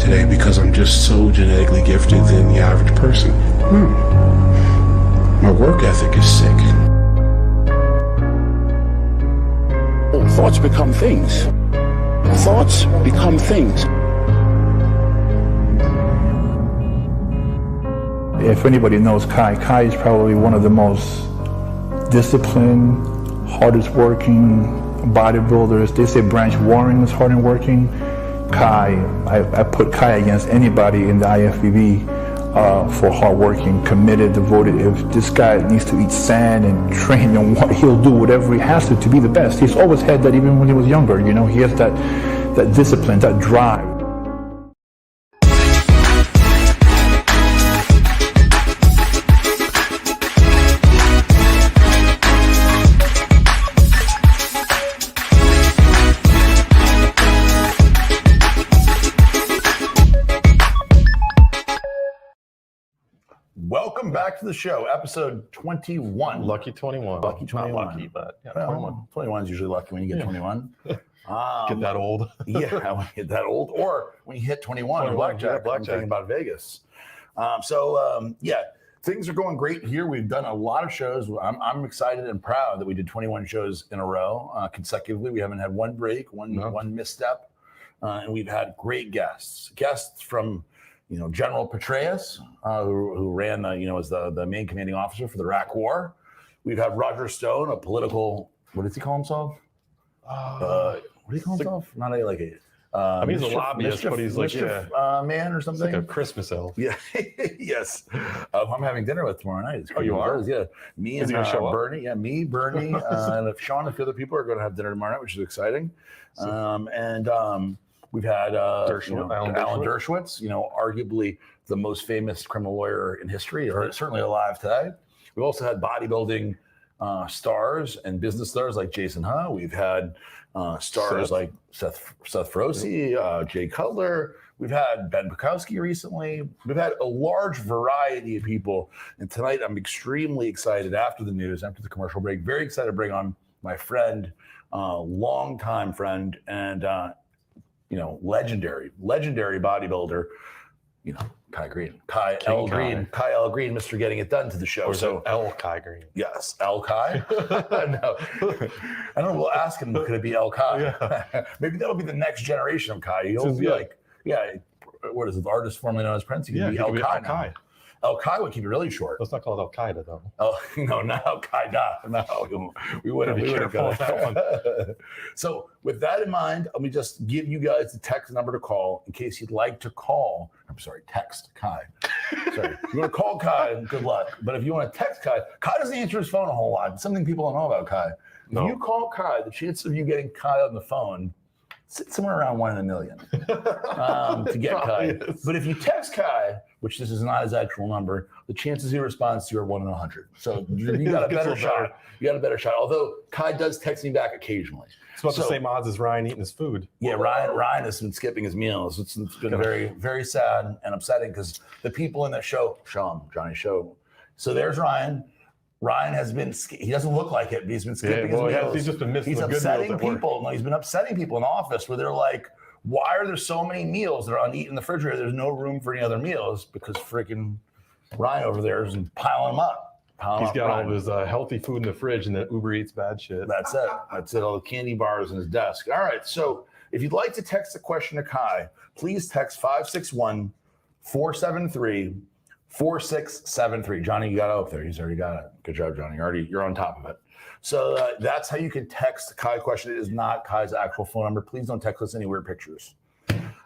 today because I'm just so genetically gifted than the average person. My work ethic is sick. Thoughts become things. Thoughts become things. If anybody knows Kai is probably one of the most disciplined, hardest working bodybuilders. They say Branch Warren is hard and working. I put Kai against anybody in the IFBB for hard working, committed, devoted. If this guy needs to eat sand and train and what, he'll do whatever he has to be the best. He's always had that even when he was younger, you know, he has that discipline, that drive. Welcome back to the show, episode 21. Lucky 21. Lucky 21. Not lucky, but yeah, well, 21. 21 is usually lucky when you get 21. Get that old. Yeah, when you get that old. Or when you hit 21 in blackjack. I'm thinking about Vegas. Things are going great here. We've done a lot of shows. I'm excited and proud that we did 21 shows in a row consecutively. We haven't had one break, one misstep. And we've had great guests. Guests from General Petraeus, who ran, as the main commanding officer for the Iraq War. We've had Roger Stone, a political, what does he call himself? What do you call himself? Not a, like a, I mean, he's a lobbyist, but he's like man or something. It's like a Christmas elf. Yeah, yes. I'm having dinner with tomorrow night. Oh, you are? Yeah, me and Bernie. Yeah, me, Bernie, and Sean, and a few other people are going to have dinner tomorrow night, which is exciting. We've had Alan Dershowitz, arguably the most famous criminal lawyer in history, or certainly alive today. We've also had bodybuilding stars and business stars like Jason Huh. We've had stars like Seth Froese, Jay Cutler. We've had Ben Bukowski recently. We've had a large variety of people. And tonight I'm extremely excited after the news, after the commercial break, very excited to bring on my friend, longtime friend, and legendary bodybuilder, Kai Greene. Kai L. Greene, Mr. Getting It Done to the show. Or so L. Kai Greene. Yes, L. Kai. No. I don't know. We'll ask him, could it be L. Kai? Yeah. Maybe that'll be the next generation of Kai. He'll be what is it, the artist formerly known as Prince? He could be El Kai. El Kai would keep it really short. It's not called Al Qaeda, though. Oh, no, not Al Qaeda. No, we wouldn't go with that one. So, with that in mind, let me just give you guys the text number to call in case you'd like to call. I'm sorry, text Kai. Sorry. If you want to call Kai, good luck. But if you want to text Kai doesn't answer his phone a whole lot. Something people don't know about Kai. If you call Kai, the chance of you getting Kai on the phone, somewhere around 1 in a million to get Kai. Yes. But if you text Kai, which this is not his actual number, the chances he responds to you are 1 in 100. So you got a better shot. You got a better shot. Although Kai does text me back occasionally. It's about the same odds as Ryan eating his food. Yeah, Ryan has been skipping his meals. It's been very, very sad and upsetting because the people in the show, Johnny's show. So there's Ryan. Ryan has been, he doesn't look like it, but he's been skipping his meals. He's just been missing the good meals upsetting people. No, he's been upsetting people in the office where they're like, why are there so many meals that are uneaten in the refrigerator? There's no room for any other meals because freaking Ryan over there is piling them up. He's got all of his healthy food in the fridge and then Uber Eats bad shit. That's it. All the candy bars in his desk. All right. So if you'd like to text a question to Kai, please text 561-473-4673. Johnny, you got it up there. He's already got it. Good job, Johnny. You're on top of it. So that's how you can text the Kai question. It is not Kai's actual phone number. Please don't text us any weird pictures.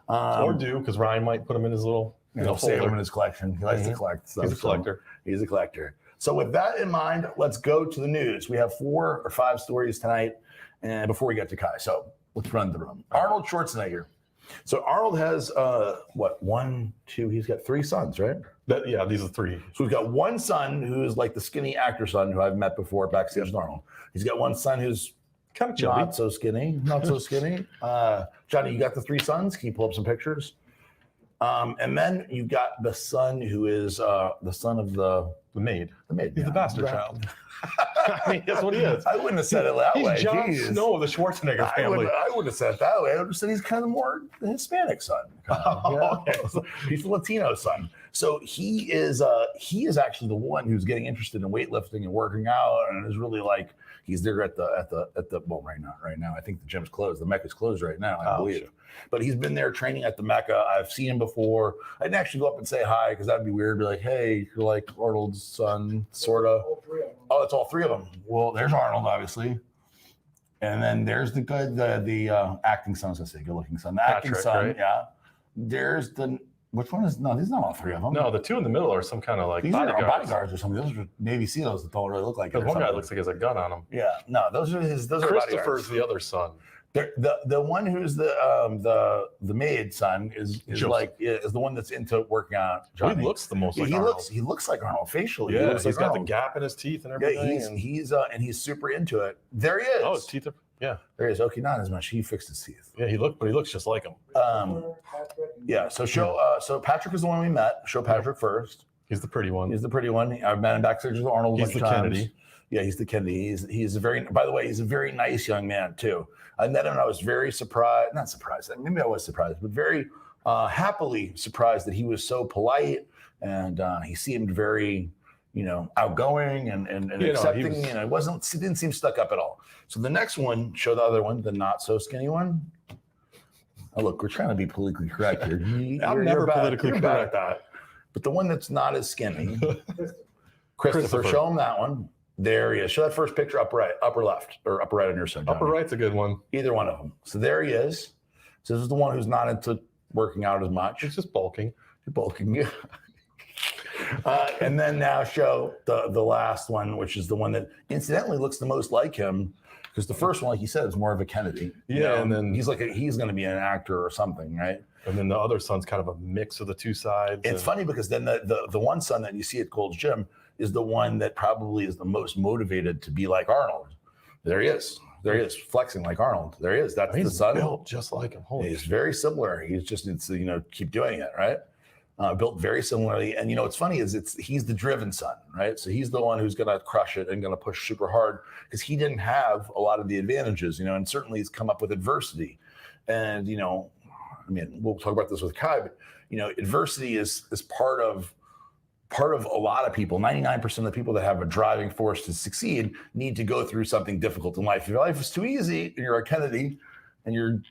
Or do, because Ryan might put them in his little save them in his collection. He likes to collect stuff. He's a collector. He's a collector. So with that in mind, let's go to the news. We have 4 or 5 stories tonight, and before we get to Kai. So let's run through them. Arnold Schwarzenegger. So Arnold has he's got 3 sons, right? These are 3. So we've got one son who's like the skinny actor son who I've met before backstage with Arnold. He's got one son who's kind of chubby. Not so skinny. Johnny, you got the 3 sons? Can you pull up some pictures? And then you got the son who is the son of the maid. The maid. He's the bastard child. I mean, that's what he is. I wouldn't have said it that way. He's Jon Jeez. Snow of the Schwarzenegger family. I wouldn't have said it that way. I would have said he's kind of more the Hispanic son. Okay. He's the Latino son. So he is actually the one who's getting interested in weightlifting and working out, and is really like he's there at the well right now. I think the gym's closed. The Mecca's closed right now, I believe. Sure. But he's been there training at the Mecca. I've seen him before. I didn't actually go up and say hi because that'd be weird. Be like, hey, you're like Arnold's son, sort of. Oh, it's all three of them. Well, there's Arnold, obviously. And then there's the acting son, I was gonna say, good-looking son. The acting Patrick, son, right? yeah. There's which one is, no, these are not all three of them. No, the two in the middle are some kind of like these are bodyguards or something. Those are Navy SEALs that don't really look like it. Because one guy looks like he has a gun on him. Yeah, no, those are Christopher's the other son. The one who's the maid son is the one that's into working out. Johnny. He looks the most like Arnold. He looks like Arnold facially. Yeah, he's got the gap in his teeth and everything. Yeah, he's super into it. There he is. Oh, his teeth are, yeah. There he is. Okay, not as much. He fixed his teeth. Yeah, he looks just like him. Yeah. So Patrick is the one we met. Show Patrick first. He's the pretty one. He's the pretty one. I've met him backstage with Arnold. He's the Kennedy. Yeah, he's the Kennedy. He's a very, by the way, he's a very nice young man too. I met him and I was very surprised, not surprised, maybe I was surprised, but very happily surprised that he was so polite and he seemed very, outgoing and accepting. He didn't seem stuck up at all. So the next one, show the other one, the not so skinny one. Oh, look, we're trying to be politically correct here. I'm never politically correct. But the one that's not as skinny, Christopher, show him that one. There he is. Show that first picture upper left, or upper right on your side. Upper right's a good one. Either one of them. So there he is. So this is the one who's not into working out as much. It's just bulking. You're bulking, yeah. And then now show the last one, which is the one that incidentally looks the most like him, because the first one, like you said, is more of a Kennedy. Yeah, and then he's going to be an actor or something, right? And then the other son's kind of a mix of the two sides. It's funny because then the one son that you see at Gold's Gym is the one that probably is the most motivated to be like Arnold. There he is. There he is, flexing like Arnold. There he is. That's the son. Built just like him. He's very similar. He's just keep doing it, right? Built very similarly. And what's funny is he's the driven son, right? So he's the one who's going to crush it and going to push super hard because he didn't have a lot of the advantages, and certainly he's come up with adversity. And we'll talk about this with Kai, but adversity is part of a lot of people. 99% of the people that have a driving force to succeed need to go through something difficult in life. If your life is too easy and you're a Kennedy and you're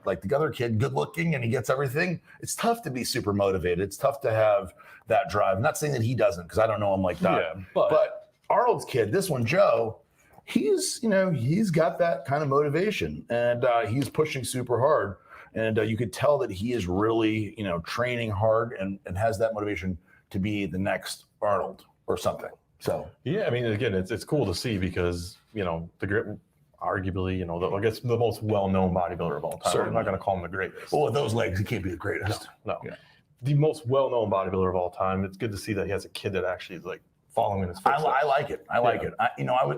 like the other kid, good looking, and he gets everything, it's tough to be super motivated. It's tough to have that drive. I'm not saying that he doesn't, because I don't know him like that. Yeah, but Arnold's kid, this one, Joe, he's got that kind of motivation, and he's pushing super hard. And you could tell that he is really, training hard and has that motivation to be the next Arnold or something. So yeah, again, it's cool to see because arguably, I guess the most well-known bodybuilder of all time. Certainly. I'm not going to call him the greatest. Well, with those legs, he can't be the greatest. No. Yeah. The most well-known bodybuilder of all time. It's good to see that he has a kid that actually is like following in his footsteps. I like it. I like it.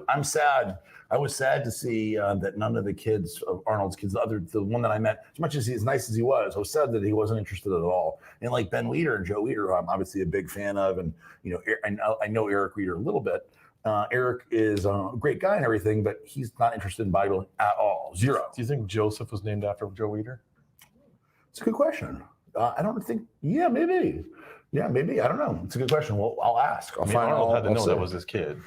I'm sad. I was sad to see that none of the kids of Arnold's kids, the one that I met, as much as nice as he was, I was sad that he wasn't interested at all. And like Ben Weeder and Joe Weeder, I'm obviously a big fan of, and I know Eric Weeder a little bit. Eric is a great guy and everything, but he's not interested in bodybuilding at all. Zero. Do you think Joseph was named after Joe Weeder? It's a good question. I don't think. Yeah, maybe. Yeah, maybe. I don't know. It's a good question. Well, I'll ask. Arnold had to know that was his kid.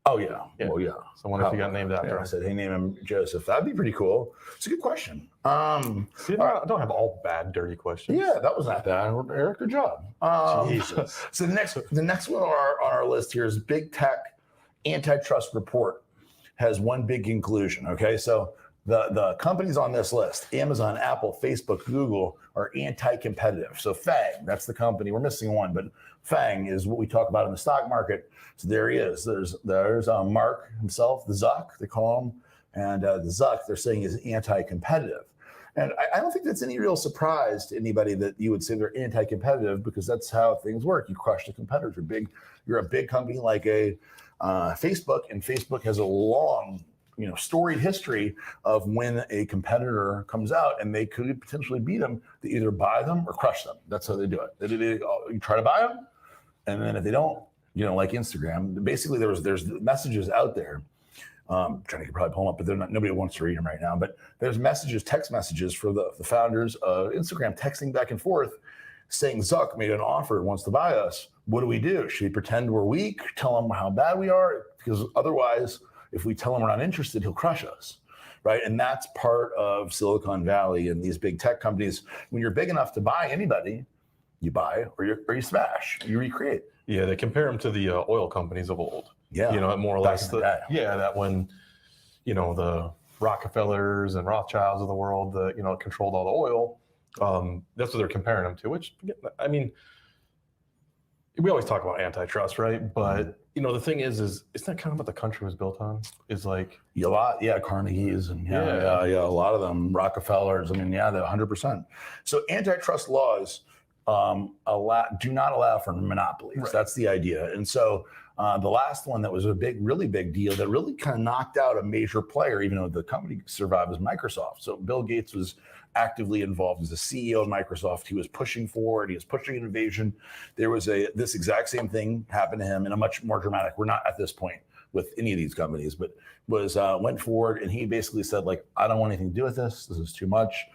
Oh, yeah. Well, yeah. So I wonder if he got named after him. I said, hey, name him Joseph. That'd be pretty cool. It's a good question. See, I don't have all bad, dirty questions. Yeah, that was not bad. Eric, good job. Jesus. So the next one on our list here is Big Tech Antitrust Report has one big conclusion. Okay, so the companies on this list, Amazon, Apple, Facebook, Google, are anti-competitive. So FANG, that's the company. We're missing one, but FANG is what we talk about in the stock market. So there he is. There's Mark himself, the Zuck, they call him. And the Zuck, they're saying, is anti-competitive. And I don't think that's any real surprise to anybody that you would say they're anti-competitive, because that's how things work. You crush the competitors. You're a big company like a Facebook, and Facebook has a long storied history of when a competitor comes out and they could potentially beat them. They either buy them or crush them. That's how they do it. You try to buy them, and then if they don't, like Instagram, basically there's messages out there. Trying to probably pull them up, but nobody wants to read them right now. But there's text messages for the founders of Instagram texting back and forth saying, Zuck made an offer, wants to buy us. What do we do? Should we pretend we're weak, tell him how bad we are? Because otherwise, if we tell him we're not interested, he'll crush us, right? And that's part of Silicon Valley and these big tech companies. When you're big enough to buy anybody, you buy or you smash, you recreate. Yeah, they compare them to the oil companies of old. Yeah, more or less. That when, the Rockefellers and Rothschilds of the world, controlled all the oil. That's what they're comparing them to. Which, I mean, we always talk about antitrust, right? But the thing is it's not kind of what the country was built on. Is like a lot, Carnegie's and a lot of them, Rockefellers. I mean, they're 100%. So antitrust laws do not allow for monopolies. Right. That's the idea. And so the last one that was a really big deal that really kind of knocked out a major player, even though the company survived, was Microsoft. So Bill Gates was actively involved as the CEO of Microsoft. He was pushing forward. He was pushing innovation. There was this exact same thing happened to him in a much more dramatic. We're not at this point with any of these companies, but went forward and he basically said, I don't want anything to do with this. This is too much.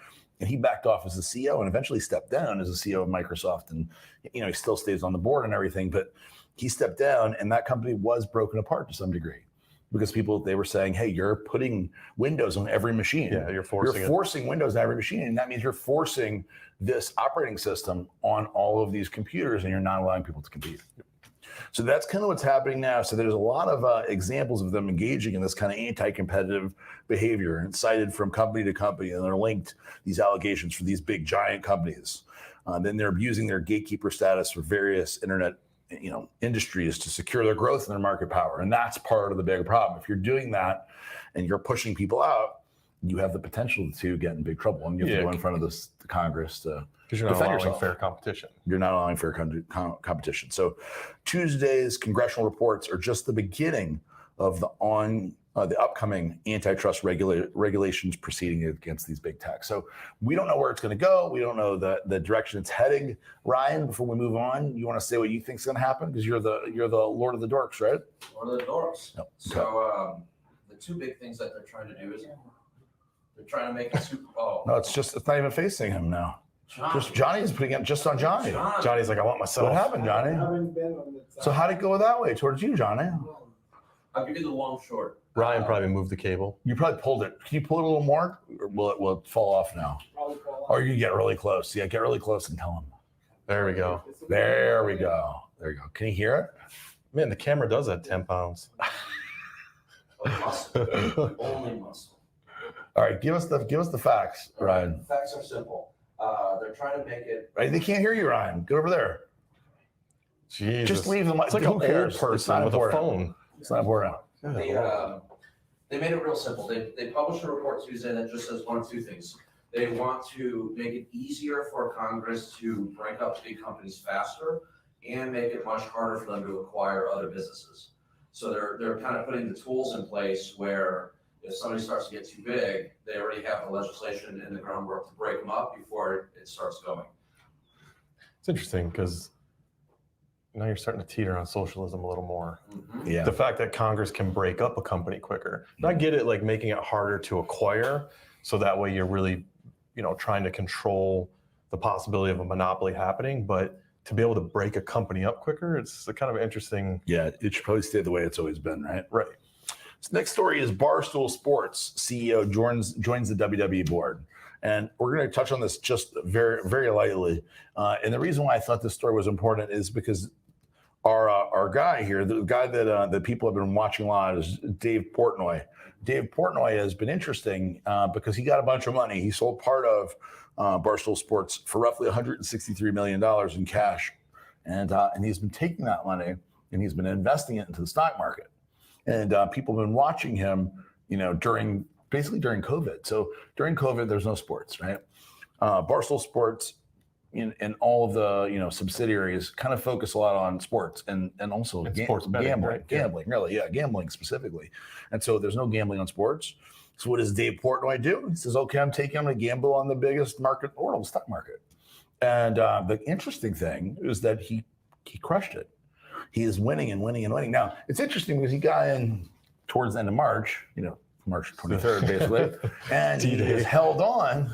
And he backed off as the CEO and eventually stepped down as the CEO of Microsoft. And, he still stays on the board and everything, but he stepped down and that company was broken apart to some degree because they were saying, hey, you're putting Windows on every machine. Yeah, you're forcing Windows on every machine. And that means you're forcing this operating system on all of these computers and you're not allowing people to compete. So that's kind of what's happening now. So there's a lot of examples of them engaging in this kind of anti-competitive behavior and cited from company to company, and they're linked, these allegations, for these big giant companies. Then they're abusing their gatekeeper status for various internet industries to secure their growth and their market power. And that's part of the bigger problem. If you're doing that and you're pushing people out, you have the potential to get in big trouble. And you have to go in front of the Congress to because you're not allowing fair competition. You're not allowing fair competition. So Tuesday's congressional reports are just the beginning of the upcoming antitrust regulations proceeding against these big tech. So we don't know where it's going to go. We don't know the direction it's heading. Ryan, before we move on, you want to say what you think is going to happen? Because you're the Lord of the Dorks, right? Lord of the Dorks. Yep. Okay. So the two big things that they're trying to do is they're trying to make a Super Bowl. No, it's not even facing him now. Johnny's putting it just on Johnny. Johnny's like, I want myself. What happened, Johnny? So how did it go that way towards you, Johnny? I'll give you the long short. Ryan probably moved the cable. You probably pulled it. Can you pull it a little more? Or will it fall off now? Or you get really close. Yeah, get really close and tell him. There we go. There we go. There you go. Can you hear it? Man, the camera does that 10 pounds. Muscle. Only muscle. All right, give us the facts, Ryan. The facts are simple. They're trying to make it. Right, they can't hear you, Ryan. Get over there. Jesus. Just leave them. It's like an old person with a phone. It's not important. They made it real simple. They published a report Tuesday that just says one of two things. They want to make it easier for Congress to break up big companies faster and make it much harder for them to acquire other businesses. So they're kind of putting the tools in place where if somebody starts to get too big, they already have the legislation and the groundwork to break them up before it starts going. It's interesting because now you're starting to teeter on socialism a little more. Mm-hmm. Yeah. The fact that Congress can break up a company quicker. And I get it, like making it harder to acquire, so that way you're really, trying to control the possibility of a monopoly happening. But to be able to break a company up quicker, it's a kind of interesting. Yeah, it should probably stay the way it's always been, right? Right. So next story is Barstool Sports CEO joins the WWE board. And we're going to touch on this just very, very lightly. And the reason why I thought this story was important is because our guy here, the guy that people have been watching a lot, is Dave Portnoy. Dave Portnoy has been interesting because he got a bunch of money. He sold part of Barstool Sports for roughly $163 million in cash. And he's been taking that money and he's been investing it into the stock market. And people have been watching him, during COVID. So during COVID, there's no sports, right? Barstool Sports and all of the subsidiaries kind of focus a lot on sports and also sports betting, gambling, right? gambling, really, gambling specifically. And so there's no gambling on sports. So what does Dave Portnoy do? He says, "Okay, I'm going to gamble on the biggest market in the world, the stock market." And the interesting thing is that he crushed it. He is winning and winning and winning. Now it's interesting because he got in towards the end of March, March 23rd, basically. And he has held on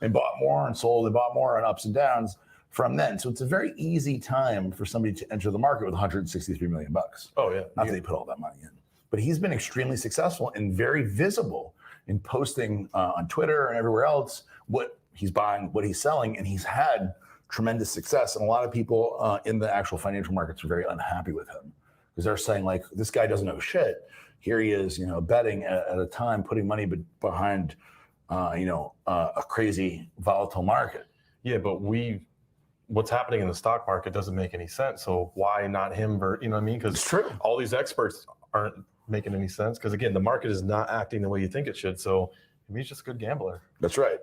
and bought more and sold and bought more and ups and downs from then. So it's a very easy time for somebody to enter the market with 163 million bucks. Oh, yeah. Not that they put all that money in. But he's been extremely successful and very visible in posting on Twitter and everywhere else what he's buying, what he's selling, and he's had tremendous success. And a lot of people in the actual financial markets are very unhappy with him because they're saying, like, this guy doesn't know shit. Here he is, betting at a time, putting money behind, a crazy volatile market. Yeah, but what's happening in the stock market doesn't make any sense. So why not him? You know what I mean? Because all these experts aren't making any sense. Because again, the market is not acting the way you think it should. So maybe he's just a good gambler. That's right.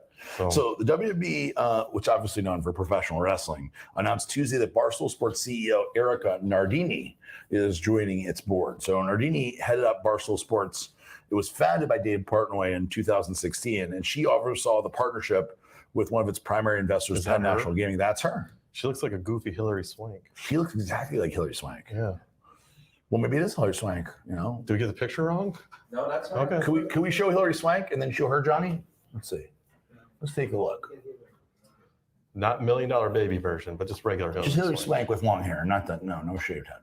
So the WWE, which obviously known for professional wrestling, announced Tuesday that Barstool Sports CEO Erica Nardini is joining its board. So Nardini headed up Barstool Sports. It was founded by Dave Portnoy in 2016, and she oversaw the partnership with one of its primary investors, Penn National Gaming. That's her. She looks like a goofy Hillary Swank. She looks exactly like Hillary Swank. Yeah. Well, maybe it is Hillary Swank. Did we get the picture wrong? No, that's her. Okay. Can we show Hillary Swank and then show her Johnny? Let's see. Let's take a look. Not $1 Million Baby version, but just regular Hillary. Just Hillary Swank with long hair, not that. No shaved head.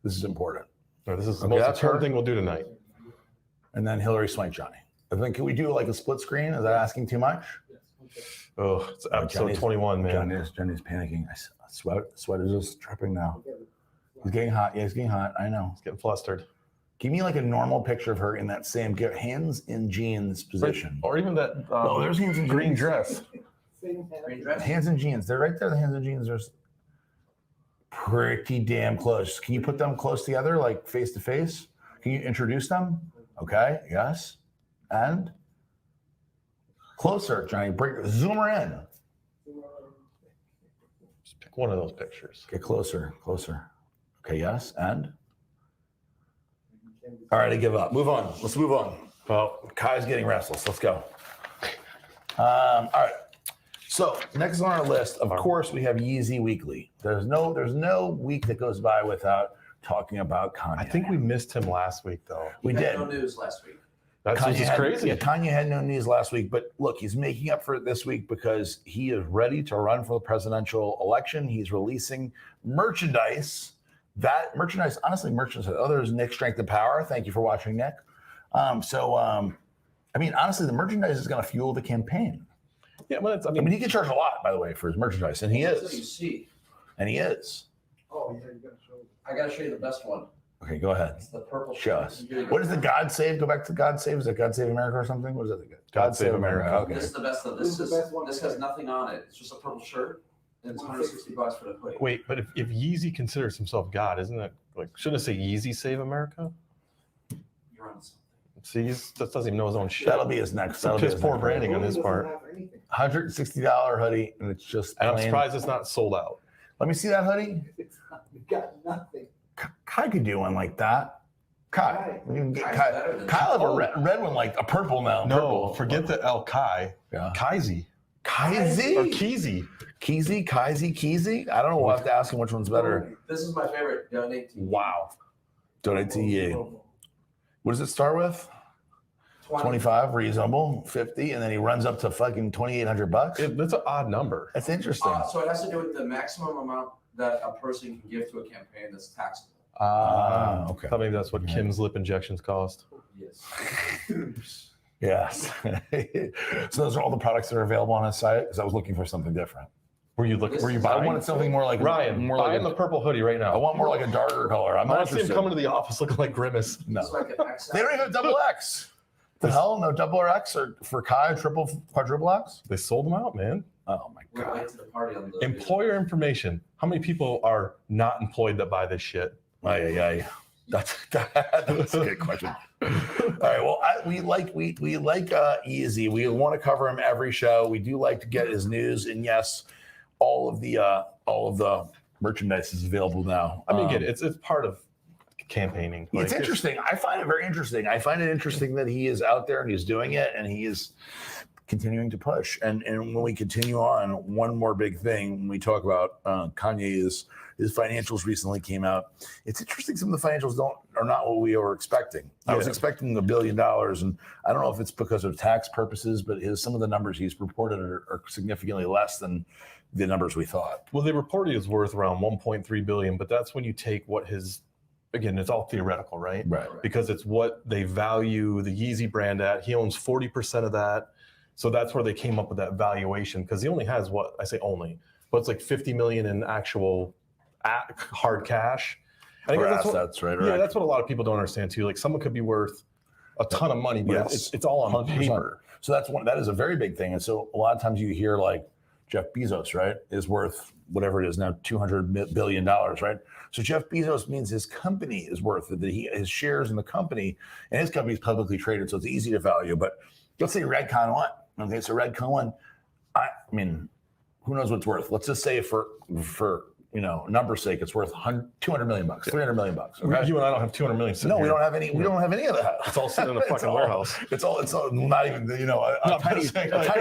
This is important. No, this is the most important thing we'll do tonight. And then Hillary Swank Johnny. I think, can we do like a split screen? Is that asking too much? Oh, it's episode 21, man. Johnny's panicking. Sweat is just dripping now. He's getting hot. Yeah, he's getting hot. I know. He's getting flustered. Give me like a normal picture of her in that same hands in jeans position. Or even that there's hands in green jeans. dress. Green dress? Hands and jeans. They're right there. The hands and jeans are pretty damn close. Can you put them close together, like face to face? Can you introduce them? Okay. Yes. And closer, Johnny. Zoom her in. Just pick one of those pictures. Get closer. Okay. Yes. And. All right. I give up. Move on. Let's move on. Well, Kai's getting restless. Let's go. All right. So next on our list, of course, we have Yeezy Weekly. There's no week that goes by without talking about Kanye. I think we missed him last week, though. We did. No news last week. That's just crazy. Yeah, Kanye had no news last week, but look, he's making up for it this week because he is ready to run for the presidential election. He's releasing merchandise. That merchandise, honestly, Oh, there's Nick Strength and Power. Thank you for watching, Nick. I mean, honestly, the merchandise is going to fuel the campaign. Yeah, well, I mean, he can charge a lot, by the way, for his merchandise, and he What do you is. see? And he is. Oh, yeah, you gotta show. I gotta show you the best one. Okay, go ahead. It's the purple. Show us. What is the God Save? Go back to God Save. Is it God Save America or something? What is that? God Save America. Okay. This is the best one. This has nothing on it. It's just a purple shirt, and it's $160 for the hoodie. Wait, but if Yeezy considers himself God, isn't that like, shouldn't it say Yeezy Save America? You're on something. See, he just doesn't even know his own shit. That'll be his next. That'll be Piss poor branding on his part. $160 hoodie, and it's just. And I'm plain. surprised it's not sold out. Let me see that hoodie. We got nothing. Kai could do one like that. Kai. We can get Kai's Kai. better than Kyle have Oh. a red one, like a purple now. No, purple. forget the El Kai. Yeah. Kaizy. Kaizy. Or Keezy. Keezy. I don't know. We'll have to ask him which one's better. This is my favorite. Donate to. Wow. Donate to you. What does it start with? 25, reasonable, 50, and then he runs up to fucking $2,800. That's an odd number. That's interesting. So it has to do with the maximum amount that a person can give to a campaign that's taxable. Okay. I mean, that's what Kim's lip injections cost. Yes. Yes. So those are all the products that are available on his site. Because I was looking for something different. Were you looking? Were you I buying? wanted something more like Ryan, more buy like him the purple hoodie right I now. want more like a darker color. I'm I not want to see him interested. coming to the office looking like Grimace. No, It's like an XL. they don't even have double X. The hell, no double or X or for Kai quadruple X. They sold them out, man. Oh my We're god. late to the party on the Employer information. How many people are not employed that buy this shit? Ay. That's a good question. All right. Well, we like Yeezy. We want to cover him every show. We do like to get his news, and yes, all of the merchandise is available now. I mean, again, it's part of campaigning. It's interesting. I find it very interesting. I find it interesting that he is out there and he's doing it and he is continuing to push. And when we continue on, one more big thing when we talk about Kanye is his financials recently came out. It's interesting. Some of the financials are not what we were expecting. I was expecting $1 billion, and I don't know if it's because of tax purposes, but some of the numbers he's reported are significantly less than the numbers we thought. Well, they reported he was worth around 1.3 billion, but that's when you take what his, again, it's all theoretical, right? Right. Because it's what they value the Yeezy brand at. He owns 40% of that. So that's where they came up with that valuation, because he only has what I say only, but it's like 50 million in actual hard cash. I think that's right. Yeah, that's what a lot of people don't understand too. Like someone could be worth a ton of money, but it's all on 100%. paper. So that is a very big thing. And so a lot of times you hear like Jeff Bezos, right, is worth whatever it is now, $200 billion, right? So Jeff Bezos means his company is worth it, that his shares in the company, and his company is publicly traded, so it's easy to value. But let's say Redcon won. Okay, so Redcon won. I mean, who knows what it's worth? Let's just say for numbers' sake, it's worth $200 million, $300 million. Okay? You and I don't have 200 million. No, we don't have any. We don't have any of that. It's all sitting in a fucking warehouse. It's all not even a tiny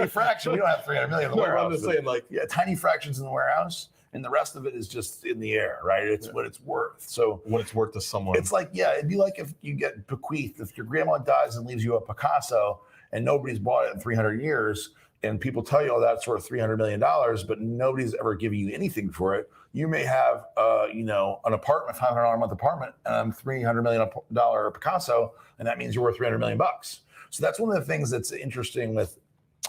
fraction. We don't have 300 million in the warehouse. I'm just saying, like, tiny fractions in the warehouse, and the rest of it is just in the air, right? It's what it's worth. So what it's worth to someone. It's like, it'd be like if you get bequeathed. If your grandma dies and leaves you a Picasso, and nobody's bought it in 300 years, and people tell you, that's worth $300 million, but nobody's ever given you anything for it. You may have, an apartment, $500 a month apartment, $300 million Picasso, and that means you're worth $300 million. So that's one of the things that's interesting with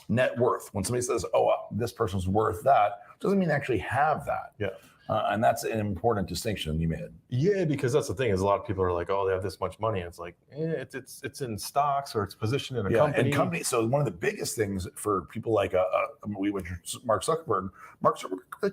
net worth. When somebody says, this person's worth that, doesn't mean they actually have that. Yeah. And that's an important distinction you made. Yeah, because that's the thing is a lot of people are like, they have this much money. And it's like, it's in stocks or it's positioned in a company. And company. So one of the biggest things for people like Mark Zuckerberg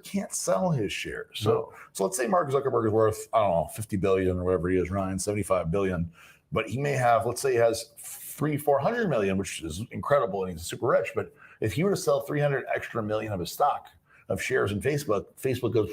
can't sell his shares. So let's say Mark Zuckerberg is worth, I don't know, 50 billion or whatever he is, Ryan, 75 billion. But he may have, let's say he has 400 million, which is incredible, and he's super rich. But if he were to sell 300 extra million of his stock, of shares in Facebook goes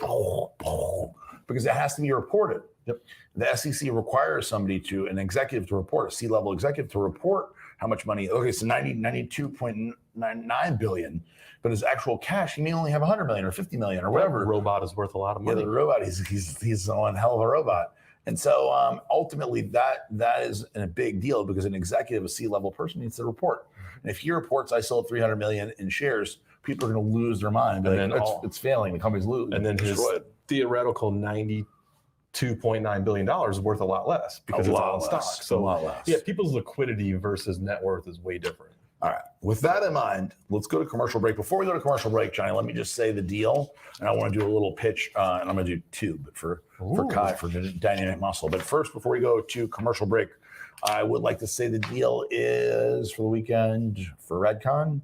because it has to be reported. Yep. The SEC requires an executive to report, a C-level executive to report how much money. Okay, so 92.99 billion, but his actual cash, he may only have 100 million or 50 million or whatever. The robot is worth a lot of money. Yeah, the robot, he's one hell of a robot. And so ultimately that is a big deal because an executive, a C-level person needs to report. And if he reports, I sold 300 million in shares, people are going to lose their mind. And then it's failing. The company's losing. And then his theoretical $92.9 billion is worth a lot less because it's all in stock. So a lot less. Yeah, people's liquidity versus net worth is way different. All right. With that in mind, let's go to commercial break. Before we go to commercial break, Johnny, let me just say the deal. And I want to do a little pitch, and I'm going to do two, but for Kai, for Dynamic Muscle. But first, before we go to commercial break, I would like to say the deal is for the weekend for Redcon,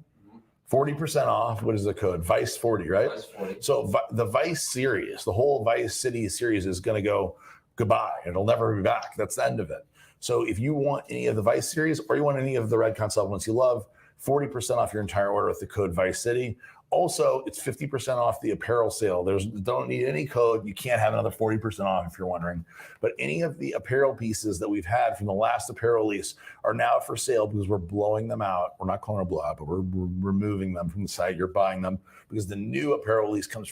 40% off. What is the code? Vice 40, right? Vice 40. So the Vice series, the whole Vice City series is going to go goodbye. It'll never be back. That's the end of it. So if you want any of the Vice series or you want any of the Redcon supplements you love, 40% off your entire order with the code Vice City. Also, it's 50% off the apparel sale. Don't need any code. You can't have another 40% off if you're wondering. But any of the apparel pieces that we've had from the last apparel release are now for sale because we're blowing them out. We're not calling it a blowout, but we're removing them from the site. You're buying them because the new apparel release comes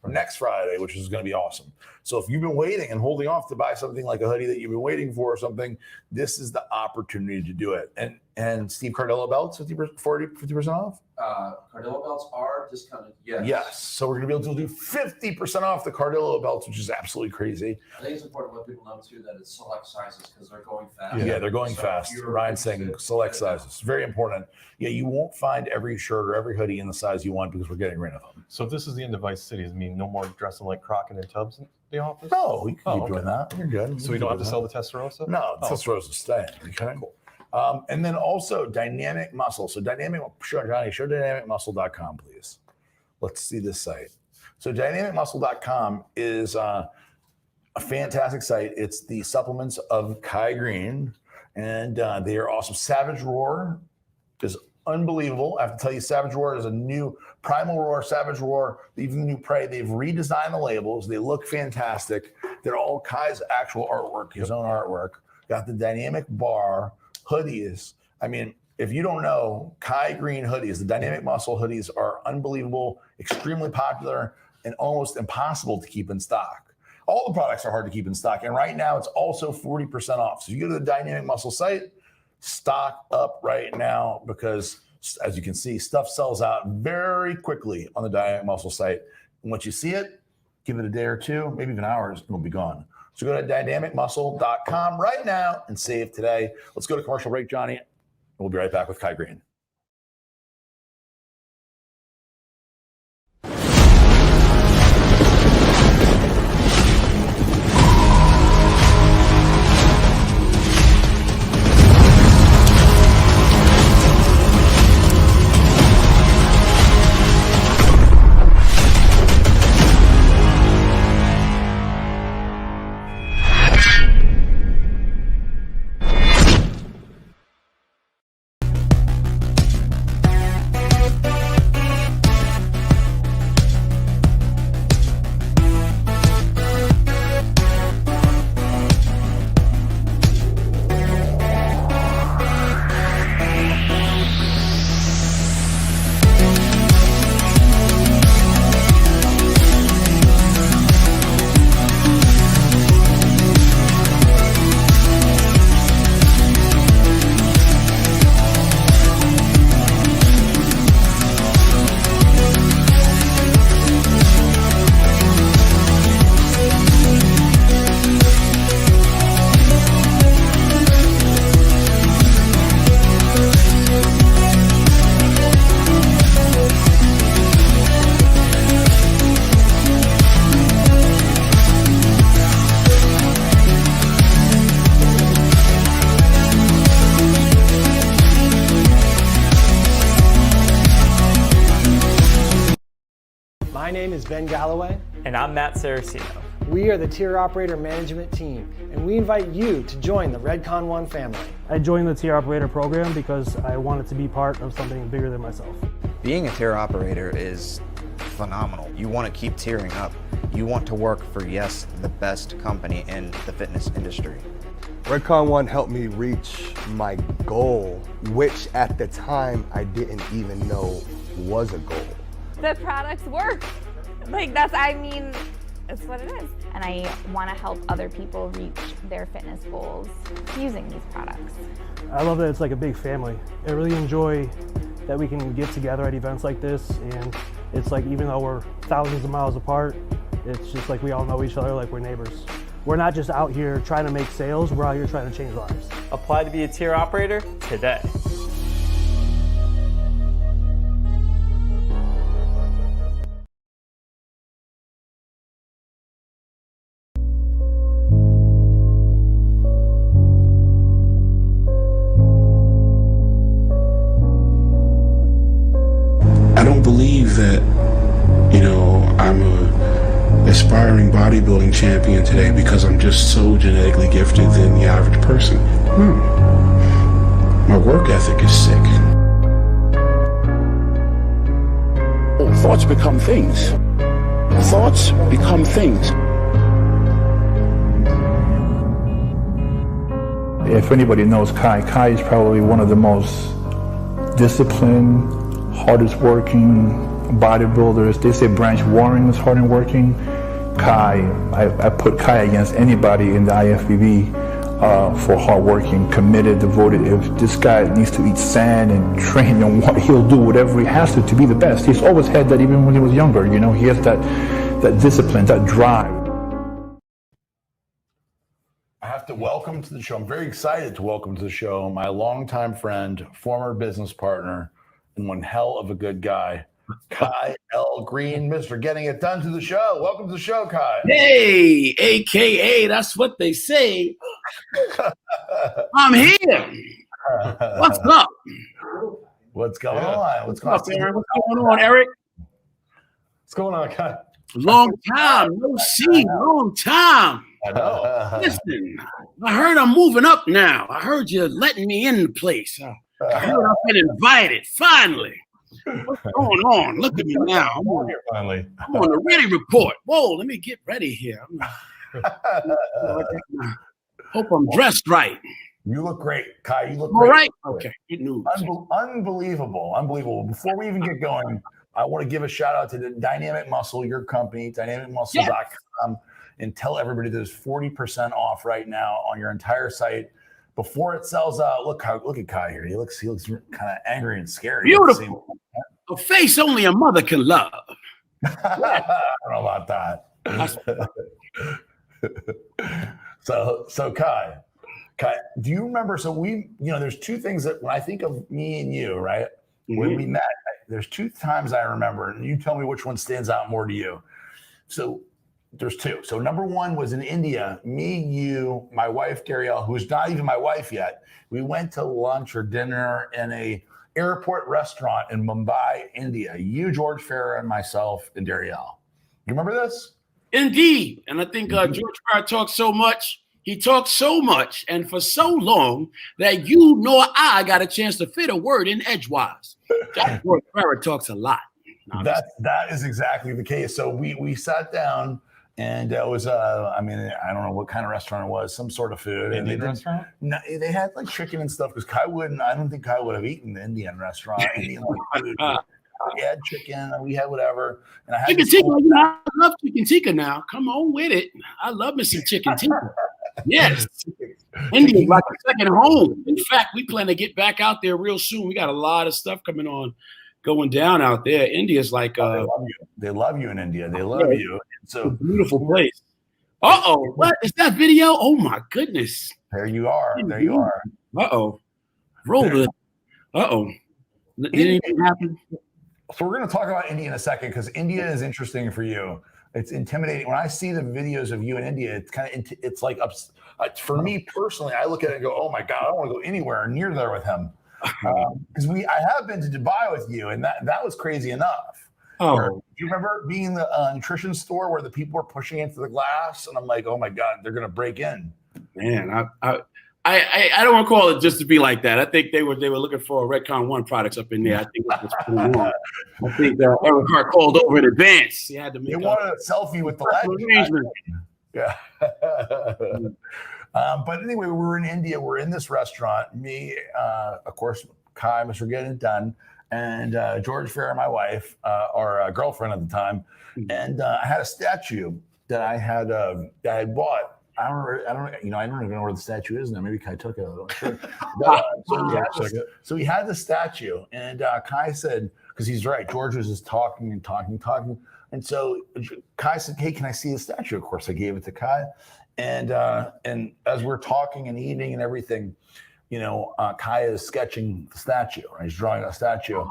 next Friday, which is going to be awesome. So if you've been waiting and holding off to buy something like a hoodie that you've been waiting for or something, this is the opportunity to do it. And Steve Cardillo belts, 50% off? Cardillo belts are discounted, yes. Yes. So we're going to be able to do 50% off the Cardillo belts, which is absolutely crazy. I think it's important to let people know, too, that it's select sizes because they're going fast. Yeah, they're going fast. Ryan's saying select sizes. Very important. Yeah, you won't find every shirt or every hoodie in the size you want because we're getting rid of them. So if this is the end of Vice City, does it mean no more dressing like Crockett and Tubbs in the office? No, we can keep doing that. You're good. So we don't have to sell the Testarossa? No, Testarossa staying. Okay, cool. And then also Dynamic Muscle. So show dynamicmuscle.com, please. Let's see this site. So dynamicmuscle.com is a fantastic site. It's the supplements of Kai Greene, and they are awesome. Savage Roar is unbelievable. I have to tell you, Savage Roar is a new Primal Roar, Savage Roar, even the new Prey. They've redesigned the labels. They look fantastic. They're all Kai's actual artwork, his own artwork. Got the dynamic bar, hoodies. I mean, if you don't know, Kai Green hoodies, the dynamic muscle hoodies are unbelievable, extremely popular, and almost impossible to keep in stock. All the products are hard to keep in stock. And right now, it's also 40% off. So you go to the Dynamic Muscle site, stock up right now because, as you can see, stuff sells out very quickly on the Dynamic Muscle site. And once you see it, give it a day or two, maybe even hours, it'll be gone. So go to dynamicmuscle.com right now and save today. Let's go to commercial break, Johnny. And we'll be right back with Kai Green. My name is Ben Galloway. And I'm Matt Saracino. We are the Tier Operator Management Team, and we invite you to join the Redcon One family. I joined the Tier Operator program because I wanted to be part of something bigger than myself. Being a tier operator is phenomenal. You want to keep tiering up. You want to work for, yes, the best company in the fitness industry. Redcon One helped me reach my goal, which at the time I didn't even know was a goal. The products work. Like it's what it is. And I want to help other people reach their fitness goals using these products. I love that it's like a big family. I really enjoy that we can get together at events like this, and it's like even though we're thousands of miles apart, it's just like we all know each other like we're neighbors. We're not just out here trying to make sales, we're out here trying to change lives. Apply to be a tier operator today. I don't believe that, I'm a aspiring bodybuilding champion today because I'm just so genetically gifted than the average person. My work ethic is sick. Thoughts become things. Thoughts become things. If anybody knows Kai is probably one of the most disciplined, hardest working bodybuilders. They say Branch Warren is hard and working. I put Kai against anybody in the IFBB for hard working, committed, devoted. If this guy needs to eat sand and train and what, he'll do whatever he has to be the best. He's always had that even when he was younger. He has that discipline, that drive. I have to welcome to the show. I'm very excited to welcome to the show my longtime friend, former business partner, and one hell of a good guy, Kai L. Green, Mr. Getting It Done, to the show. Welcome to the show, Kai. Hey, AKA, that's what they say. I'm here. What's up? What's going on? What's going on, Aaron? What's going on, Eric? What's going on, Kai? Long time, no see, long time. I know. Listen, I heard I'm moving up now. I heard you're letting me in the place. I heard I've been invited, finally. What's going on? Look at me now. I'm on the Ready Report. Whoa, let me get ready here. Hope I'm dressed right. You look great, Kai. You look all great. right. Okay, good news. Unbelievable. Before we even get going, I want to give a shout out to the Dynamic Muscle, your company, dynamicmuscle.com, and tell everybody there's 40% off right now on your entire site. Before it sells out, look at Kai here. He looks kind of angry and scary. Beautiful. A face only a mother can love. I don't know about that. So Kai, do you remember? So there's two things that when I think of me and you, right? When we met, there's two times I remember, and you tell me which one stands out more to you. So there's two. So number one was in India. Me, you, my wife, Darielle, who's not even my wife yet. We went to lunch or dinner in a airport restaurant in Mumbai, India. You, George Farah, and myself, and Darielle. You remember this? Indeed. And I think George Farah talks so much. He talks so much and for so long that you nor I got a chance to fit a word in edgewise. George Farah talks a lot. That is exactly the case. So we sat down. And it was, I don't know what kind of restaurant it was, some sort of food. Indian restaurant? No, they had like chicken and stuff because I don't think Kai would have eaten the Indian restaurant. Indian food. We had chicken, we had whatever. And I had chicken tikka, I love chicken tikka now. Come on with it. I love me some chicken tikka. Yes. India's like a second home. In fact, we plan to get back out there real soon. We got a lot of stuff going down out there. India's like they love you in India. They love you. It's a beautiful place. What is that video? Oh my goodness. There you are. There you are. Roll it. Didn't even happen. So we're going to talk about India in a second because India is interesting for you. It's intimidating. When I see the videos of you in India, it's kind of it's like for me personally, I look at it and go, "Oh my God, I don't want to go anywhere near there with him." Because I have been to Dubai with you, and that was crazy enough. Do you remember being in the nutrition store where the people were pushing into the glass, and I'm like, "Oh my God, they're going to break in." Man, I don't want to call it just to be like that. I think they were looking for Redcon 1 products up in there. I think that's what's going on. I think Eric Hart called over in advance. He had to make wanted a selfie with the legend. Yeah. But anyway, we were in India. We're in this restaurant. Me, of course, Kai, Mr. Getting It Done, and George Farah, my wife, our girlfriend at the time. And I had a statue that I had bought. I don't even know where the statue is now. Maybe Kai took it. I'm not sure. But, so we had the statue, and Kai said, because he's right, George was just talking. And so Kai said, "Hey, can I see the statue?" Of course, I gave it to Kai. And as we're talking and eating and everything, Kai is sketching the statue. Right? He's drawing a statue.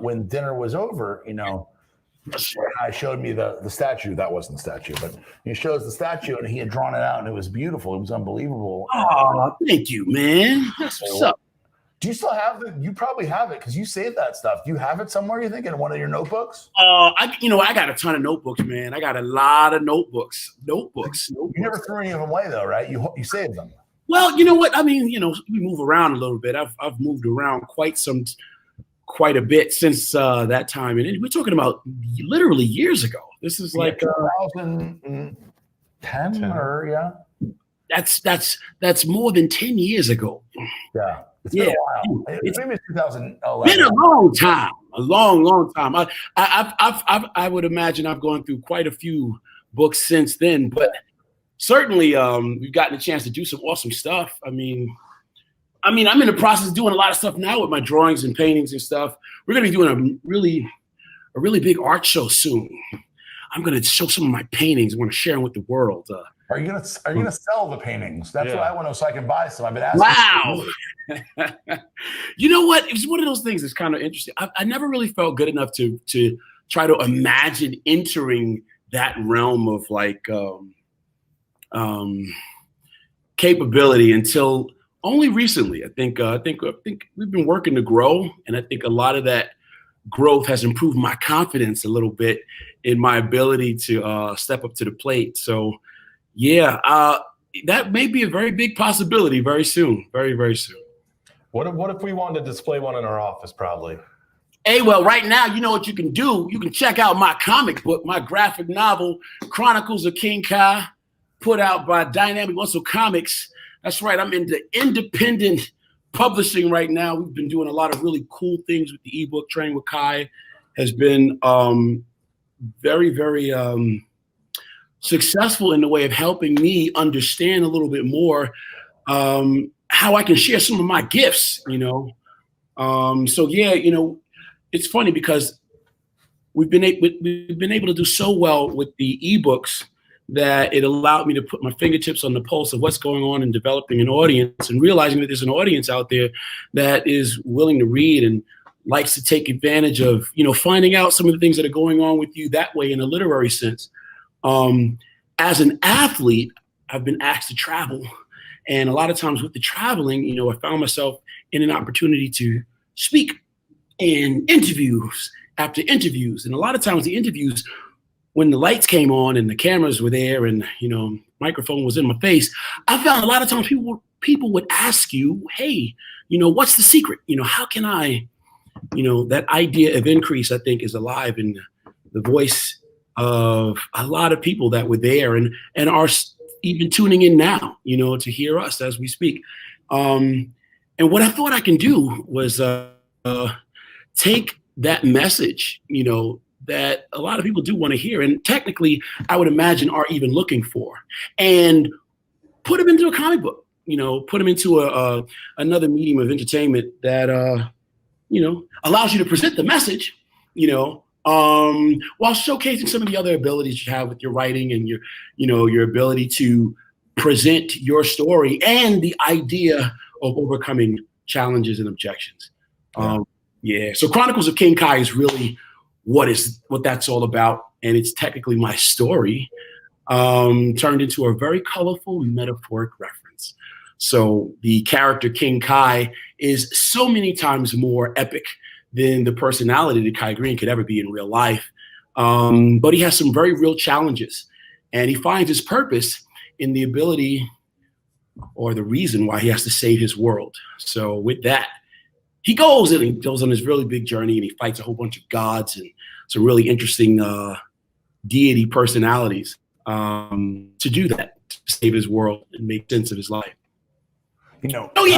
When dinner was over, Kai showed me the statue. That wasn't the statue, but he shows the statue, and he had drawn it out, and it was beautiful. It was unbelievable. Oh, thank you, man. That's what's up. Do you still have it? You probably have it because you saved that stuff. Do you have it somewhere, you think, in one of your notebooks? I got a ton of notebooks, man. I got a lot of notebooks. You never threw any of them away, though, right? You saved them. Well, you know what? I mean, we move around a little bit. I've moved around quite a bit since that time. And we're talking about literally years ago. This is like 2010 or That's more than 10 years ago. Yeah. It's been a while. It's maybe 2011. Been a long time. A long time. I would imagine I've gone through quite a few books since then, but certainly we've gotten a chance to do some awesome stuff. I mean, I'm in the process of doing a lot of stuff now with my drawings and paintings and stuff. We're going to be doing a really big art show soon. I'm going to show some of my paintings. I want to share them with the world. Are you gonna sell the paintings? That's what I want to know, so I can buy some. I've been asking. Wow. You know what? It was one of those things that's kind of interesting. I never really felt good enough to try to imagine entering that realm of like capability until only recently. I think we've been working to grow, and I think a lot of that growth has improved my confidence a little bit in my ability to step up to the plate. So. Yeah, that may be a very big possibility very soon, very, very soon. What if we wanted to display one in our office? Probably. Hey, well, right now, you know what you can do. You can check out my comic book, my graphic novel, Chronicles of King Kai, put out by Dynamic Muscle Comics. That's right. I'm into independent publishing right now. We've been doing a lot of really cool things with the ebook. Train with Kai has been very, very successful in the way of helping me understand a little bit more how I can share some of my gifts, you know. So yeah, you know, it's funny because we've been able to do so well with the ebooks that it allowed me to put my fingertips on the pulse of what's going on in developing an audience and realizing that there's an audience out there that is willing to read and likes to take advantage of, you know, finding out some of the things that are going on with you that way in a literary sense. As an athlete, I've been asked to travel. And a lot of times with the traveling, you know, I found myself in an opportunity to speak in interviews after interviews. And a lot of times the interviews, when the lights came on and the cameras were there and, you know, microphone was in my face, I found a lot of times people would ask you, hey, you know, what's the secret? You know, how can I, you know, that idea of increase, I think, is alive in the voice of a lot of people that were there and are even tuning in now, you know, to hear us as we speak. And what I thought I can do was take that message, you know, that a lot of people do want to hear, and technically, I would imagine are even looking for, and put them into a comic book, you know, put them into another medium of entertainment that, you know, allows you to present the message, you know, while showcasing some of the other abilities you have with your writing and your, you know, your ability to present your story and the idea of overcoming challenges and objections. Yeah. So Chronicles of King Kai is really what that's all about. And it's technically my story turned into a very colorful metaphoric reference. So the character King Kai is so many times more epic than the personality that Kai Greene could ever be in real life. But he has some very real challenges, and he finds his purpose in the ability or the reason why he has to save his world. So with that, he goes on this really big journey, and he fights a whole bunch of gods and some really interesting deity personalities to do that, to save his world and make sense of his life. You know, oh yeah,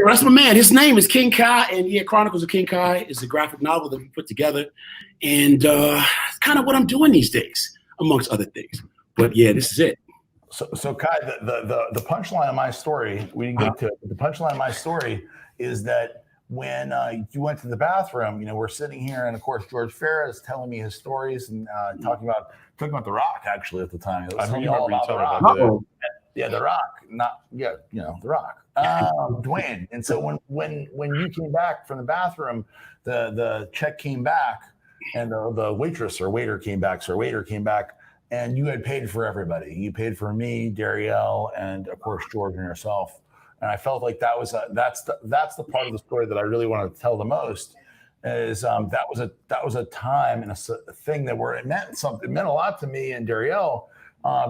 that's my man. His name is King Kai, and yeah, Chronicles of King Kai is a graphic novel that we put together, and it's kind of what I'm doing these days, amongst other things. But yeah, this is it. So Kai, the punchline of my story, we didn't get to it. The punchline of my story is that when you went to the bathroom, you know, we're sitting here, and of course George Farah is telling me his stories and talking about The Rock actually at the time. It was all about The Rock. Yeah, The Rock, The Rock. Dwayne. And so when you came back from the bathroom, the check came back, and the waitress or waiter came back. So waiter came back, and you had paid for everybody. You paid for me, Darielle, and of course George and yourself. And I felt like that's the part of the story that I really want to tell the most. Is that was a time and a thing that it meant a lot to me and Darielle.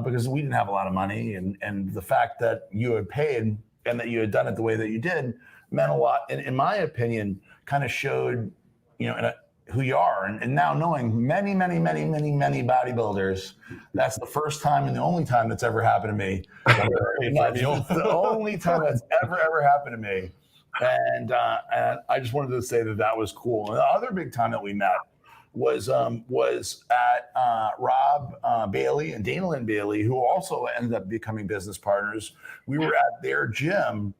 Because we didn't have a lot of money, and the fact that you had paid and that you had done it the way that you did meant a lot. And in my opinion, kind of showed, you know, who you are. And now knowing many bodybuilders, that's the first time and the only time that's ever happened to me. It's the only time that's ever happened to me. And I just wanted to say that was cool. And the other big time that we met was at Rob Bailey and Dana Lynn Bailey, who also ended up becoming business partners. We were at their gym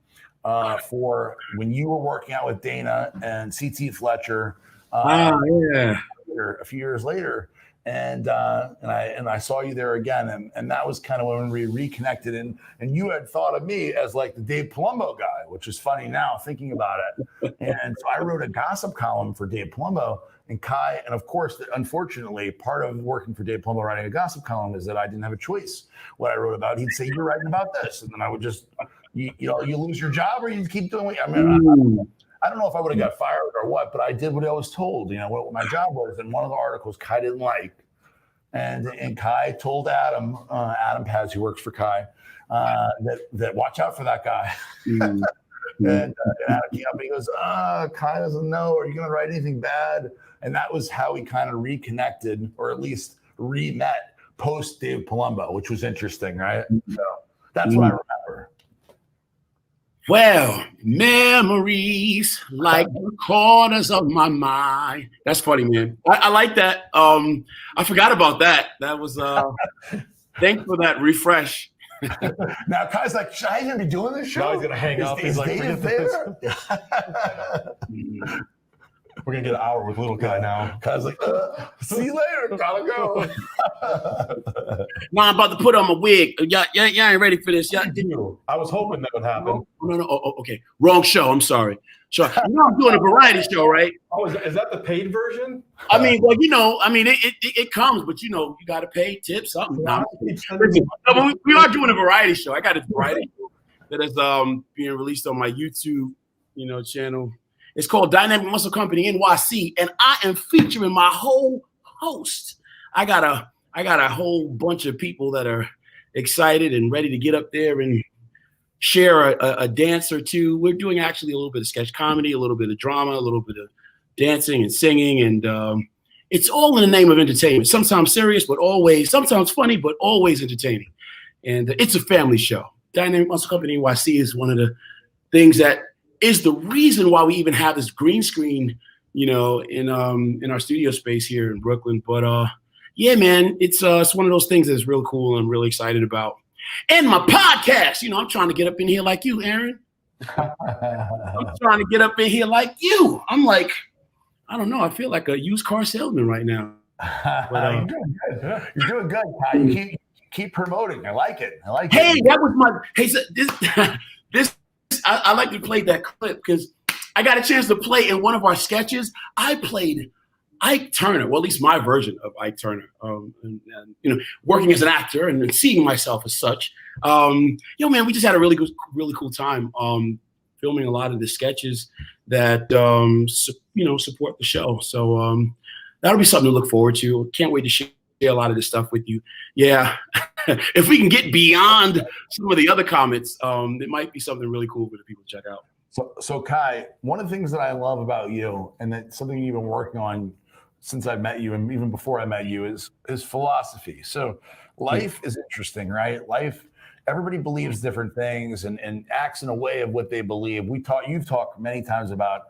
for when you were working out with Dana and CT Fletcher. A few years later, and I saw you there again, and that was kind of when we reconnected, and you had thought of me as like the Dave Palumbo guy, which is funny now thinking about it. And so I wrote a gossip column for Dave Palumbo. And Kai, and of course, unfortunately, part of working for Dave Palumbo writing a gossip column is that I didn't have a choice what I wrote about. He'd say, "You're writing about this," and then I would just, you lose your job or you keep doing. I mean, I don't know if I would have got fired or what, but I did what I was told. You know what my job was. And one of the articles Kai didn't like, and Kai told Adam Paz, who works for Kai, that watch out for that guy. And Adam came up and he goes, Kai doesn't know. Are you going to write anything bad? And that was how we kind of reconnected, or at least re-met post Dave Palumbo, which was interesting, right? So that's what I remember. Well, memories like the corners of my mind. That's funny, man. I like that. I forgot about that. That was thanks for that refresh. Now Kai's like, should I even be doing this show? Now he's gonna hang up. Is He's like, Dave there? We're gonna get an hour with little Kai now. Kai's like, see you later. Gotta go. Now I'm about to put on my wig. Y'all ain't ready for this. I was hoping that would happen. No. Oh, okay. Wrong show. I'm sorry. So you know I'm doing a variety show, right? Oh, is that the paid version? I mean, well, it comes, but you got to pay tips, something. We are doing a variety show. I got a variety show that is being released on my YouTube, channel. It's called Dynamic Muscle Company NYC, and I am featuring my whole host. I got a whole bunch of people that are excited and ready to get up there and share a dance or two. We're doing actually a little bit of sketch comedy, a little bit of drama, a little bit of dancing and singing, and it's all in the name of entertainment. Sometimes serious, but sometimes funny, but always entertaining. And it's a family show. Dynamic Muscle Company NYC is one of the things that is the reason why we even have this green screen, in our studio space here in Brooklyn. But yeah, man, it's one of those things that's real cool and I'm really excited about. And my podcast, I'm trying to get up in here like you, Aaron. I'm trying to get up in here like you. I'm like, I don't know. I feel like a used car salesman right now. But, You're doing good. You're doing good, Kai. You keep promoting. I like it. Hey, that was my. Hey, so this. I like to play that clip because I got a chance to play in one of our sketches. I played Ike Turner, well, at least my version of Ike Turner, and working as an actor and seeing myself as such. Man, we just had a really cool time filming a lot of the sketches that, support the show. So that'll be something to look forward to. Can't wait to share a lot of this stuff with you. Yeah, if we can get beyond some of the other comments, it might be something really cool for the people to check out. So Kai, one of the things that I love about you, and that's something you've been working on since I met you, and even before I met you, is philosophy. So life is interesting, right? Life, everybody believes different things and acts in a way of what they believe. You've talked many times about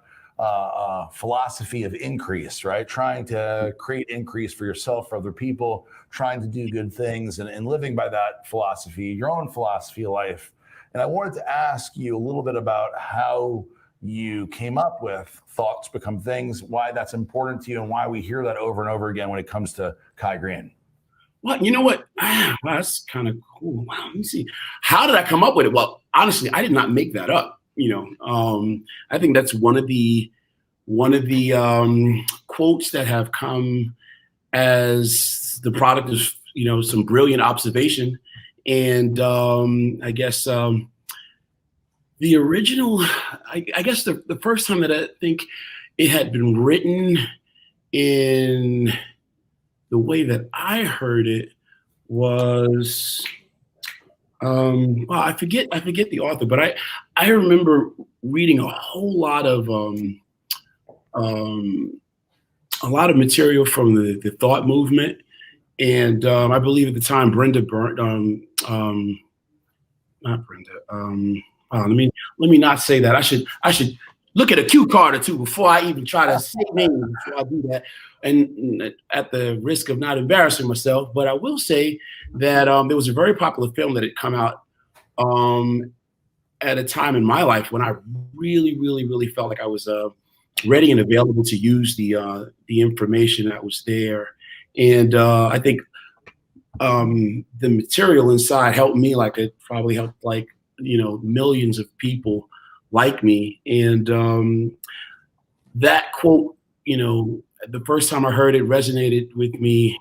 philosophy of increase, right? Trying to create increase for yourself, for other people, trying to do good things and living by that philosophy, your own philosophy of life. And I wanted to ask you a little bit about how you came up with thoughts become things, why that's important to you, and why we hear that over and over again when it comes to Kai Greene. Well, you know what? Wow, that's kind of cool. Wow, let me see. How did I come up with it? Well, honestly, I did not make that up. I think that's one of the quotes that have come as the product of some brilliant observation, and I guess the original. I guess the first time that I think it had been written in the way that I heard it was. Well, I forget the author, but I remember reading a whole lot of material from the thought movement, and I believe at the time let me not say that. I should look at a cue card or two before I even try to say names before I do that, and at the risk of not embarrassing myself. But I will say that there was a very popular film that had come out at a time in my life when I really felt like I was ready and available to use the information that was there. And I think the material inside helped me like it probably helped millions of people like me. And that quote, the first time I heard it resonated with me.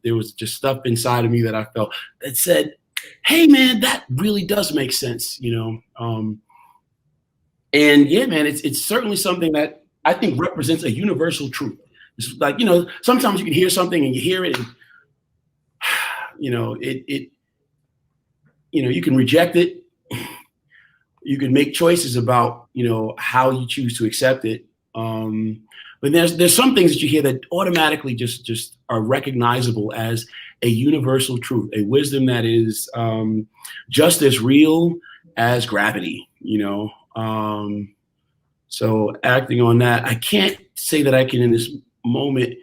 There was just stuff inside of me that I felt that said, hey man, that really does make sense, and yeah, man, it's certainly something that I think represents a universal truth. It's like, sometimes you can hear something and you hear it and, you can reject it, you can make choices about, you know, how you choose to accept it. But there's some things that you hear that automatically just are recognizable as a universal truth, a wisdom that is just as real as gravity, you know. So acting on that, I can't say that I can in this moment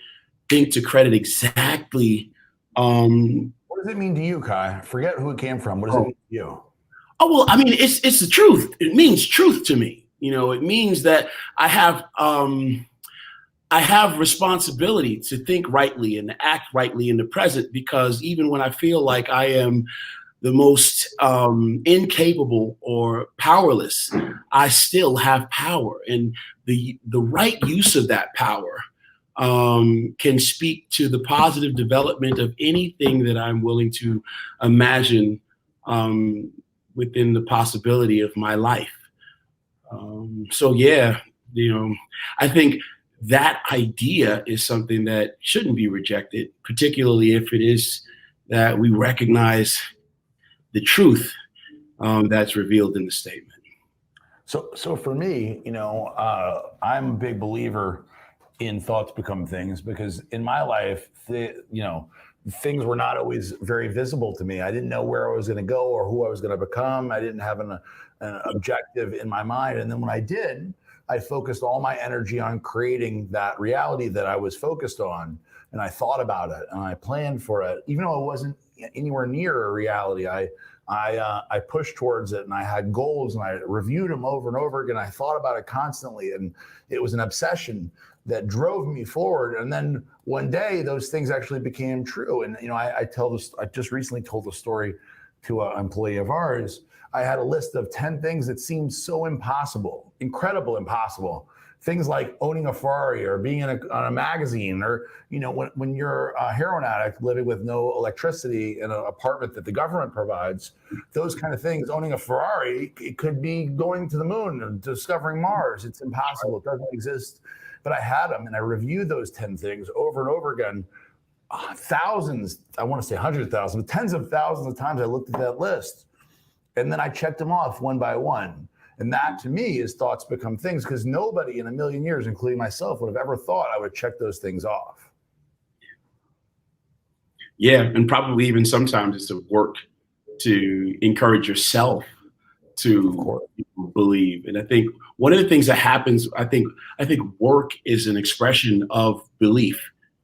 think to credit exactly. What does it mean to you, Kai? Forget who it came from. What does it mean to you? Oh, well, I mean, it's the truth. It means truth to me. You know, it means that I have responsibility to think rightly and act rightly in the present, because even when I feel like I am the most incapable or powerless, I still have power. And the right use of that power can speak to the positive development of anything that I'm willing to imagine within the possibility of my life. So yeah, you know, I think that idea is something that shouldn't be rejected, particularly if it is that we recognize the truth that's revealed in the statement. So for me, you know, I'm a big believer in thoughts become things, because in my life, things were not always very visible to me. I didn't know where I was going to go or who I was going to become. I didn't have an objective in my mind. And then when I did, I focused all my energy on creating that reality that I was focused on. And I thought about it and I planned for it, even though it wasn't anywhere near a reality. I pushed towards it, and I had goals, and I reviewed them over and over again. I thought about it constantly, and it was an obsession that drove me forward. And then one day those things actually became true. And, you know, I just recently told a story to an employee of ours. I had a list of 10 things that seemed so impossible, incredible, impossible. Things like owning a Ferrari or being on a magazine, or, you know, when you're a heroin addict living with no electricity in an apartment that the government provides, those kind of things. Owning a Ferrari, it could be going to the moon and discovering Mars. It's impossible. It doesn't exist. But I had them, and I reviewed those 10 things over and over again. Thousands, I want to say hundreds of thousands, but tens of thousands of times I looked at that list. And then I checked them off one by one. And that, to me, is thoughts become things, because nobody in a million years, including myself, would have ever thought I would check those things off. Yeah, and probably even sometimes it's a work to encourage yourself to believe. And I think one of the things that happens, I think work is an expression of belief,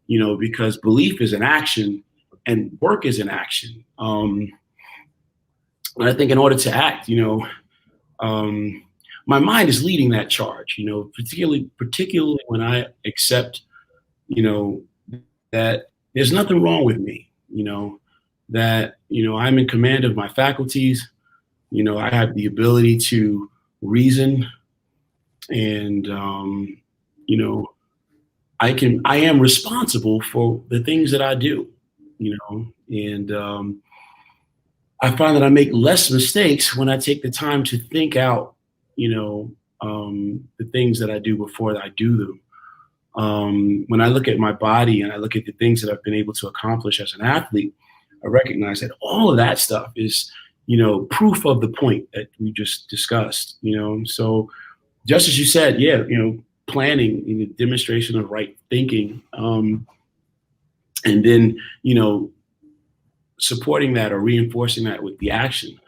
you know, because belief is an action and work is an action. And I think in order to act, you know, my mind is leading that charge, you know, particularly when I accept, you know, that there's nothing wrong with me, you know, that, you know, I'm in command of my faculties. You know, I have the ability to reason, and, you know, I am responsible for the things that I do, you know, and I find that I make less mistakes when I take the time to think out, you know, the things that I do before I do them. When I look at my body and I look at the things that I've been able to accomplish as an athlete, I recognize that all of that stuff is, you know, proof of the point that we just discussed, you know. So just as you said, yeah, you know, planning, you know, demonstration of right thinking, and then, you know, supporting that or reinforcing that with the action.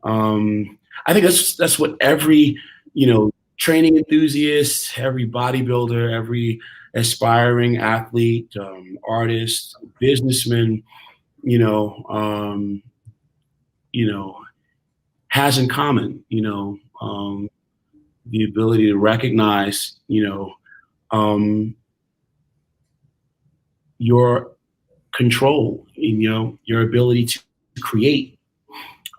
I think that's what every, you know, training enthusiast, every bodybuilder, every aspiring athlete, artist, businessman, you know, has in common, you know, the ability to recognize, you know, your control, you know, your ability to create.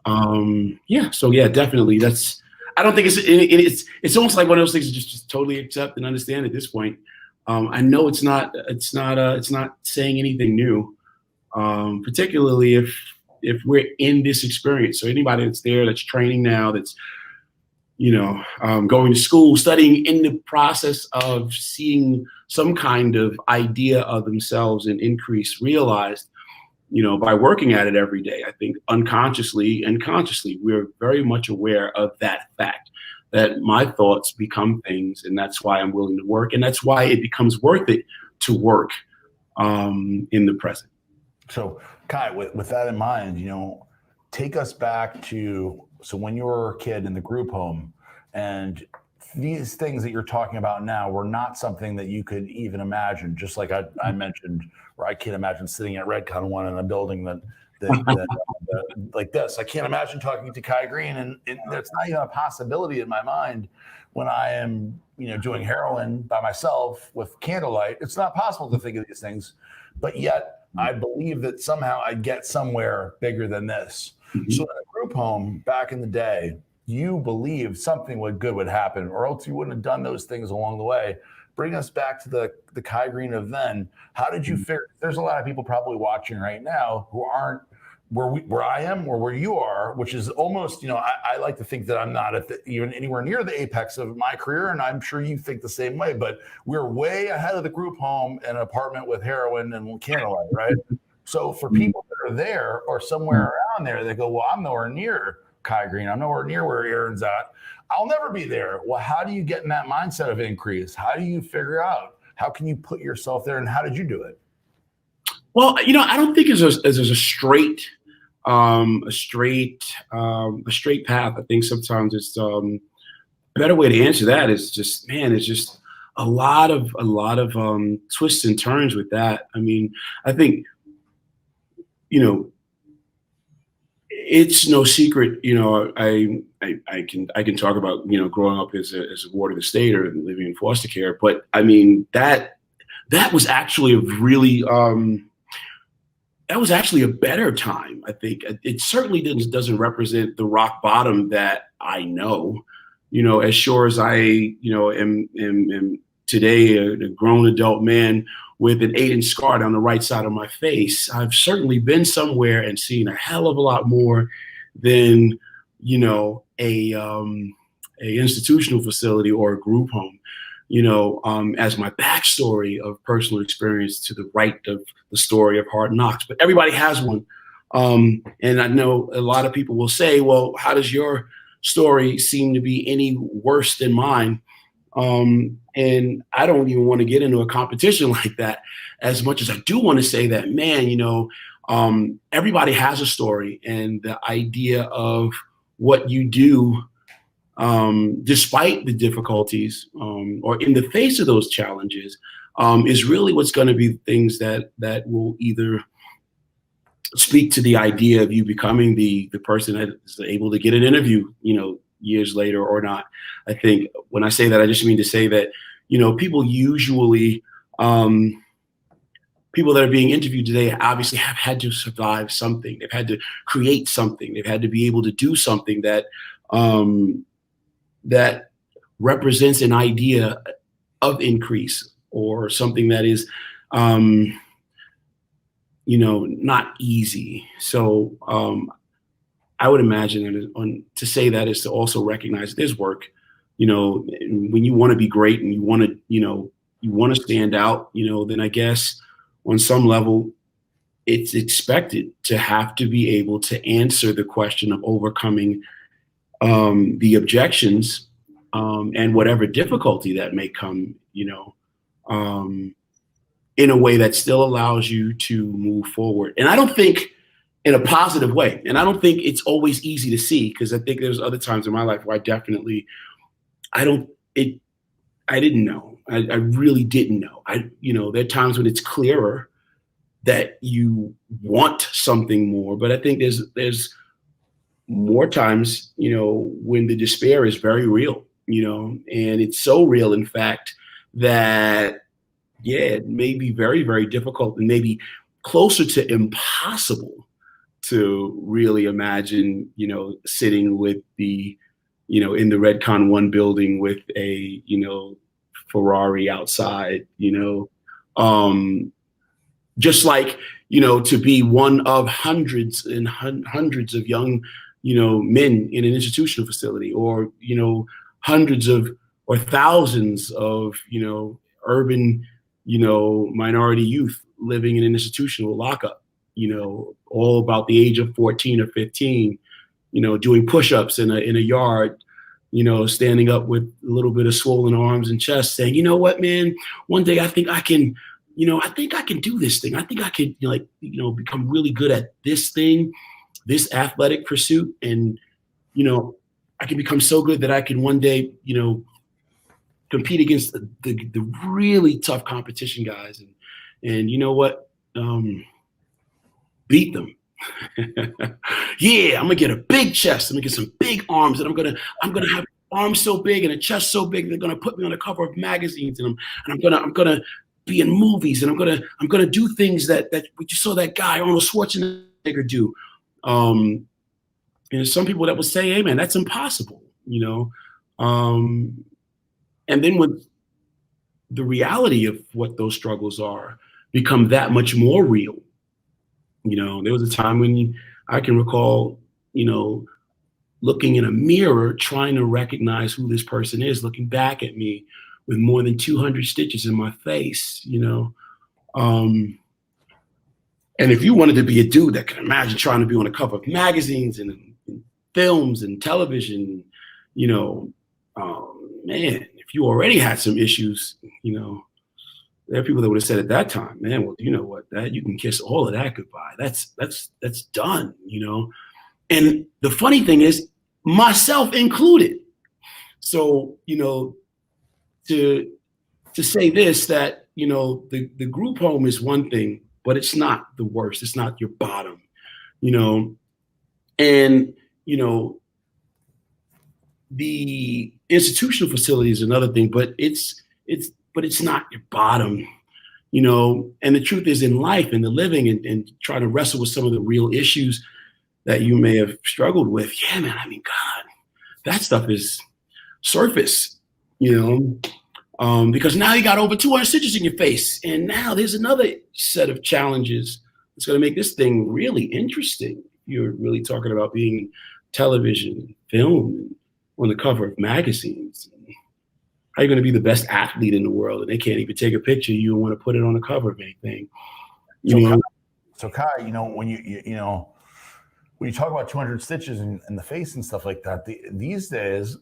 Yeah, so yeah, definitely. I don't think it's almost like one of those things to just totally accept and understand at this point. I know it's not saying anything new, particularly if we're in this experience. So anybody that's there, that's training now, that's, you know, going to school, studying, in the process of seeing some kind of idea of themselves and increase realized, you know, by working at it every day. I think unconsciously and consciously, we're very much aware of that fact. that my thoughts become things, and that's why I'm willing to work, and that's why it becomes worth it to work in the present. So, Kai, with that in mind, take us back to when you were a kid in the group home, and these things that you're talking about now were not something that you could even imagine. Just like I mentioned, where I can't imagine sitting at Redcon 1 in a building that like this. I can't imagine talking to Kai Greene, and that's not even a possibility in my mind when I am, doing heroin by myself with candlelight. It's not possible to think of these things, but yet I believe that somehow I get somewhere bigger than this. Mm-hmm. So in a group home back in the day, you believed something good would happen, or else you wouldn't have done those things along the way. Bring us back to the Kai Greene of then. How did you figure? There's a lot of people probably watching right now who aren't where I am or where you are, which is almost, I like to think that I'm not at even anywhere near the apex of my career, and I'm sure you think the same way, but we're way ahead of the group home and an apartment with heroin and candlelight, right? So for people that are there or somewhere around there, they go, well, I'm nowhere near Kai Greene. I'm nowhere near where Aaron's at. I'll never be there. Well, how do you get in that mindset of increase? How do you figure out? How can you put yourself there, and how did you do it? Well, I don't think there's a straight path. I think sometimes it's a better way to answer that is just, it's just a lot of twists and turns with that. I mean, I think, it's no secret, I can talk about, growing up as a ward of the state or living in foster care, but I mean, that was actually a better time. I think it certainly doesn't represent the rock bottom that I know, as sure as I, am today a grown adult man with an 8-inch scar down the right side of my face. I've certainly been somewhere and seen a hell of a lot more than, a institutional facility or a group home. As my backstory of personal experience to the right of the story of Hard Knocks, but everybody has one. And I know a lot of people will say, well, how does your story seem to be any worse than mine? And I don't even want to get into a competition like that as much as I do want to say that, man, everybody has a story, and the idea of what you do despite the difficulties or in the face of those challenges is really what's going to be things that will either speak to the idea of you becoming the person that is able to get an interview, years later or not. I think when I say that, I just mean to say that, people usually, people that are being interviewed today obviously have had to survive something. They've had to create something. They've had to be able to do something that that represents an idea of increase or something that is, not easy. So I would imagine that to say that is to also recognize there's work. When you want to be great and you want to stand out, then I guess on some level it's expected to have to be able to answer the question of overcoming the objections and whatever difficulty that may come, in a way that still allows you to move forward. And I don't think in a positive way. And I don't think it's always easy to see, because I think there's other times in my life where I didn't know. I really didn't know. There are times when it's clearer that you want something more, but I think there's more times, when the despair is very real, and it's so real, in fact, that, it may be very, very difficult and maybe closer to impossible to really imagine, sitting with in the Redcon 1 building with a, Ferrari outside, just like, to be one of hundreds and hundreds of young, men in an institutional facility, or, hundreds of or thousands of, urban, minority youth living in an institutional lockup, all about the age of 14 or 15, doing push-ups in a yard, standing up with a little bit of swollen arms and chest saying, you know what, man, one day I think I can do this thing. I think I can become really good at this thing, this athletic pursuit. And, I can become so good that I can one day, compete against the really tough competition guys. And you know what? Beat them. Yeah, I'm gonna get a big chest. I'm gonna get some big arms, and I'm gonna have arms so big and a chest so big they're gonna put me on the cover of magazines, and I'm gonna be in movies, and I'm gonna do things that we just saw that guy Arnold Schwarzenegger do. And there's some people that will say, "Hey, man, that's impossible," And then when the reality of what those struggles are become that much more real. There was a time when I can recall, looking in a mirror, trying to recognize who this person is, looking back at me with more than 200 stitches in my face, And if you wanted to be a dude that can imagine trying to be on the cover of magazines and films and television, man, if you already had some issues, there are people that would have said at that time, man, well, you know what, that you can kiss all of that goodbye. That's done, And the funny thing is, myself included. So, to say this, that, the group home is one thing, but it's not the worst. It's not your bottom, and, the institutional facility is another thing, but it's not your bottom, and the truth is in life and the living and trying to wrestle with some of the real issues that you may have struggled with. Yeah, man, I mean, God, that stuff is surface, because now you got over 200 stitches in your face. And now there's another set of challenges that's going to make this thing really interesting. You're really talking about being television, film, on the cover of magazines. How are you going to be the best athlete in the world and they can't even take a picture of you and want to put it on the cover of anything? So Kai, when when you talk about 200 stitches in the face and stuff like that, these days,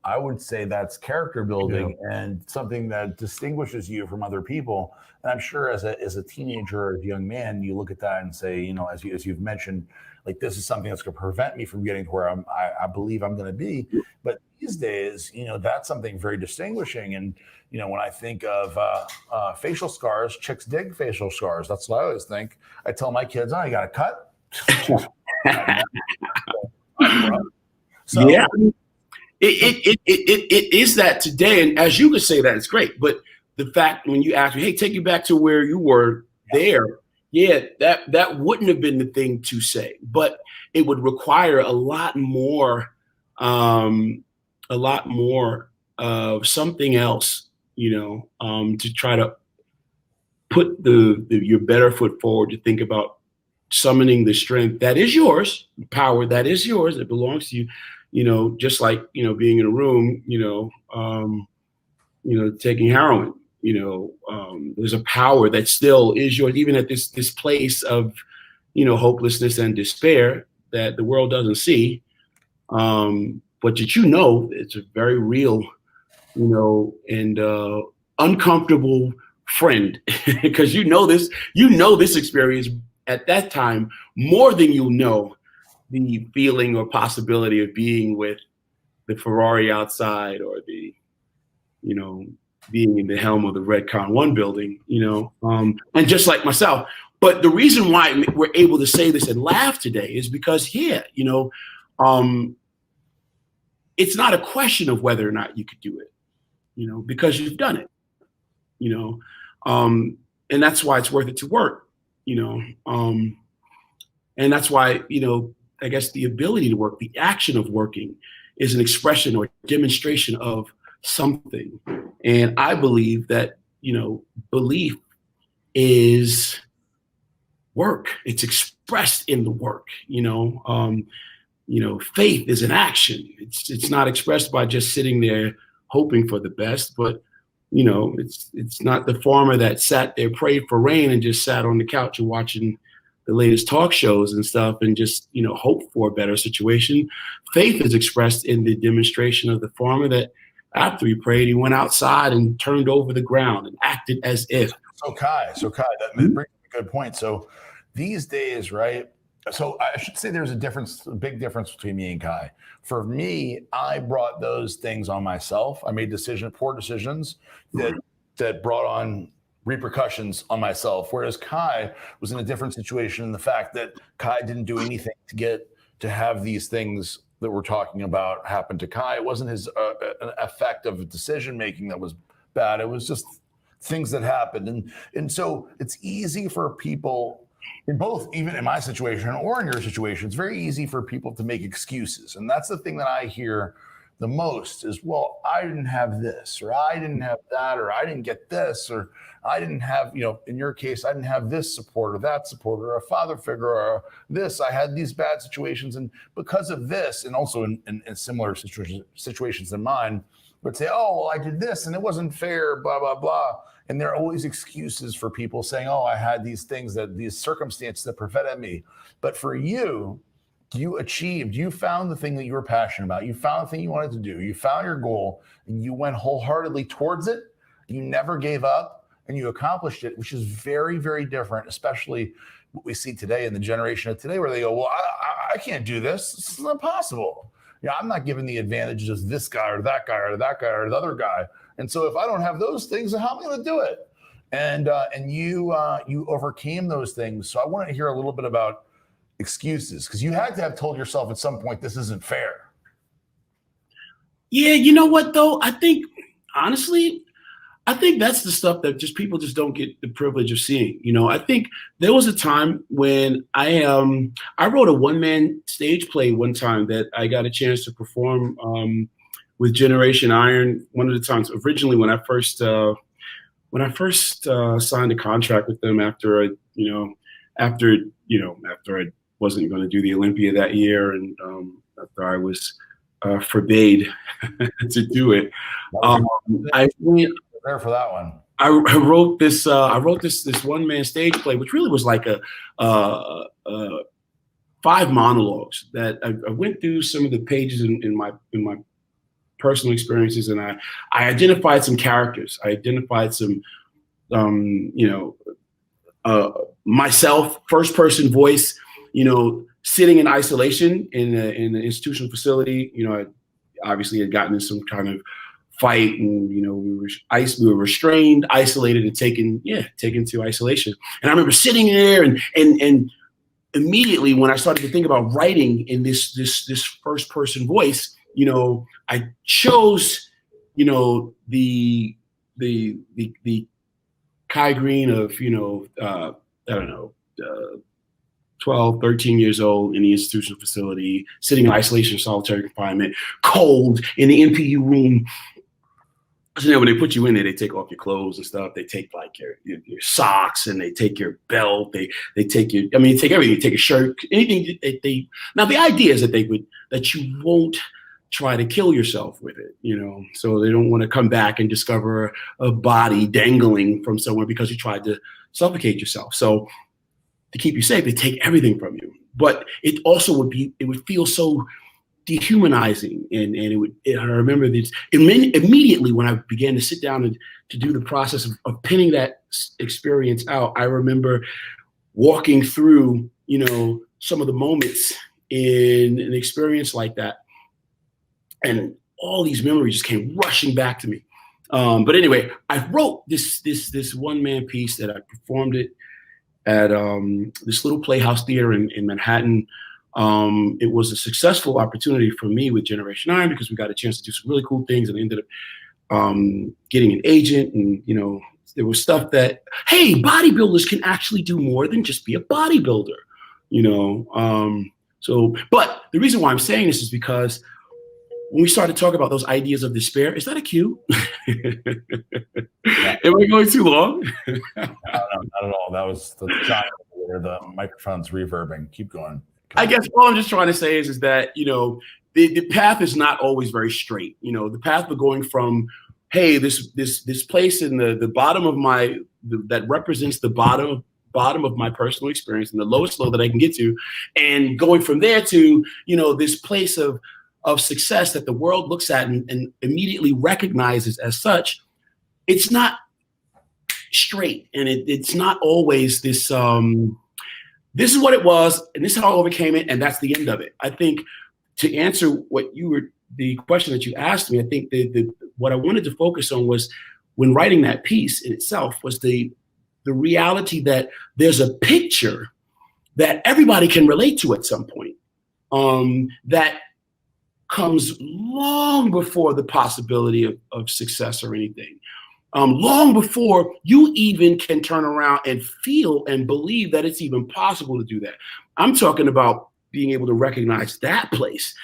I would say that's character building and something that distinguishes you from other people. And I'm sure as a teenager or a young man, you look at that and say, as you've mentioned, like, this is something that's going to prevent me from getting to where I believe I'm going to be. But these days, that's something very distinguishing. And, when I think of facial scars, chicks dig facial scars. That's what I always think. I tell my kids, you got a cut? So, yeah, it is that today. And as you could say that, it's great. But the fact when you ask me, hey, take you back to where you were there. Yeah, that wouldn't have been the thing to say, but it would require a lot more of something else, to try to put your better foot forward, to think about summoning the strength that is yours, power that is yours, that belongs to you, just like, being in a room, taking heroin. There's a power that still is yours, even at this place of, hopelessness and despair that the world doesn't see. But that it's a very real, and uncomfortable friend, because this experience at that time more than the feeling or possibility of being with the Ferrari outside, or the, being in the helm of the Redcon 1 building, and just like myself. But the reason why we're able to say this and laugh today is because, it's not a question of whether or not you could do it, because you've done it, and that's why it's worth it to work, and that's why, I guess the ability to work, the action of working, is an expression or demonstration of something. And I believe that, belief is work. It's expressed in the work, faith is an action. It's not expressed by just sitting there hoping for the best, but, it's not the farmer that sat there, prayed for rain, and just sat on the couch and watching latest talk shows and stuff, and just, you know, hope for a better situation. Faith is expressed in the demonstration of the farmer that after he prayed, he went outside and turned over the ground and acted as if. So Kai, that brings up a good point. So these days, right? So I should say there's a big difference between me and Kai. For me, I brought those things on myself. I made poor decisions that brought on repercussions on myself. Whereas Kai was in a different situation in the fact that Kai didn't do anything to get to have these things that we're talking about happen to Kai. It wasn't his effect of decision making that was bad. It was just things that happened. And so it's easy for people in both, even in my situation or in your situation, it's very easy for people to make excuses. And that's the thing that I hear the most is, well, I didn't have this, or I didn't have that, or I didn't get this, or I didn't have, you know, in your case, I didn't have this support or that support or a father figure or this, I had these bad situations. And because of this, and also in similar situations than mine, would say, oh, well, I did this and it wasn't fair, blah, blah, blah. And there are always excuses for people saying, oh, I had these things, these circumstances that prevented me. But for you, you found the thing that you were passionate about. You found the thing you wanted to do. You found your goal and you went wholeheartedly towards it. You never gave up and you accomplished it, which is very, very different, especially what we see today in the generation of today where they go, well, I can't do this. This is impossible. You know, I'm not given the advantages of this guy or that guy or that guy or the other guy. And so if I don't have those things, then how am I going to do it? And you overcame those things. So I want to hear a little bit about excuses, because you had to have told yourself at some point, this isn't fair. Yeah, you know what though? I think, honestly, that's the stuff that just people just don't get the privilege of seeing. You know, I think there was a time when I wrote a one-man stage play one time that I got a chance to perform with Generation Iron. One of the times originally when I first signed a contract with them after I wasn't going to do the Olympia that year, and after I was forbade to do it. I went there for that one. I wrote this one-man stage play, which really was like a 5 monologues that I went through some of the pages in my personal experiences, and I identified some characters. I identified some, myself, first-person voice, you know, sitting in isolation in an institutional facility. You know, I obviously had gotten in some kind of fight, and you know, we were restrained, isolated, and taken to isolation. And I remember sitting there, and immediately when I started to think about writing in this first person voice, you know, I chose, you know, the Kai Greene of, you know, I don't know, 12, 13 years old in the institutional facility, sitting in isolation, solitary confinement, cold in the NPU room. So, you know, when they put you in there, they take off your clothes and stuff. They take like your socks, and they take your belt. They take your, they take everything. They take a shirt, anything now the idea is that you won't try to kill yourself with it, you know, so they don't want to come back and discover a body dangling from somewhere because you tried to suffocate yourself. So to keep you safe, they take everything from you. But it also would feel so dehumanizing, and I remember this immediately when I began to sit down and to do the process of pinning that experience out. I remember walking through, you know, some of the moments in an experience like that, and all these memories just came rushing back to me. But anyway, I wrote this one-man piece that I performed it at this little playhouse theater in Manhattan. It was a successful opportunity for me with Generation Iron because we got a chance to do some really cool things, and I ended up getting an agent, and you know, there was stuff that, hey, bodybuilders can actually do more than just be a bodybuilder, you know. But the reason why I'm saying this is because when we started talking about those ideas of despair, is that a cue? Am I going too long? Not at all. That was the shot where the microphone's reverbing. Keep going. I guess all I'm just trying to say is that, you know, the path is not always very straight. You know, the path of going from, hey, this place in the bottom of that represents the bottom bottom of my personal experience and the lowest low that I can get to, and going from there to, this place of success that the world looks at and immediately recognizes as such. It's not straight, and it's not always this, this is what it was, and this is how I overcame it, and that's the end of it. I think to answer the question that you asked me, I think what I wanted to focus on was, when writing that piece in itself, was the reality that there's a picture that everybody can relate to at some point, that comes long before the possibility of success or anything. Long before you even can turn around and feel and believe that it's even possible to do that. I'm talking about being able to recognize that place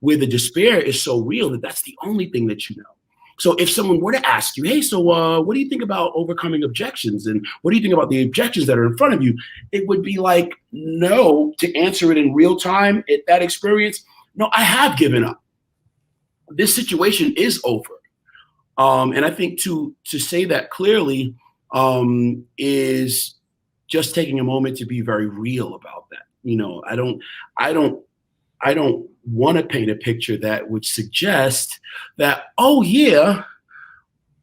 where the despair is so real that that's the only thing that you know. So if someone were to ask you, hey, so what do you think about overcoming objections? And what do you think about the objections that are in front of you? It would be like, no, to answer it in real time at that experience. No, I have given up. This situation is over. And I think to say that clearly is just taking a moment to be very real about that. I don't want to paint a picture that would suggest that, oh yeah,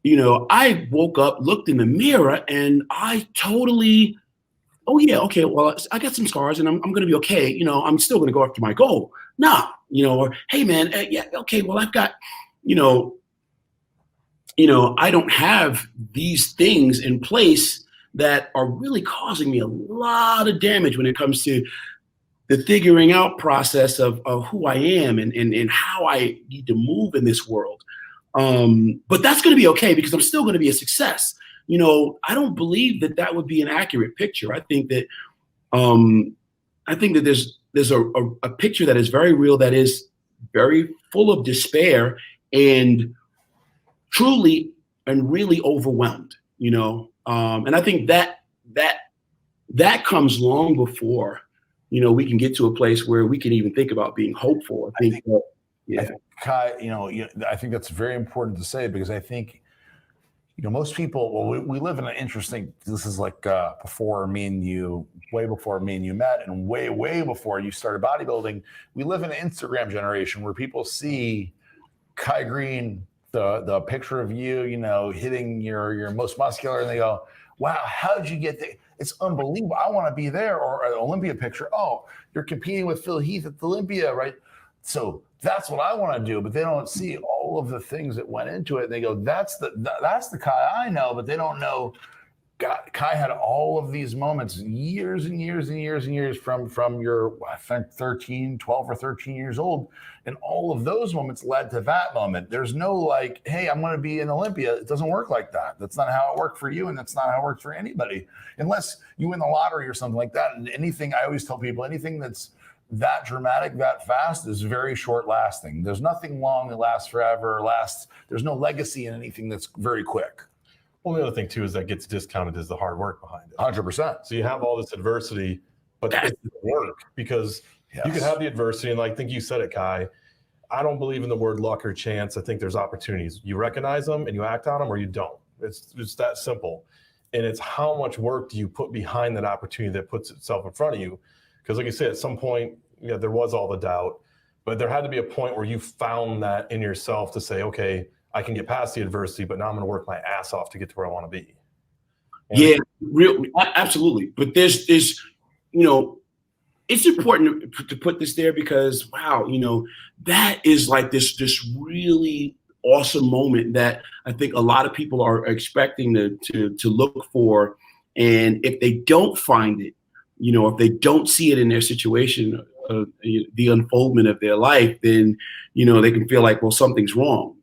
I woke up, looked in the mirror, and I totally, oh yeah, okay, well, I got some scars and I'm going to be okay. I'm still going to go after my goal. Nah, or hey man, yeah, okay, well, I've got, I don't have these things in place that are really causing me a lot of damage when it comes to the figuring out process of who I am and how I need to move in this world. But that's going to be okay because I'm still going to be a success. I don't believe that would be an accurate picture. I think that there's a picture that is very real, that is very full of despair and truly and really overwhelmed, and I think that comes long before, we can get to a place where we can even think about being hopeful. I think Kai, I think that's very important to say, because I think, most people, we live in an interesting, this is like before me and you, way before me and you met, and way, way before you started bodybuilding. We live in an Instagram generation where people see Kai Greene, the picture of you, hitting your most muscular, and they go, wow, how did you get there? It's unbelievable. I want to be there. Or an Olympia picture. Oh, you're competing with Phil Heath at the Olympia, right? So that's what I want to do. But they don't see all of the things that went into it. And they go, that's the Kai I know, but they don't know. God, Kai had all of these moments, years and years and years and years from your, I think 12 or 13 years old. And all of those moments led to that moment. There's no like, hey, I'm going to be in Olympia. It doesn't work like that. That's not how it worked for you. And that's not how it works for anybody, unless you win the lottery or something like that. And anything, I always tell people, anything that's that dramatic, that fast is very short lasting. There's nothing long that lasts forever, there's no legacy in anything that's very quick. Well, the other thing too is that gets discounted is the hard work behind it. 100%. So you have all this adversity, but it's work, because you can have the adversity, and I think you said it, Kai. I don't believe in the word luck or chance. I think there's opportunities. You recognize them and you act on them, or you don't. It's just that simple. And it's how much work do you put behind that opportunity that puts itself in front of you? Because like you said, at some point, there was all the doubt, but there had to be a point where you found that in yourself to say, okay, I can get past the adversity, but now I'm going to work my ass off to get to where I want to be. Absolutely. But there's it's important to put this there because, wow, that is like this really awesome moment that I think a lot of people are expecting to look for. And if they don't find it, if they don't see it in their situation, the unfoldment of their life, then, they can feel like, well, something's wrong,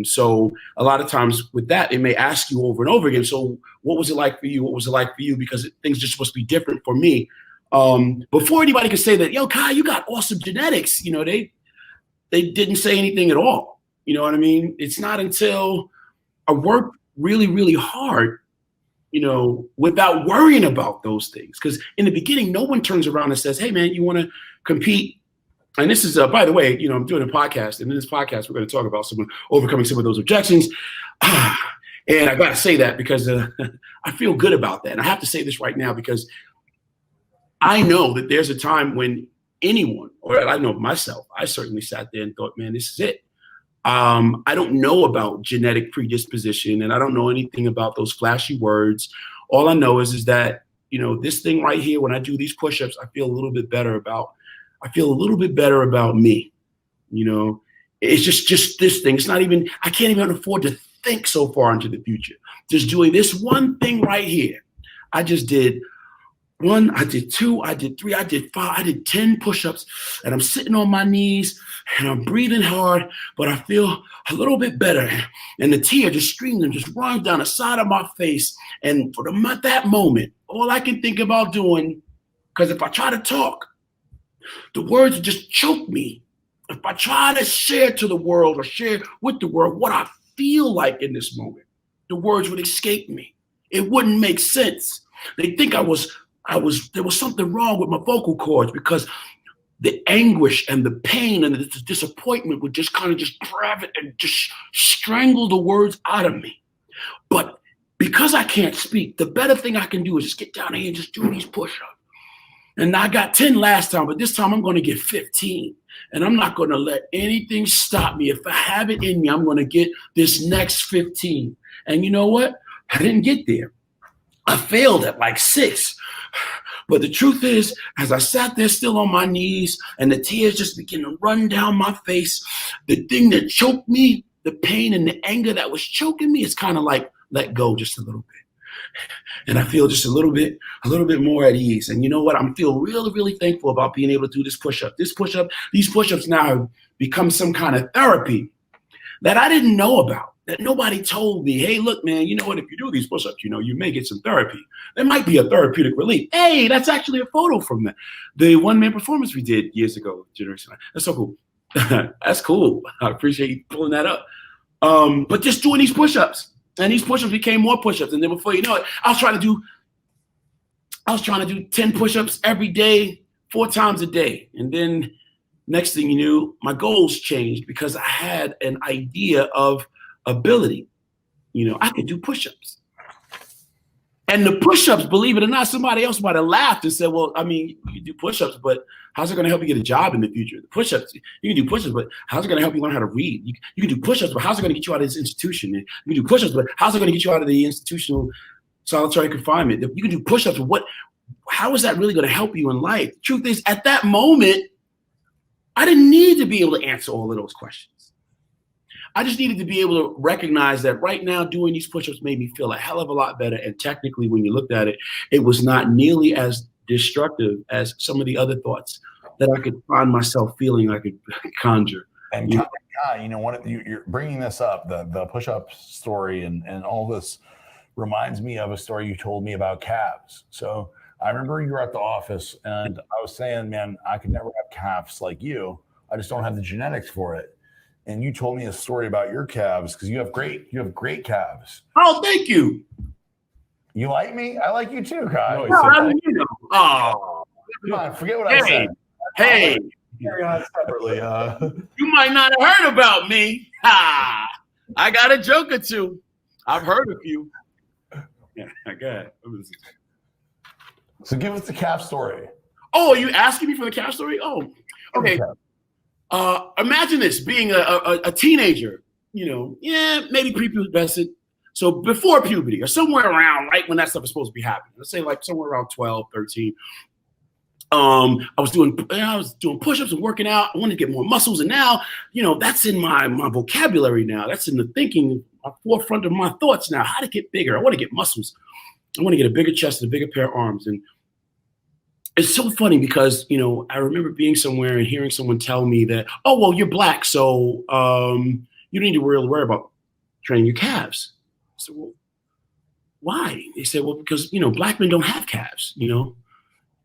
so a lot of times with that, it may ask you over and over again. So what was it like for you? What was it like for you? Because things are supposed to be different for me. Before anybody could say that, yo, Kai, you got awesome genetics, they didn't say anything at all. You know what I mean? It's not until I work really, really hard, without worrying about those things. Because in the beginning, no one turns around and says, hey, man, you want to compete? And this is, by the way, I'm doing a podcast. And in this podcast, we're going to talk about overcoming some of those objections. And I got to say that because I feel good about that. And I have to say this right now because I know that there's a time when anyone, or I know myself, I certainly sat there and thought, man, this is it. I don't know about genetic predisposition, and I don't know anything about those flashy words. All I know is that, you know, this thing right here, when I do these push-ups, I feel a little bit better about me. You know, it's just this thing. It's not even, I can't even afford to think so far into the future. Just doing this one thing right here. I just did 1, I did 2, I did 3, I did 5, I did 10 push-ups, and I'm sitting on my knees and I'm breathing hard, but I feel a little bit better. And the tear just streamed and just runs down the side of my face. And for that moment, all I can think about doing, because if I try to talk, the words would just choke me. If I try to share to the world or share with the world what I feel like in this moment, the words would escape me. It wouldn't make sense. They think there was something wrong with my vocal cords because the anguish and the pain and the disappointment would just kind of just grab it and just strangle the words out of me. But because I can't speak, the better thing I can do is just get down here and just do these push-ups. And I got 10 last time, but this time I'm going to get 15. And I'm not going to let anything stop me. If I have it in me, I'm going to get this next 15. And you know what? I didn't get there. I failed at like 6. But the truth is, as I sat there still on my knees and the tears just began to run down my face, the thing that choked me, the pain and the anger that was choking me, it's kind of like let go just a little bit. And I feel just a little bit more at ease. And you know what? I feel really, really thankful about being able to do this push-up. These push-ups now have become some kind of therapy that I didn't know about, that nobody told me, hey, look, man, you know what? If you do these push-ups, you know, you may get some therapy. There might be a therapeutic relief. Hey, that's actually a photo from the one-man performance we did years ago, Generation 9. That's so cool. That's cool. I appreciate you pulling that up. But just doing these push-ups. And these push-ups became more push-ups. And then before you know it, I was trying to do 10 push-ups every day, 4 times a day. And then next thing you knew, my goals changed because I had an idea of ability. You know, I could do push-ups. And the push-ups, believe it or not, somebody else might have laughed and said, well, I mean, you can do push-ups, but how's it going to help you get a job in the future? The push-ups, you can do push-ups, but how's it going to help you learn how to read? You can do push-ups, but how's it going to get you out of this institution? You can do push-ups, but how's it going to get you out of the institutional solitary confinement? You can do push-ups, but how is that really going to help you in life? The truth is, at that moment, I didn't need to be able to answer all of those questions. I just needed to be able to recognize that right now doing these push-ups made me feel a hell of a lot better. And technically, when you looked at it, it was not nearly as destructive as some of the other thoughts that I could find myself feeling I could conjure. And Kai, you know, you're bringing this up, the push-up story and all this reminds me of a story you told me about calves. So I remember you were at the office and I was saying, man, I could never have calves like you. I just don't have the genetics for it. And you told me a story about your calves because you have great calves. Oh, thank you. You like me? I like you too, Kai. No, I mean, you know. Oh, come on, forget what I said. Hey, carry on separately. You might not have heard about me. Ha! I got a joke or two. I've heard a few. Yeah, I got it. So give us the calf story. Oh, are you asking me for the calf story? Oh, okay. Imagine this, being a teenager, you know, maybe prepubescent. So before puberty or somewhere around right when that stuff is supposed to be happening. Let's say like somewhere around 12, 13. I was doing push-ups and working out. I wanted to get more muscles. And now, you know, that's in my vocabulary now. That's in the thinking, forefront of my thoughts now. How to get bigger. I want to get muscles. I want to get a bigger chest and a bigger pair of arms. And it's so funny because, you know, I remember being somewhere and hearing someone tell me that, oh, well, you're black, so you don't need to really worry about training your calves. I said, well, why? They said, well, because, you know, black men don't have calves, you know.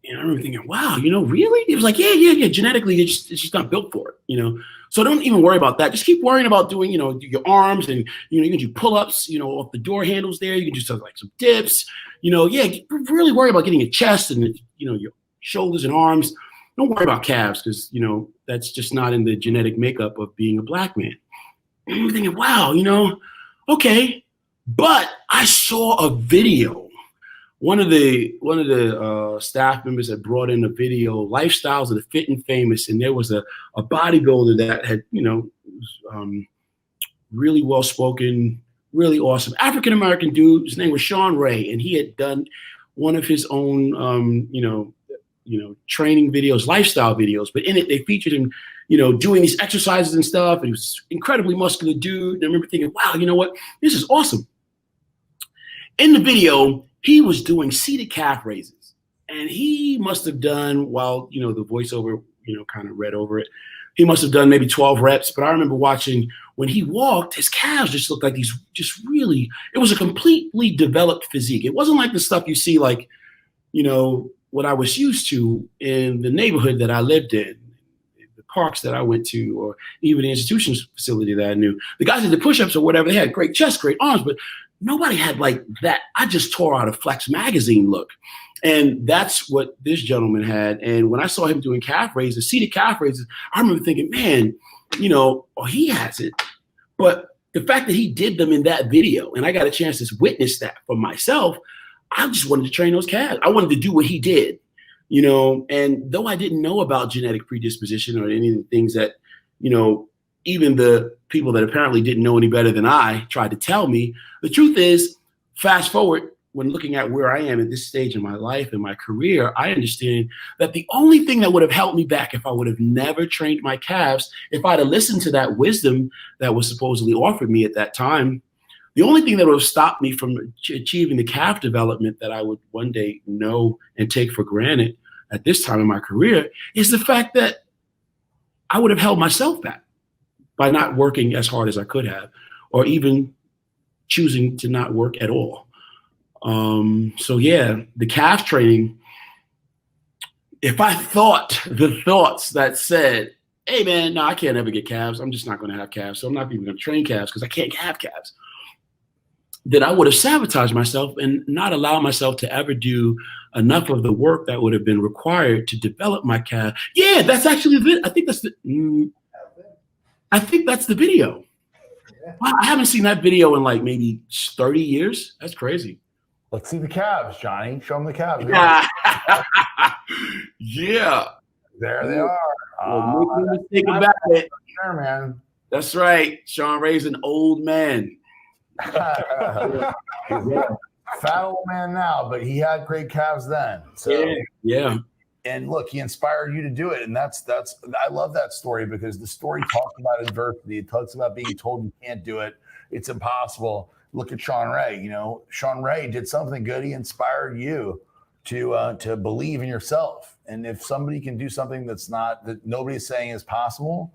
And I remember thinking, wow, you know, really? It was like, yeah. Genetically, it's just not built for it, you know. So don't even worry about that. Just keep worrying about doing, you know, your arms and, you know, you can do pull-ups, you know, off the door handles there. You can do something like some dips, you know. Yeah, really worry about getting your chest and, you know, your shoulders and arms. Don't worry about calves because, you know, that's just not in the genetic makeup of being a black man. And I'm thinking, wow, you know, okay. But I saw a video. One of the staff members had brought in a video, Lifestyles of the Fit and Famous, and there was a bodybuilder that had, really well spoken, really awesome African American dude. His name was Sean Ray, and he had done one of his own, training videos, lifestyle videos. But in it, they featured him, doing these exercises and stuff. And he was an incredibly muscular dude. And I remember thinking, wow, you know what? This is awesome. In the video, he was doing seated calf raises, and he must have done, while the voiceover kind of read over it, he must have done maybe 12 reps. But I remember watching when he walked, his calves just looked like these, it was a completely developed physique. It wasn't like the stuff you see, like, what I was used to in the neighborhood that I lived in, the parks that I went to, or even the institution's facility that I knew. The guys that did push-ups or whatever, they had great chest, great arms, but nobody had like that. I just tore out a Flex magazine look. And that's what this gentleman had. And when I saw him doing calf raises, seated calf raises, I remember thinking, man, he has it. But the fact that he did them in that video, and I got a chance to witness that for myself, I just wanted to train those calves. I wanted to do what he did, and though I didn't know about genetic predisposition or any of the things that, even the people that apparently didn't know any better than I tried to tell me, the truth is, fast forward, when looking at where I am at this stage in my life and my career, I understand that the only thing that would have held me back if I would have never trained my calves, if I'd have listened to that wisdom that was supposedly offered me at that time, the only thing that would have stopped me from achieving the calf development that I would one day know and take for granted at this time in my career is the fact that I would have held myself back by not working as hard as I could have, or even choosing to not work at all. So yeah, the calf training, if I thought the thoughts that said, hey man, no, I can't ever get calves, I'm just not going to have calves, so I'm not even going to train calves because I can't have calves, then I would have sabotaged myself and not allowed myself to ever do enough of the work that would have been required to develop my calf. Yeah, that's actually I think that's the video. Wow, I haven't seen that video in like maybe 30 years. That's crazy. Let's see the calves, Johnny. Show them the calves. Yeah. There they are. Make no mistake about it. Sure, man. That's right. Sean Ray's an old man. Fat old man now, but he had great calves then. So yeah. And look, he inspired you to do it. And that's I love that story because the story talks about adversity. It talks about being told you can't do it. It's impossible. Look at Sean Ray. Sean Ray did something good. He inspired you to believe in yourself. And if somebody can do something that nobody's saying is possible,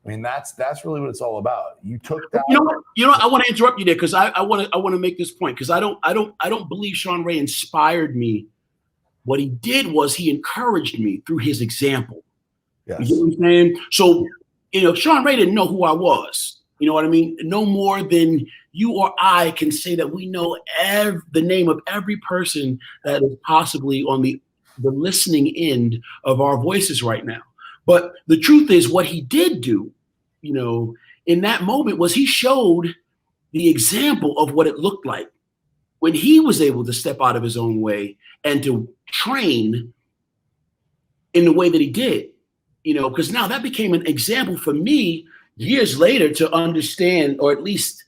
I mean, that's really what it's all about. You took that. I want to interrupt you there because I want to make this point because I don't believe Sean Ray inspired me. What he did was he encouraged me through his example. Yes. You know what I'm saying? So, Sean Ray didn't know who I was. You know what I mean? No more than you or I can say that we know the name of every person that is possibly on the listening end of our voices right now. But the truth is what he did do, in that moment was he showed the example of what it looked like when he was able to step out of his own way and to train in the way that he did, because now that became an example for me years later to understand, or at least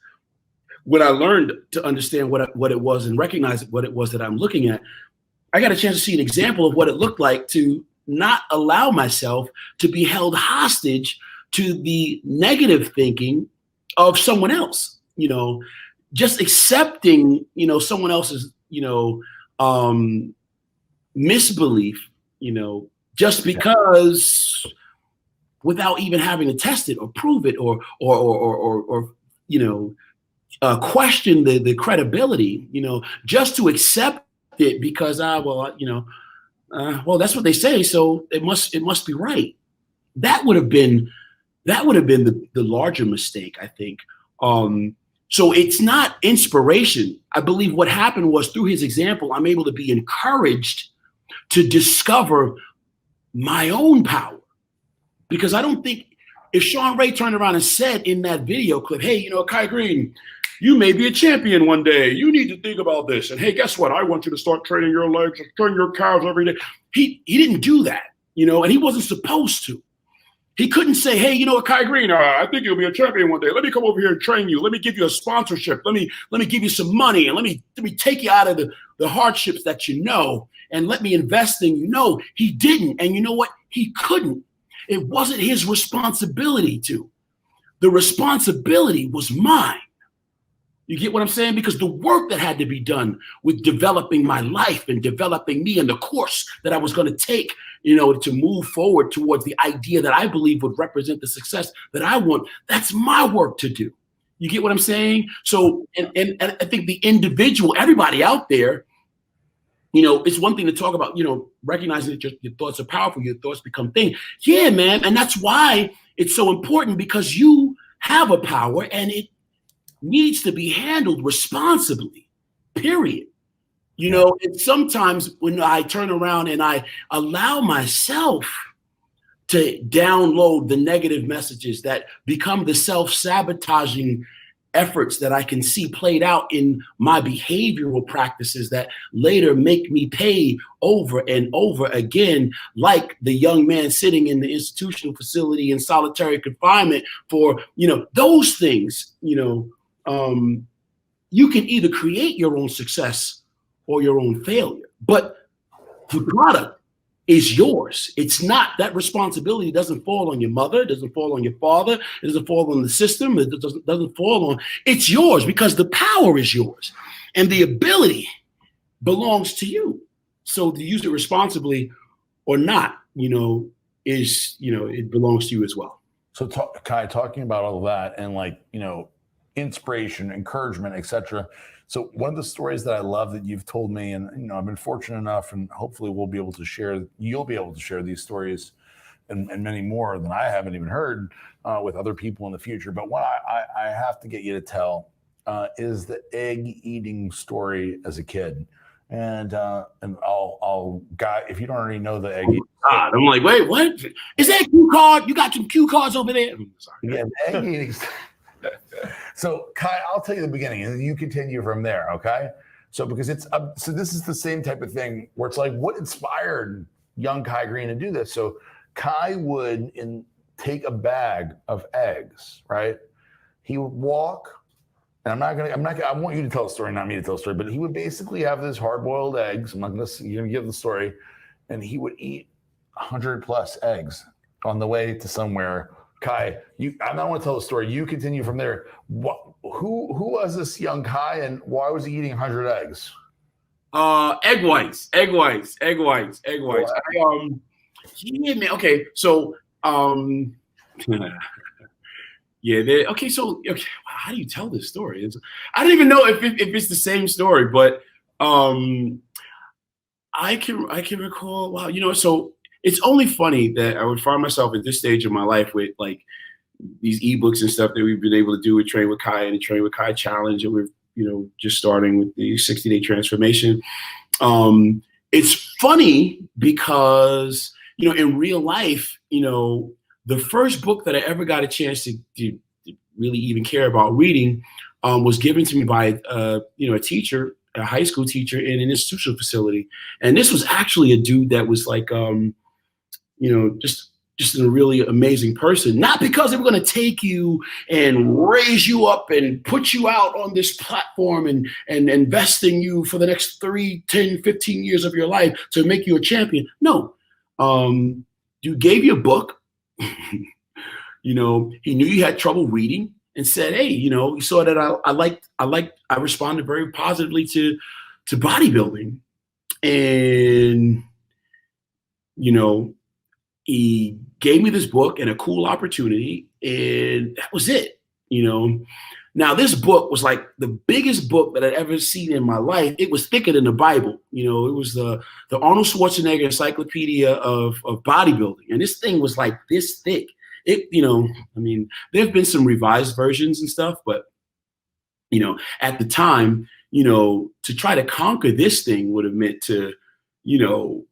when I learned to understand what it was and recognize what it was that I'm looking at, I got a chance to see an example of what it looked like to not allow myself to be held hostage to the negative thinking of someone else, just accepting, someone else's, misbelief, just because without even having to test it or prove it or question the credibility, just to accept it because well, that's what they say, so it must be right. That would have been the larger mistake, I think. So it's not inspiration. I believe what happened was through his example, I'm able to be encouraged to discover my own power. Because I don't think if Sean Ray turned around and said in that video clip, hey, Kai Greene, you may be a champion one day. You need to think about this. And hey, guess what? I want you to start training your legs, train your calves every day. He didn't do that, you know, and he wasn't supposed to. He couldn't say, hey, you know what, Kai Greene, I think you'll be a champion one day. Let me come over here and train you. Let me give you a sponsorship. Let me give you some money, and let me take you out of the hardships that you know, and let me invest in you. No, he didn't. And you know what? He couldn't. It wasn't his responsibility to. The responsibility was mine. You get what I'm saying? Because the work that had to be done with developing my life and developing me and the course that I was going to take, you know, to move forward towards the idea that I believe would represent the success that I want, that's my work to do. You get what I'm saying? So, and I think the individual, everybody out there, you know, it's one thing to talk about, you know, recognizing that your thoughts are powerful, your thoughts become things. Yeah, man. And that's why it's so important, because you have a power and it needs to be handled responsibly, period. You know, and sometimes when I turn around and I allow myself to download the negative messages that become the self-sabotaging efforts that I can see played out in my behavioral practices that later make me pay over and over again, like the young man sitting in the institutional facility in solitary confinement for, you know, those things, you know, you can either create your own success or your own failure, but the product is yours. It's not, that responsibility doesn't fall on your mother, it doesn't fall on your father, it doesn't fall on the system, it doesn't fall on, it's yours, because the power is yours and the ability belongs to you. So to use it responsibly or not, you know, is, you know, it belongs to you as well. So Kai, talking about all of that and, like, you know, inspiration, encouragement, etc. So one of the stories that I love that you've told me, and, you know, I've been fortunate enough, and hopefully you'll be able to share these stories and many more than I haven't even heard with other people in the future. But what I have to get you to tell is the egg eating story as a kid. And I'll guy, if you don't already know the egg eating story, I'm like, wait, what? Is that a cue card? You got some cue cards over there? Sorry. Yeah, the egg eating So Kai, I'll tell you the beginning and you continue from there, okay? So because it's so this is the same type of thing where it's like, what inspired young Kai Greene to do this? So Kai would take a bag of eggs, right? He would walk, and I want you to tell the story, not me to tell the story, but he would basically have this hard-boiled eggs. You're gonna give the story, and he would eat 100+ eggs on the way to somewhere. Kai, I don't want to tell the story. You continue from there. Who was this young Kai, and why was he eating 100 eggs? Egg whites. Yeah, man. Okay, so yeah. Okay, so how do you tell this story? I don't even know if it's the same story, but I can recall. Wow, you know, so. It's only funny that I would find myself at this stage of my life with, like, these ebooks and stuff that we've been able to do with Train with Kai and the Train with Kai Challenge, and we're, you know, just starting with the 60-day transformation. It's funny because, you know, in real life, you know, the first book that I ever got a chance to really even care about reading was given to me by you know, a teacher, a high school teacher in an institutional facility, and this was actually a dude that was like, you know, just a really amazing person. Not because they were going to take you and raise you up and put you out on this platform and invest in you for the next 3, 10, 15 years of your life to make you a champion. No. Dude gave you a book. You know, he knew you had trouble reading and said, hey, you know, he saw that I responded very positively to bodybuilding. And, you know, he gave me this book and a cool opportunity, and that was it, you know. Now, this book was like the biggest book that I'd ever seen in my life. It was thicker than the Bible. You know, it was the Arnold Schwarzenegger Encyclopedia of bodybuilding. And this thing was like this thick. It, you know, I mean, there have been some revised versions and stuff, but, you know, at the time, you know, to try to conquer this thing would have meant to, you know,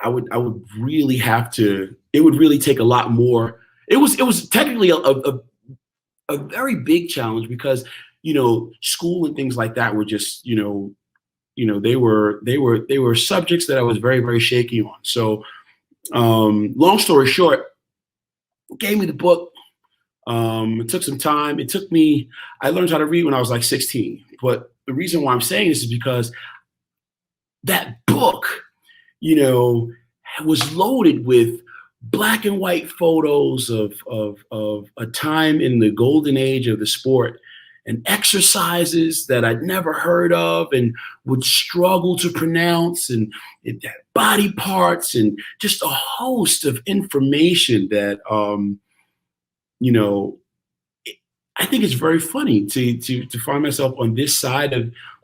I would really have to, it would really take a lot more. It was technically a very big challenge because, school and things like that were just, they were subjects that I was very, very shaky on. So long story short, gave me the book. It took some time. I learned how to read when I was like 16. But the reason why I'm saying this is because that book, was loaded with black and white photos of a time in the golden age of the sport and exercises that I'd never heard of and would struggle to pronounce, and it had body parts and just a host of information that, I think it's very funny to find myself on this side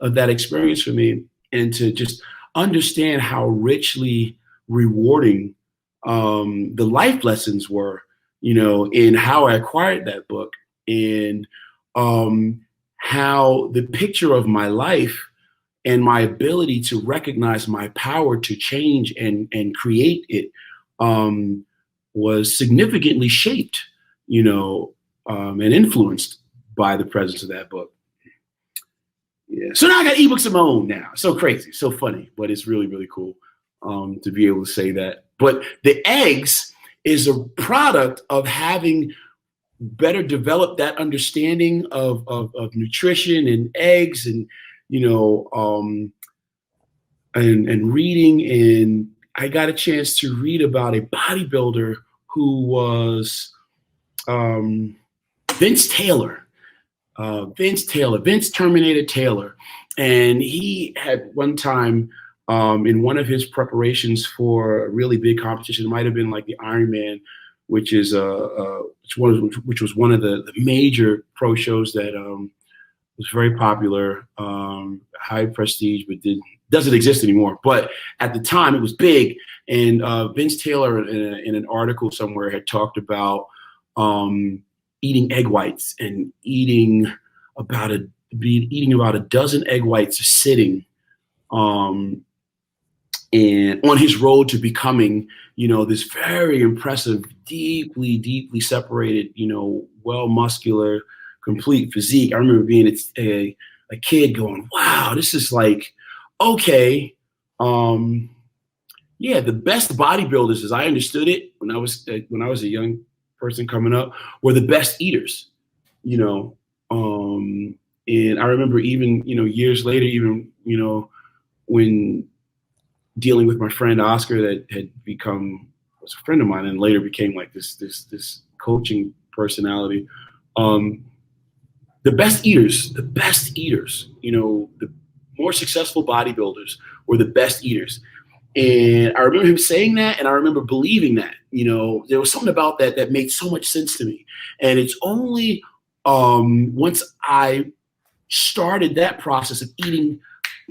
of that experience for me, and to just understand how richly rewarding the life lessons were, in how I acquired that book, and how the picture of my life and my ability to recognize my power to change and create it was significantly shaped, and influenced by the presence of that book. Yeah. So now I got ebooks of my own now. So crazy, so funny, but it's really, really cool to be able to say that. But the eggs is a product of having better developed that understanding of nutrition and eggs, and and reading. And I got a chance to read about a bodybuilder who was Vince Terminator Taylor. And he had one time in one of his preparations for a really big competition, it might have been like the Ironman, which was one of the major pro shows that was very popular, high prestige, but doesn't exist anymore. But at the time, it was big. And Vince Taylor, in an article somewhere, had talked about eating egg whites and eating about a dozen egg whites sitting, and on his road to becoming, this very impressive, deeply separated, well muscular, complete physique. I remember being a kid going, wow, this is like, okay. Yeah, the best bodybuilders, as I understood it when I was a young person coming up, were the best eaters, and I remember even, years later, even, when dealing with my friend Oscar, that had was a friend of mine and later became like this coaching personality. The best eaters, the more successful bodybuilders were the best eaters. And I remember him saying that, and I remember believing that. There was something about that made so much sense to me. And it's only once I started that process of eating.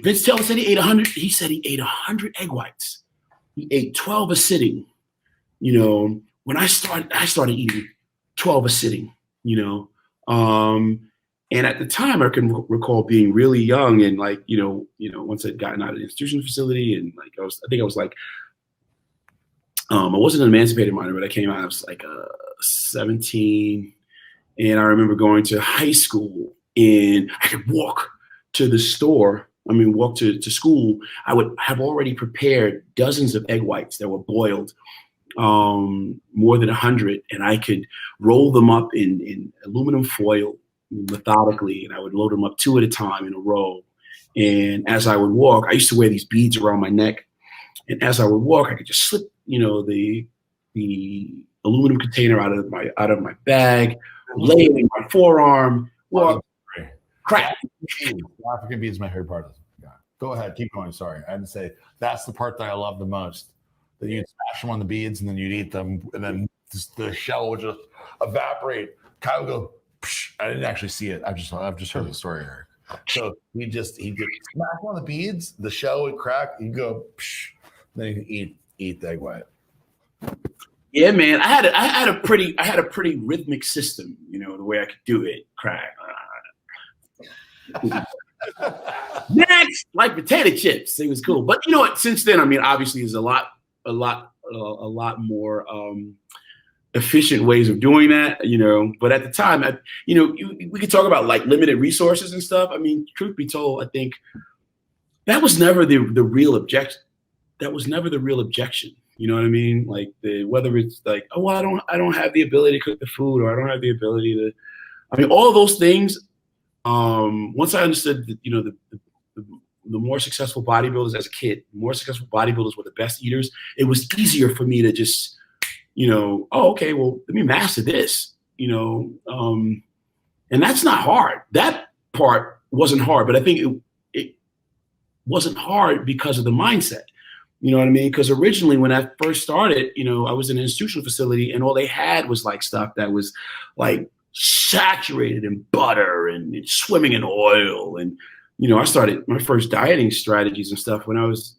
Vince Taylor said he ate 100. He said he ate 100 egg whites. He ate 12 a sitting. When I started eating 12 a sitting. And at the time, I can recall being really young, and once I'd gotten out of the institution facility, and I wasn't an emancipated minor, but I came out, I was like 17, and I remember going to high school, and I could walk to the store. Walk to school. I would have already prepared dozens of egg whites that were boiled, more than 100, and I could roll them up in aluminum foil methodically, and I would load them up 2 at a time in a row. And as I would walk, I used to wear these beads around my neck, and as I would walk, I could just slip, the aluminum container out of my bag, lay it in my forearm, walk, crack. African beads is my favorite part of it. Yeah. Go ahead, keep going. Sorry, I didn't say that's the part that I love the most. That you'd smash them on the beads, and then you'd eat them, and then the shell would just evaporate. Kyle would go. Psh. I didn't actually see it. I've just heard the story, Eric. So he smash on the beads, the shell would crack. You go. Psh. Then you can eat the egg white. Yeah, man. I had a pretty rhythmic system. The way I could do it. Crack. Next, like potato chips. It was cool. But you know what? Since then, obviously, there's a lot more efficient ways of doing that, but at the time, we could talk about like limited resources and stuff. I mean, truth be told, I think that was never the real objection. That was never the real objection. You know what I mean? Like whether it's like, oh, well, I don't have the ability to cook the food, or I don't have the ability to, I mean, all of those things. Once I understood that, the more successful bodybuilders as a kid, the more successful bodybuilders were the best eaters, it was easier for me to just, oh, okay, well, let me master this, and that's not hard. That part wasn't hard, but I think it wasn't hard because of the mindset. You know what I mean? Because originally when I first started, I was in an institutional facility, and all they had was like stuff that was like saturated in butter and swimming in oil. And, I started my first dieting strategies and stuff when I was,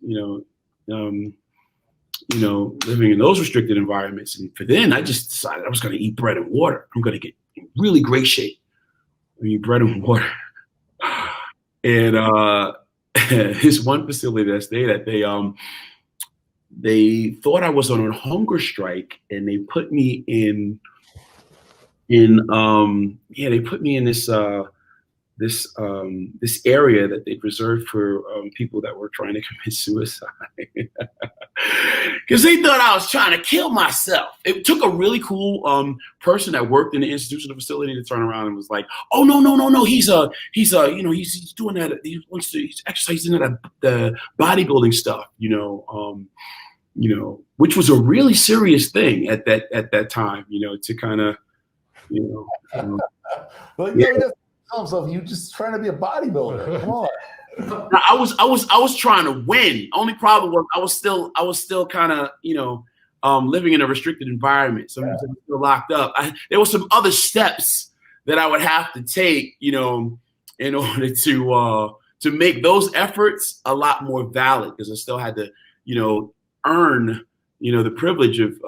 living in those restricted environments. And for then I just decided I was going to eat bread and water. I'm going to get in really great shape. I eat bread and water. And this one facility that I stayed at, they thought I was on a hunger strike, and they put me in this area that they reserved for people that were trying to commit suicide, because they thought I was trying to kill myself. It took a really cool person that worked in the institutional facility to turn around and was like, "Oh no, he's doing that. He's exercising the bodybuilding stuff, which was a really serious thing at that time, to kind of, Well, yeah. So you just trying to be a bodybuilder. Come on. Now, I was trying to win. Only problem was I was still kind of, living in a restricted environment. So I was still locked up. There were some other steps that I would have to take, in order to make those efforts a lot more valid, because I still had to, earn, the privilege of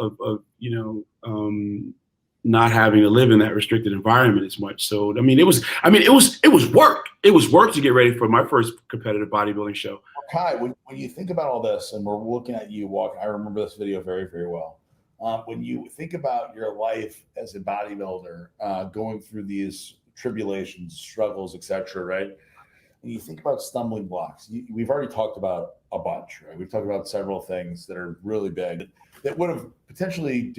not having to live in that restricted environment as much. So, I mean, it was work. It was work to get ready for my first competitive bodybuilding show. Kai, when you think about all this, and we're looking at you walking, I remember this video very, very well. When you think about your life as a bodybuilder, going through these tribulations, struggles, etc., right? And you think about stumbling blocks. We've already talked about a bunch, right? We've talked about several things that are really big that would have potentially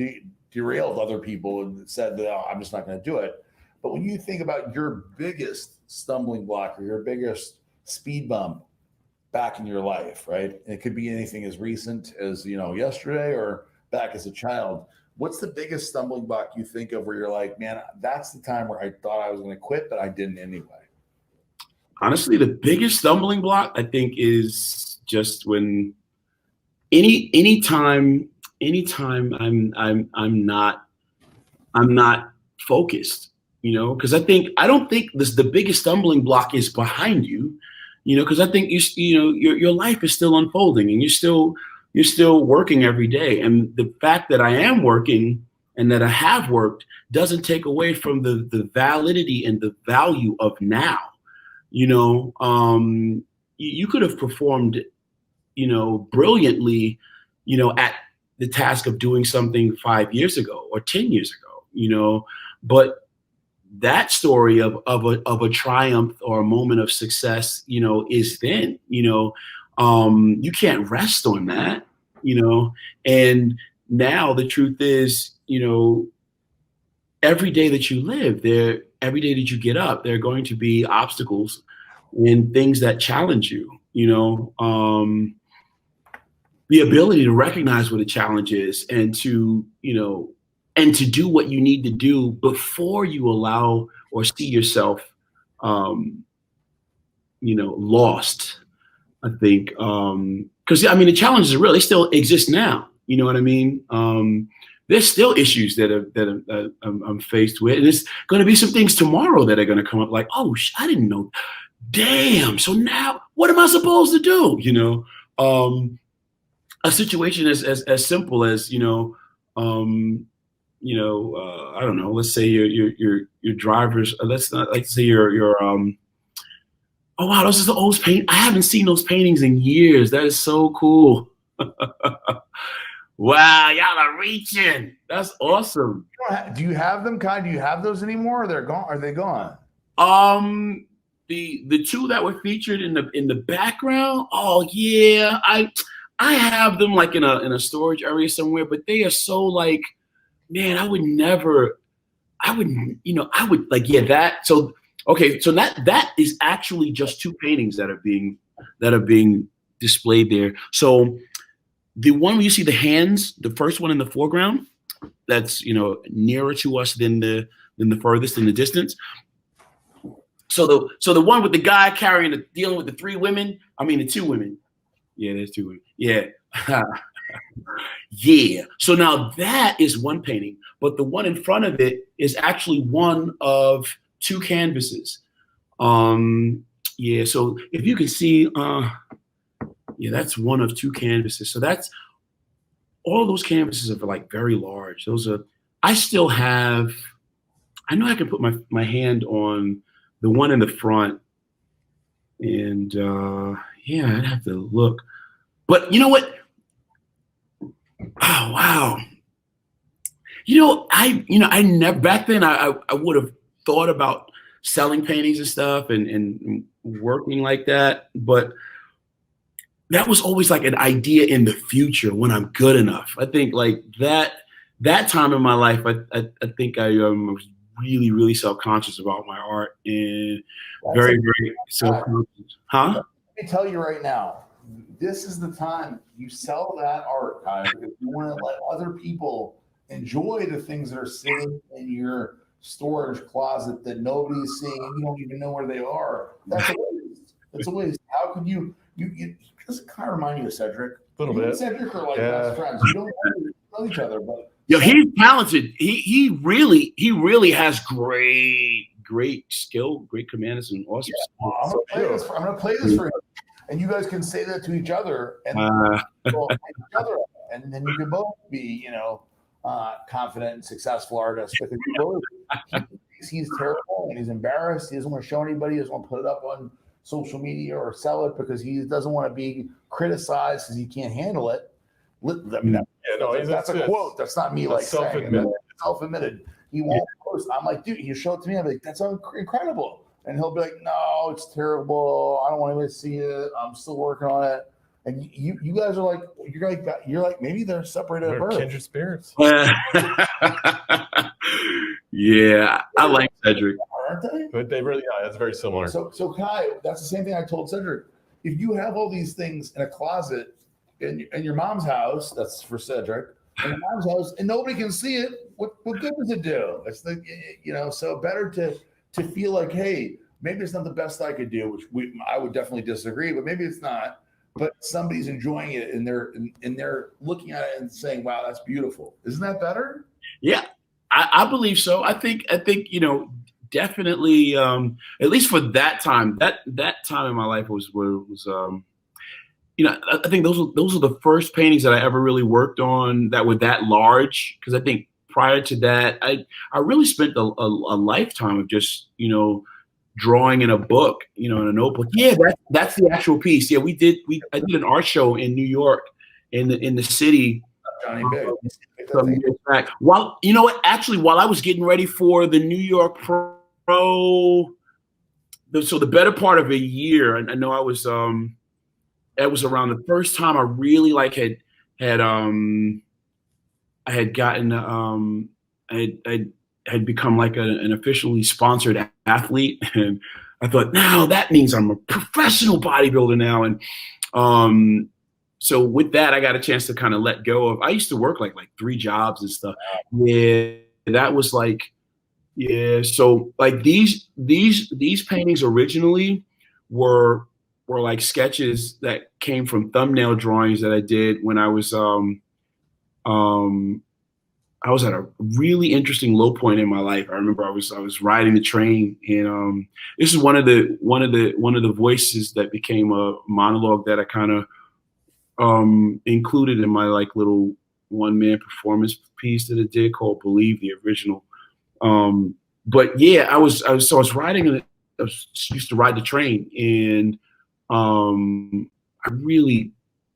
derailed other people and said that, oh, I'm just not going to do it. But when you think about your biggest stumbling block or your biggest speed bump back in your life, right? And it could be anything as recent as, yesterday or back as a child. What's the biggest stumbling block you think of where you're like, man, that's the time where I thought I was going to quit, but I didn't anyway? Honestly, the biggest stumbling block, I think, is just when anytime I'm not focused, because I don't think the biggest stumbling block is behind you, because I think your life is still unfolding, and you're still working every day. And the fact that I am working and that I have worked doesn't take away from the validity and the value of now. You could have performed, brilliantly, at the task of doing something 5 years ago or 10 years ago, but that story of a triumph or a moment of success, is then, you can't rest on that, and now the truth is, every day that you live there, every day that you get up, there are going to be obstacles and things that challenge you, the ability to recognize what a challenge is and to do what you need to do before you allow or see yourself, lost, I think. Because, the challenges are real. They still exist now. You know what I mean? There's still issues that I'm faced with. And there's going to be some things tomorrow that are going to come up like, oh, I didn't know. Damn. So now what am I supposed to do? A situation as simple as, I don't know, let's say your drivers, let's not like say your oh wow, those are the old paint. I haven't seen those paintings in years. That is so cool. Wow, y'all are reaching. That's awesome. Do you have them, Kai? Do you have those anymore? Or they're gone? Are they gone? The two that were featured in the background. Oh yeah, I have them like in a storage area somewhere, but they are so like, man, I would like, yeah, that. So okay, so that is actually just two paintings that are being displayed there. So the one where you see the hands, the first one in the foreground, that's nearer to us than the furthest in the distance. So the one with the guy dealing with the the two women. Yeah, there's two women. Yeah. Yeah. So now that is one painting, but the one in front of it is actually one of two canvases. Yeah. So if you can see, yeah, that's one of two canvases. So that's all those canvases are like very large. I still have. I know I can put my hand on the one in the front, and yeah, I'd have to look. But you know what? Oh wow! I never back then. I would have thought about selling paintings and stuff and working like that, but that was always like an idea in the future when I'm good enough. I think like that time in my life, I think I was really, really self-conscious about my art and very self-conscious. Huh? Let me tell you right now, this is the time you sell that art, Kyle, if you want to let other people enjoy the things that are sitting in your storage closet that nobody's seeing. You don't even know where they are. That's a waste. It's a waste. How could you does it kind of remind you of Cedric? A little bit. Cedric are like best friends. You don't know each other, but he's talented. He really has great skill, great command, and awesome. Yeah, I'm gonna play this for you, and you guys can say that to each other, and and then you can both be, confident and successful artists. Because he's terrible and he's embarrassed. He doesn't want to show anybody. He doesn't want to put it up on social media or sell it because he doesn't want to be criticized because he can't handle it. I mean, that's a quote. That's not me like self-admitted. Self-admitted. He won't post. I'm like, dude, you show it to me. I'm like, that's incredible. And he'll be like, no, it's terrible. I don't want anybody to see it. I'm still working on it. And you guys are like, you're like maybe they're separated at birth. Kindred spirits. Yeah, I like Cedric. Aren't they? But they really, that's very similar. So Kai, that's the same thing I told Cedric. If you have all these things in a closet in your mom's house, that's for Cedric, in your mom's house, and nobody can see it, what good does it do? It's so better to feel like, hey, maybe it's not the best I could do, which I would definitely disagree, but maybe it's not. But somebody's enjoying it and they're looking at it and saying, wow, that's beautiful. Isn't that better? Yeah, I believe so. I think definitely at least for that time, that time in my life was I think those are the first paintings that I ever really worked on that were that large, because I think prior to that I really spent a lifetime of just drawing in a book, in a notebook. Yeah, that's the actual piece. Yeah, I did an art show in New York in the city. Johnny Big. Some years back. While I was getting ready for the New York Pro, so the better part of a year, I know I was that was around the first time I really had become like an officially sponsored athlete, and I thought, now that means I'm a professional bodybuilder now. And so with that, I got a chance to kind of let go of. I used to work like 3 jobs and stuff. Yeah, that was like, yeah. So like these paintings originally were like sketches that came from thumbnail drawings that I did when I was at a really interesting low point in my life. I remember I was riding the train, and this is one of the voices that became a monologue that I kind of included in my like little one-man performance piece that I did called "Believe," the original. But yeah, I was riding. I used to ride the train, and I really,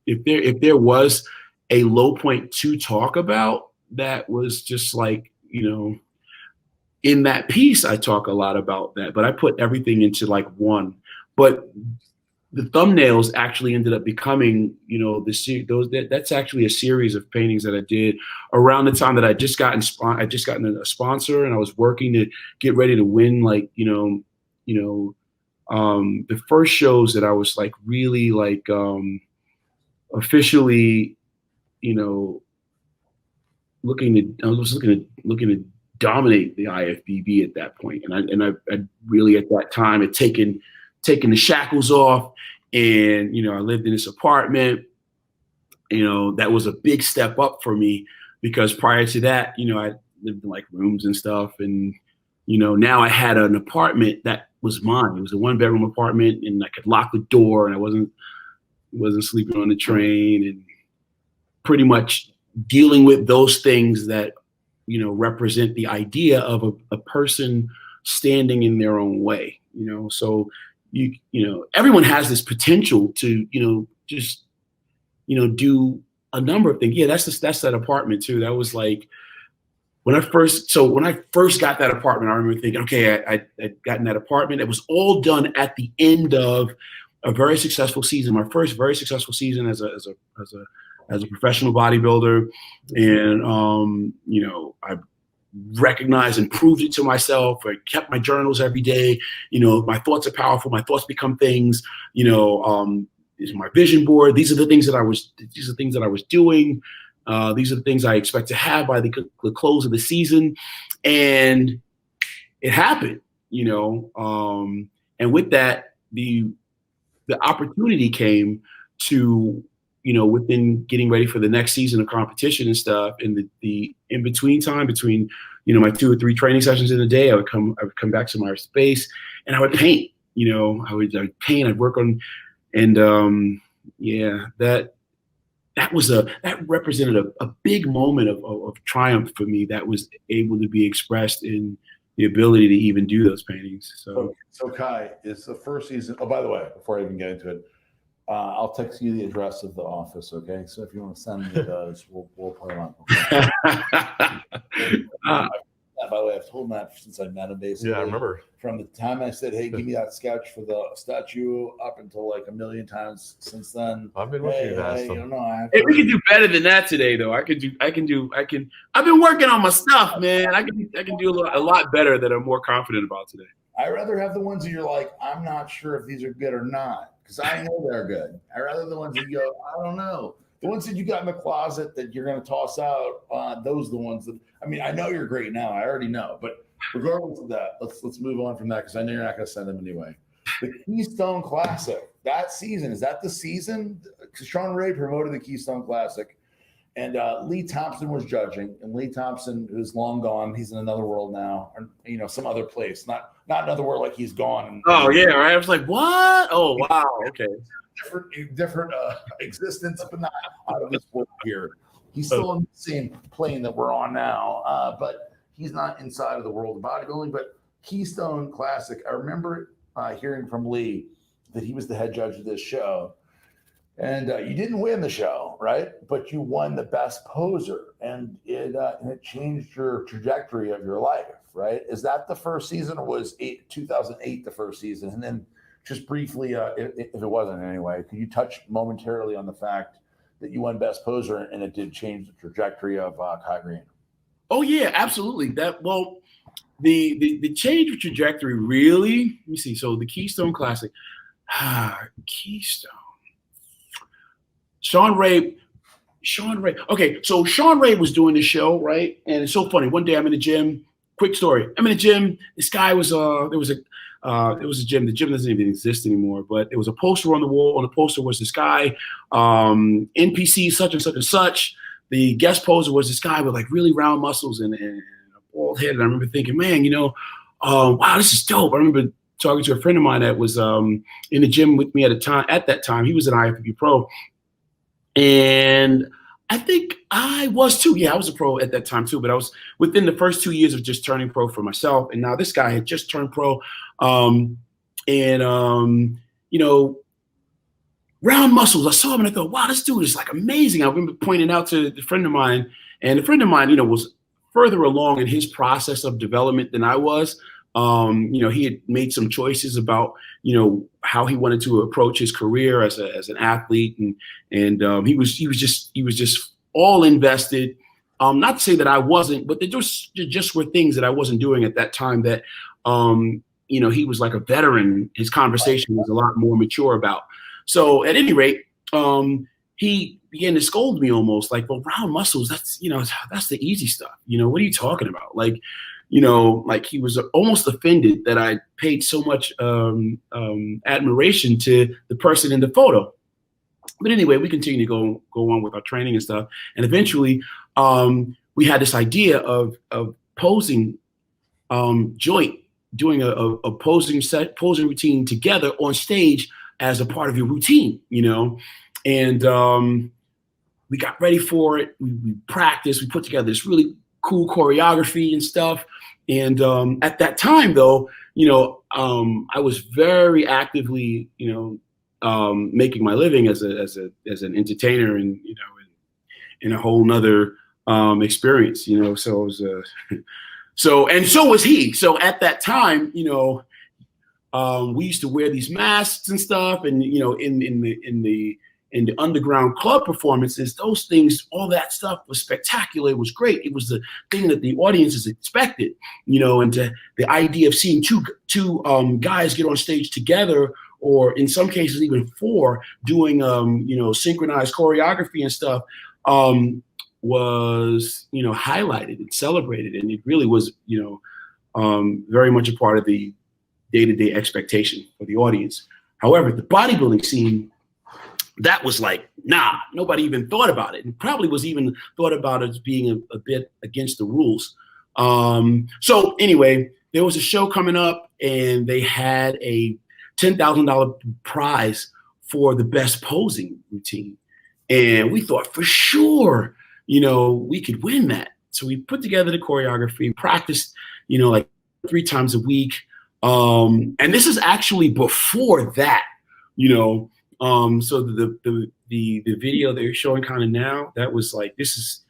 if there was a low point to talk about that was just like, in that piece, I talk a lot about that, but I put everything into like one. But the thumbnails actually ended up becoming, that's actually a series of paintings that I did around the time that I just gotten a sponsor, and I was working to get ready to win, like, the first shows that I was like really like officially, looking to dominate the IFBB at that point. And I really at that time had taken the shackles off, and I lived in this apartment. That was a big step up for me, because prior to that, I lived in like rooms and stuff, and now I had an apartment that was mine. It was a 1-bedroom apartment, and I could lock the door, and I wasn't sleeping on the train, and pretty much dealing with those things that represent the idea of a person standing in their own way. So everyone has this potential to just do a number of things. Yeah, that's that apartment too. That was like when I first got that apartment, I remember thinking, okay, I'd gotten that apartment. It was all done at the end of a very successful season, my first very successful season as a professional bodybuilder. And I recognized and proved it to myself. I kept my journals every day. My thoughts are powerful. My thoughts become things. This is my vision board. These are the things that I was doing. These are the things I expect to have by the close of the season. And it happened, and with that, the opportunity came to, within getting ready for the next season of competition and stuff, and the in between time between, my 2 or 3 training sessions in a day, I would come back to my space and I would paint. I would paint. I'd work on, and that represented a big moment of triumph for me that was able to be expressed in the ability to even do those paintings. So Kai, is the first season. Oh, by the way, before I even get into it, I'll text you the address of the office. Okay, so if you want to send me those, we'll put them on. Okay? By the way, I've told Matt since I met him, basically. Yeah, I remember. From the time I said, "Hey, give me that sketch for the statue," up until like a million times since then. I've been looking at that. Hey, we can do better than that today, though. I've been working on my stuff, man. I can do a lot better that I'm more confident about today. I'd rather have the ones that you're like, I'm not sure if these are good or not, because I know they're good. I'd rather the ones that you go, I don't know. The ones that you got in the closet that you're going to toss out, those are the ones that, I know you're great now. I already know. But regardless of that, let's move on from that, because I know you're not going to send them anyway. The Keystone Classic, that season, is that the season? Because Sean Ray promoted the Keystone Classic, and Lee Thompson was judging. And Lee Thompson is long gone. He's in another world now, or some other place. Not another world like he's gone. Oh, yeah, right? I was like, what? Oh, wow, okay. Different existence, but not out of this world here. He's still in the same plane that we're on now, but he's not inside of the world of bodybuilding. But Keystone Classic, I remember hearing from Lee that he was the head judge of this show, and you didn't win the show, right? But you won the best poser, and it changed your trajectory of your life, right? Is that the first season, or was 2008 the first season? And then just briefly, if it wasn't anyway, could you touch momentarily on the fact that you won Best Poser and it did change the trajectory of Kai Greene? Oh yeah, absolutely. The change of trajectory really. Let me see. So the Keystone Classic, Keystone. Sean Ray. Okay, so Sean Ray was doing the show, right? And it's so funny. One day I'm in the gym. Quick story. I'm in the gym. This guy was there was a gym. The gym doesn't even exist anymore, but there was a poster on the wall. On the poster was this guy, NPC such and such and such. The guest poser was this guy with like really round muscles and a bald head. And I remember thinking, man, wow, this is dope. I remember talking to a friend of mine that was in the gym with me at that time. He was an IFBB pro. And I think I was too. Yeah, I was a pro at that time too, but I was within the first 2 years of just turning pro for myself. And now this guy had just turned pro. round muscles. I saw him and I thought, wow, this dude is like amazing. I remember pointing out to a friend of mine, and a friend of mine, was further along in his process of development than I was. He had made some choices about, how he wanted to approach his career as an athlete, and he was just all invested. Not to say that I wasn't, but there just were things that I wasn't doing at that time that, he was like a veteran. His conversation was a lot more mature about. So at any rate, he began to scold me almost like, well, round muscles, that's the easy stuff. What are you talking about? Like he was almost offended that I paid so much admiration to the person in the photo. But anyway, we continued to go on with our training and stuff. And eventually we had this idea of posing joint, doing a posing routine together on stage as a part of your routine, and we got ready for it. We practiced, we put together this really cool choreography and stuff. And at that time though, I was very actively, making my living as an entertainer and, in a whole nother experience, so it was, and so was he. So at that time, we used to wear these masks and stuff, and in the underground club performances, those things, all that stuff was spectacular. It was great. It was the thing that the audiences expected, and the idea of seeing two guys get on stage together, or in some cases even four, doing synchronized choreography and stuff, was highlighted and celebrated, and it really was very much a part of the day-to-day expectation for the audience. However, the bodybuilding scene, that was like, nah, nobody even thought about it, and probably was even thought about as being a bit against the rules. So anyway, there was a show coming up, and they had a $10,000 prize for the best posing routine, and we thought for sure, we could win that. So we put together the choreography, practiced, like 3 times a week. And this is actually before that, so the video they're showing kind of now, that was like, this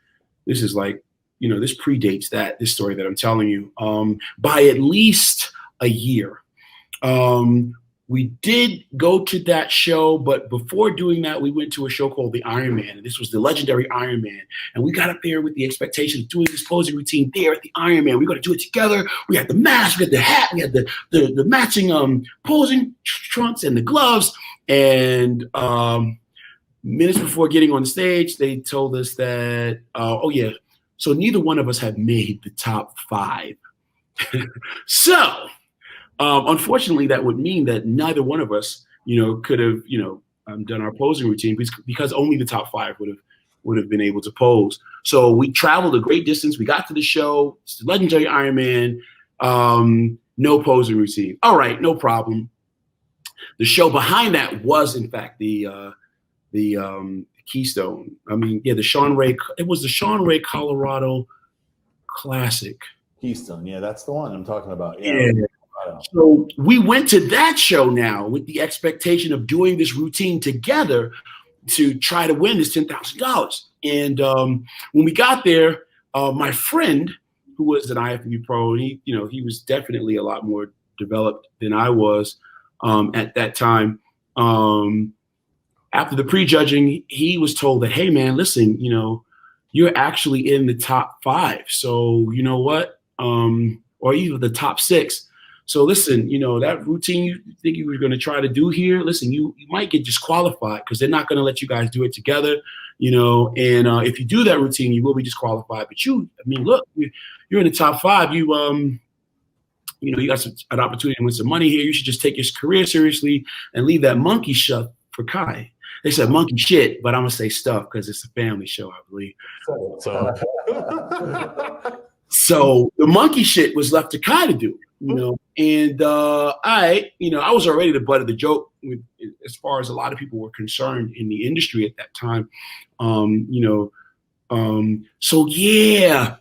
is like, this predates this story that I'm telling you, by at least a year. We did go to that show, but before doing that, we went to a show called the Iron Man, and this was the legendary Iron Man. And we got up there with the expectation of doing this posing routine there at the Iron Man. We're going to do it together. We had the mask, we had the hat, we had the matching posing trunks and the gloves. And minutes before getting on the stage, they told us that, so neither one of us had made the top 5. So unfortunately, that would mean that neither one of us, could have, done our posing routine because only the top 5 would have been able to pose. So we traveled a great distance. We got to the show. It's the legendary Iron Man. No posing routine. All right, no problem. The show behind that was, in fact, the Keystone. The Sean Ray. It was the Sean Ray Colorado Classic. Keystone. Yeah, that's the one I'm talking about. Yeah. So we went to that show now with the expectation of doing this routine together to try to win this $10,000. And when we got there, my friend, who was an IFBB pro, he was definitely a lot more developed than I was at that time. After the prejudging, he was told that, hey man, listen, you're actually in the top 5. So you know what? Or even the top 6. So listen, that routine you think you were going to try to do here, listen, you might get disqualified because they're not going to let you guys do it together, and if you do that routine, you will be disqualified. But look, you're in the top 5. You got an opportunity to win some money here. You should just take your career seriously and leave that monkey stuff for Kai. They said monkey shit, but I'm going to say stuff because it's a family show, I believe. So the monkey shit was left to Kai to do, and I was already the butt of the joke as far as a lot of people were concerned in the industry at that time. So yeah,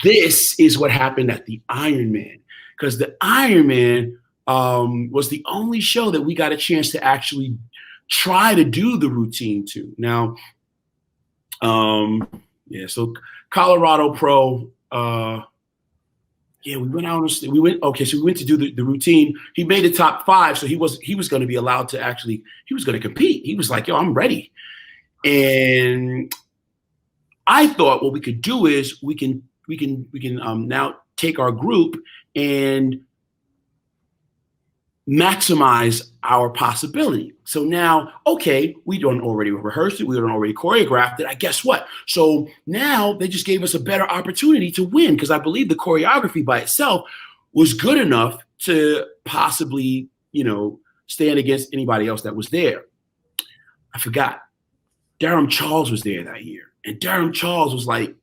this is what happened at the Iron Man, because the Iron Man was the only show that we got a chance to actually try to do the routine too. Now, so Colorado Pro, we went out. So we went to do the routine. He made the top 5, so he was going to be allowed to he was going to compete. He was like, yo, I'm ready. And I thought what we could do is we can now take our group and maximize our possibility. So now, okay, we don't already rehearse it, we don't already choreographed it. I guess what? So now they just gave us a better opportunity to win, because I believe the choreography by itself was good enough to possibly, stand against anybody else that was there. I forgot. Durham Charles was there that year. And Durham Charles was like,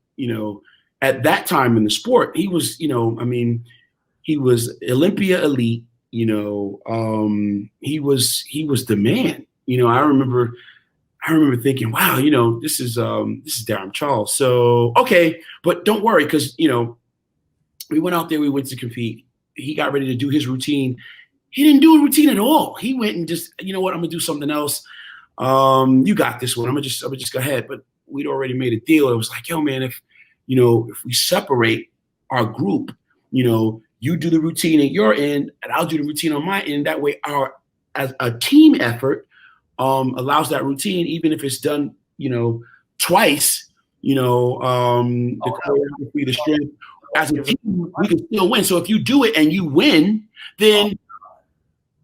at that time in the sport, he was, he was Olympia elite. He was the man. I remember thinking, wow, this is Durham Charles. So okay, but don't worry, because we went out there, we went to compete. He got ready to do his routine. He didn't do a routine at all. He went and just, I'm gonna do something else. You got this one. I'm gonna just go ahead. But we'd already made a deal. It was like, yo, man, if we separate our group, you do the routine at your end, and I'll do the routine on my end. That way, as a team effort allows that routine, even if it's done, twice. The choreography, the strength. As a team, we can still win. So if you do it and you win, then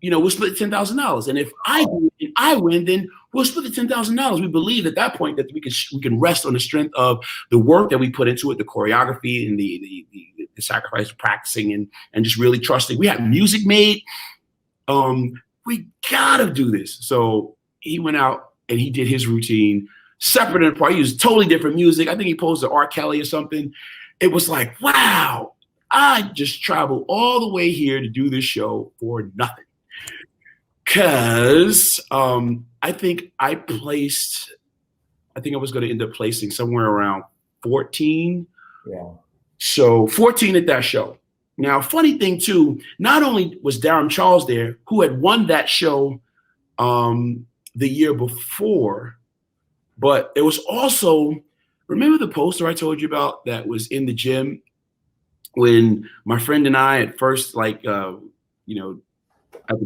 we'll split $10,000. And if I do it and I win, then we'll split the $10,000. We believe at that point that we can rest on the strength of the work that we put into it, the choreography and the sacrifice of practicing and just really trusting. We had music made. We gotta do this. So he went out and he did his routine separate and apart. He used totally different music. I think he posted R. Kelly or something. It was like, wow, I just traveled all the way here to do this show for nothing. Because I think I was going to end up placing somewhere around 14. Yeah. So 14 at that show. Now, funny thing too, not only was Durham Charles there, who had won that show the year before, but it was also, remember the poster I told you about that was in the gym when my friend and I at first, at the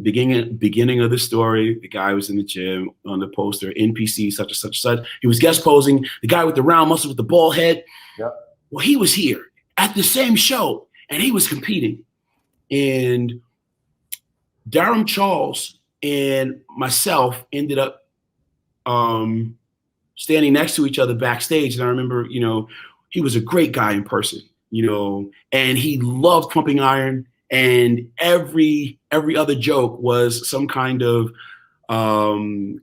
beginning of the story, the guy was in the gym on the poster, NPC, such and such and such. He was guest posing, the guy with the round muscles with the bald head. Yep. Well, he was here at the same show and he was competing. And Durham Charles and myself ended up standing next to each other backstage. And I remember, he was a great guy in person, and he loved pumping iron. And every other joke was some kind of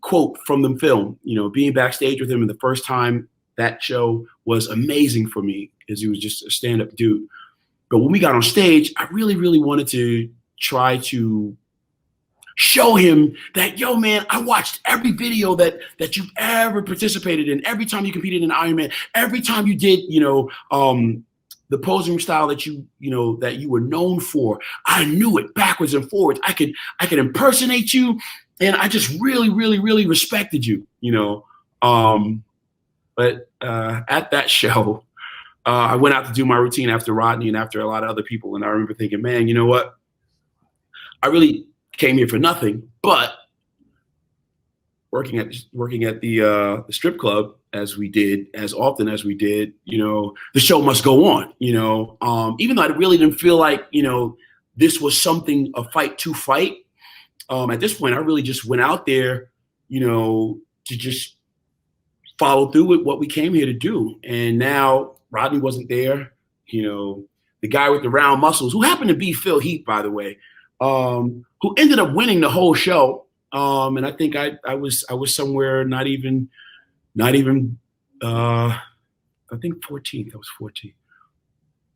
quote from the film. Being backstage with him the first time, that show was amazing for me because he was just a stand-up dude. But when we got on stage, I really, really wanted to try to show him that, yo, man, I watched every video that you've ever participated in. Every time you competed in Ironman, every time you did, the posing style that you were known for, I knew it backwards and forwards. I could impersonate you, and I just really, really, really respected you, But at that show, I went out to do my routine after Rodney and after a lot of other people, and I remember thinking, man, you know what? I really came here for nothing, but working at the strip club as often as we did, the show must go on, even though I really didn't feel like, this was a fight to fight. At this point, I really just went out there, to just follow through with what we came here to do. And now Rodney wasn't there, the guy with the round muscles, who happened to be Phil Heath, by the way, who ended up winning the whole show. And I think I was somewhere not even I think 14th. I was 14.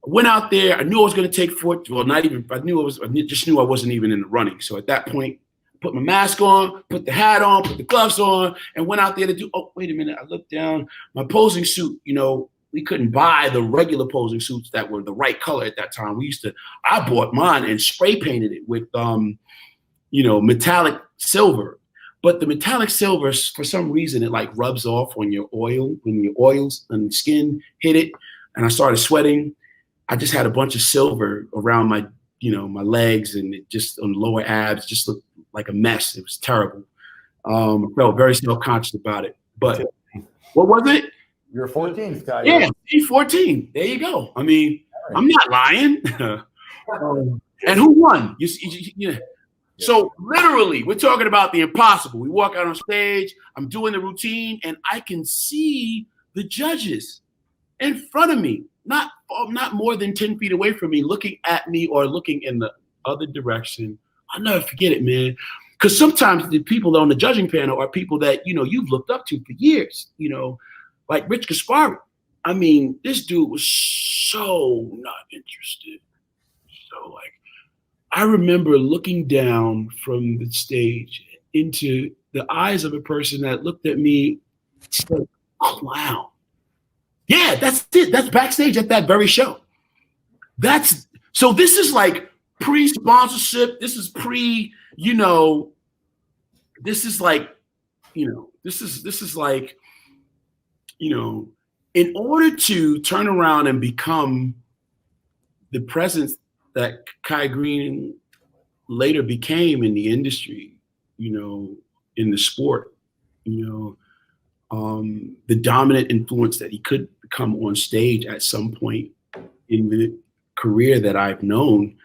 I went out there. I knew I was going to take 14. Well, not even. I just knew I wasn't even in the running. So at that point, put my mask on, put the hat on, put the gloves on, and went out there to do. Oh, wait a minute. I looked down. My posing suit. We couldn't buy the regular posing suits that were the right color at that time. I bought mine and spray painted it with metallic silver. But the metallic silver, for some reason, it like rubs off on your oil, when your oils and skin hit it. And I started sweating. I just had a bunch of silver around my, my legs, and it just on the lower abs, just looked like a mess. It was terrible. I felt very self-conscious about it. But what was it? You're 14th guy. Yeah, 14. There you go. I mean, I'm not lying. And who won? Yeah. So literally, we're talking about the impossible. We walk out on stage, I'm doing the routine, and I can see the judges in front of me, not more than 10 feet away from me, looking at me or looking in the other direction. I'll never forget it, man. Because sometimes the people on the judging panel are people that, you've looked up to for years, like Rich Gaspari. I mean, this dude was so not interested. So like, I remember looking down from the stage into the eyes of a person that looked at me and said, clown. Yeah, that's it. That's backstage at that very show. So this is like pre-sponsorship. This is this is like, in order to turn around and become the presence that Kai Greene later became in the industry, in the sport, the dominant influence that he could become on stage at some point in the career that I've known,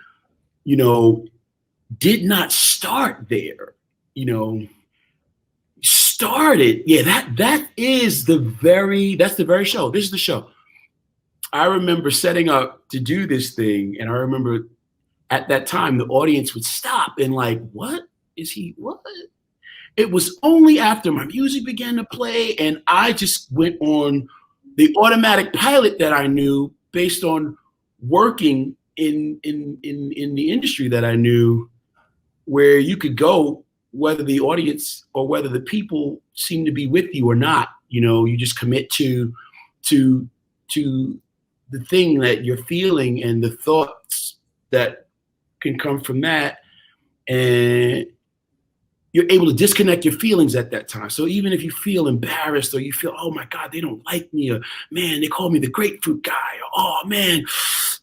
did not start there, started. Yeah, that's the very show. This is the show. I remember setting up to do this thing, and I remember at that time the audience would stop and like, what? It was only after my music began to play and I just went on the automatic pilot that I knew based on working in the industry that I knew, where you could go whether the audience or whether the people seem to be with you or not. You just commit to the thing that you're feeling and the thoughts that can come from that, and you're able to disconnect your feelings at that time. So even if you feel embarrassed or you feel, oh my God, they don't like me, or man, they call me the grapefruit guy, or oh man,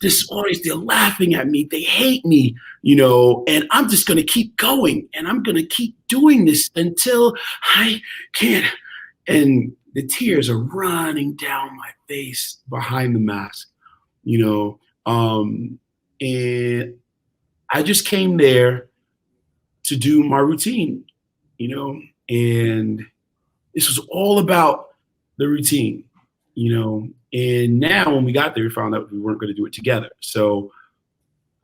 this audience, they're laughing at me, they hate me, and I'm just gonna keep going and I'm gonna keep doing this until I can't. And the tears are running down my face behind the mask, and I just came there to do my routine, and this was all about the routine, and now when we got there, we found out we weren't going to do it together. So,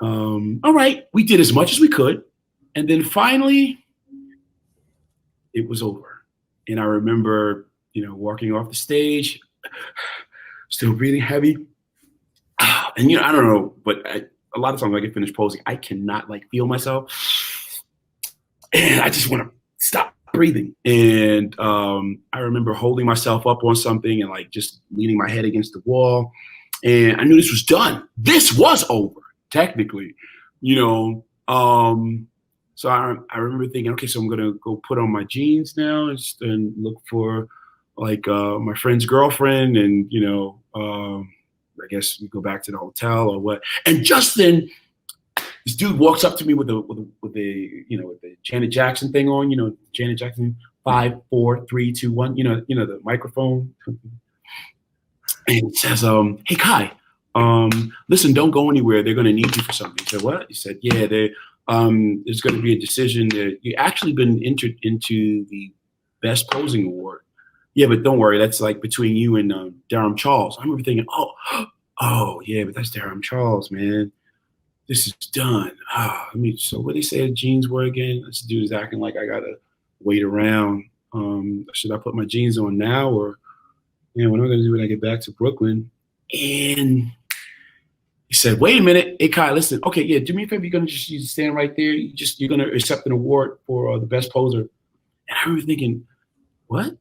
all right, we did as much as we could. And then finally it was over. And I remember, walking off the stage, still breathing heavy. And, I don't know, but a lot of times when I get finished posing, I cannot feel myself. And I just want to stop breathing. And I remember holding myself up on something and just leaning my head against the wall. And I knew this was done. This was over, technically, So I remember thinking, okay, so I'm going to go put on my jeans now and look for my friend's girlfriend. And, I guess we go back to the hotel or what. And just then, this dude walks up to me with the Janet Jackson thing on, Janet Jackson 5, 4, 3, 2, 1, the microphone. And it says, hey Kai, listen, don't go anywhere. They're gonna need you for something. I said, what? He said, yeah, there's gonna be a decision that you actually been entered into the Best Posing Award. Yeah, but don't worry, that's between you and Durham Charles. I remember thinking, oh yeah, but that's Durham Charles, man. This is done. So what they say the jeans were again? This dude is acting like I gotta wait around. Should I put my jeans on now, or what am I gonna do when I get back to Brooklyn? And he said, wait a minute, hey Kai, listen, okay, yeah, do me a favor, you're gonna just stand right there. You're gonna accept an award for the best poser. And I remember thinking, what?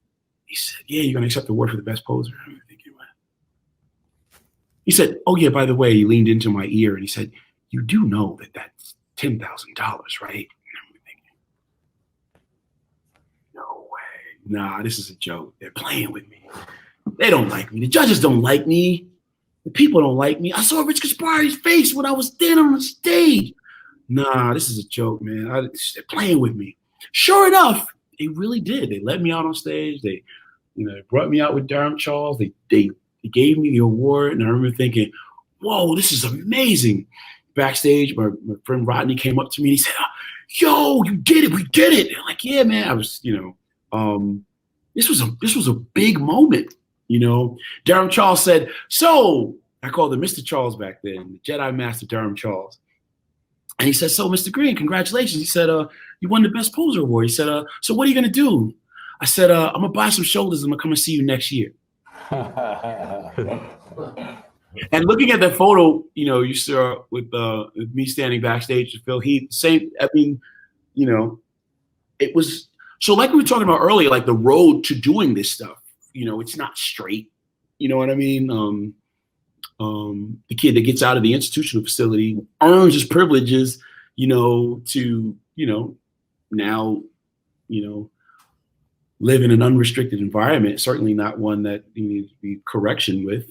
He said, yeah, you're gonna accept the award for the best poser. I remember thinking, what? He said, oh yeah, by the way, he leaned into my ear and he said, you do know that that's $10,000, right? nah, this is a joke. They're playing with me. They don't like me. The judges don't like me. The people don't like me. I saw Rich Gaspari's face when I was standing on the stage. Nah, this is a joke, man. They're playing with me. Sure enough, they really did. They let me out on stage. They brought me out with Durham Charles. They gave me the award, and I remember thinking, whoa, this is amazing. Backstage, my friend Rodney came up to me and he said, yo, you did it. We did it. And I'm like, yeah, man. I was, this was a big moment. Durham Charles said, so I called him Mr. Charles back then, the Jedi Master Durham Charles. And he said, so Mr. Greene, congratulations. He said, you won the Best Poser Award. He said, so what are you going to do? I said, I'm going to buy some shoulders. I'm going to come and see you next year. And looking at that photo, you saw with me standing backstage with Phil Heath, same, it was, so like we were talking about earlier, like the road to doing this stuff, it's not straight. You know what I mean? The kid that gets out of the institutional facility earns his privileges, to, now, live in an unrestricted environment, certainly not one that you need to be correction with.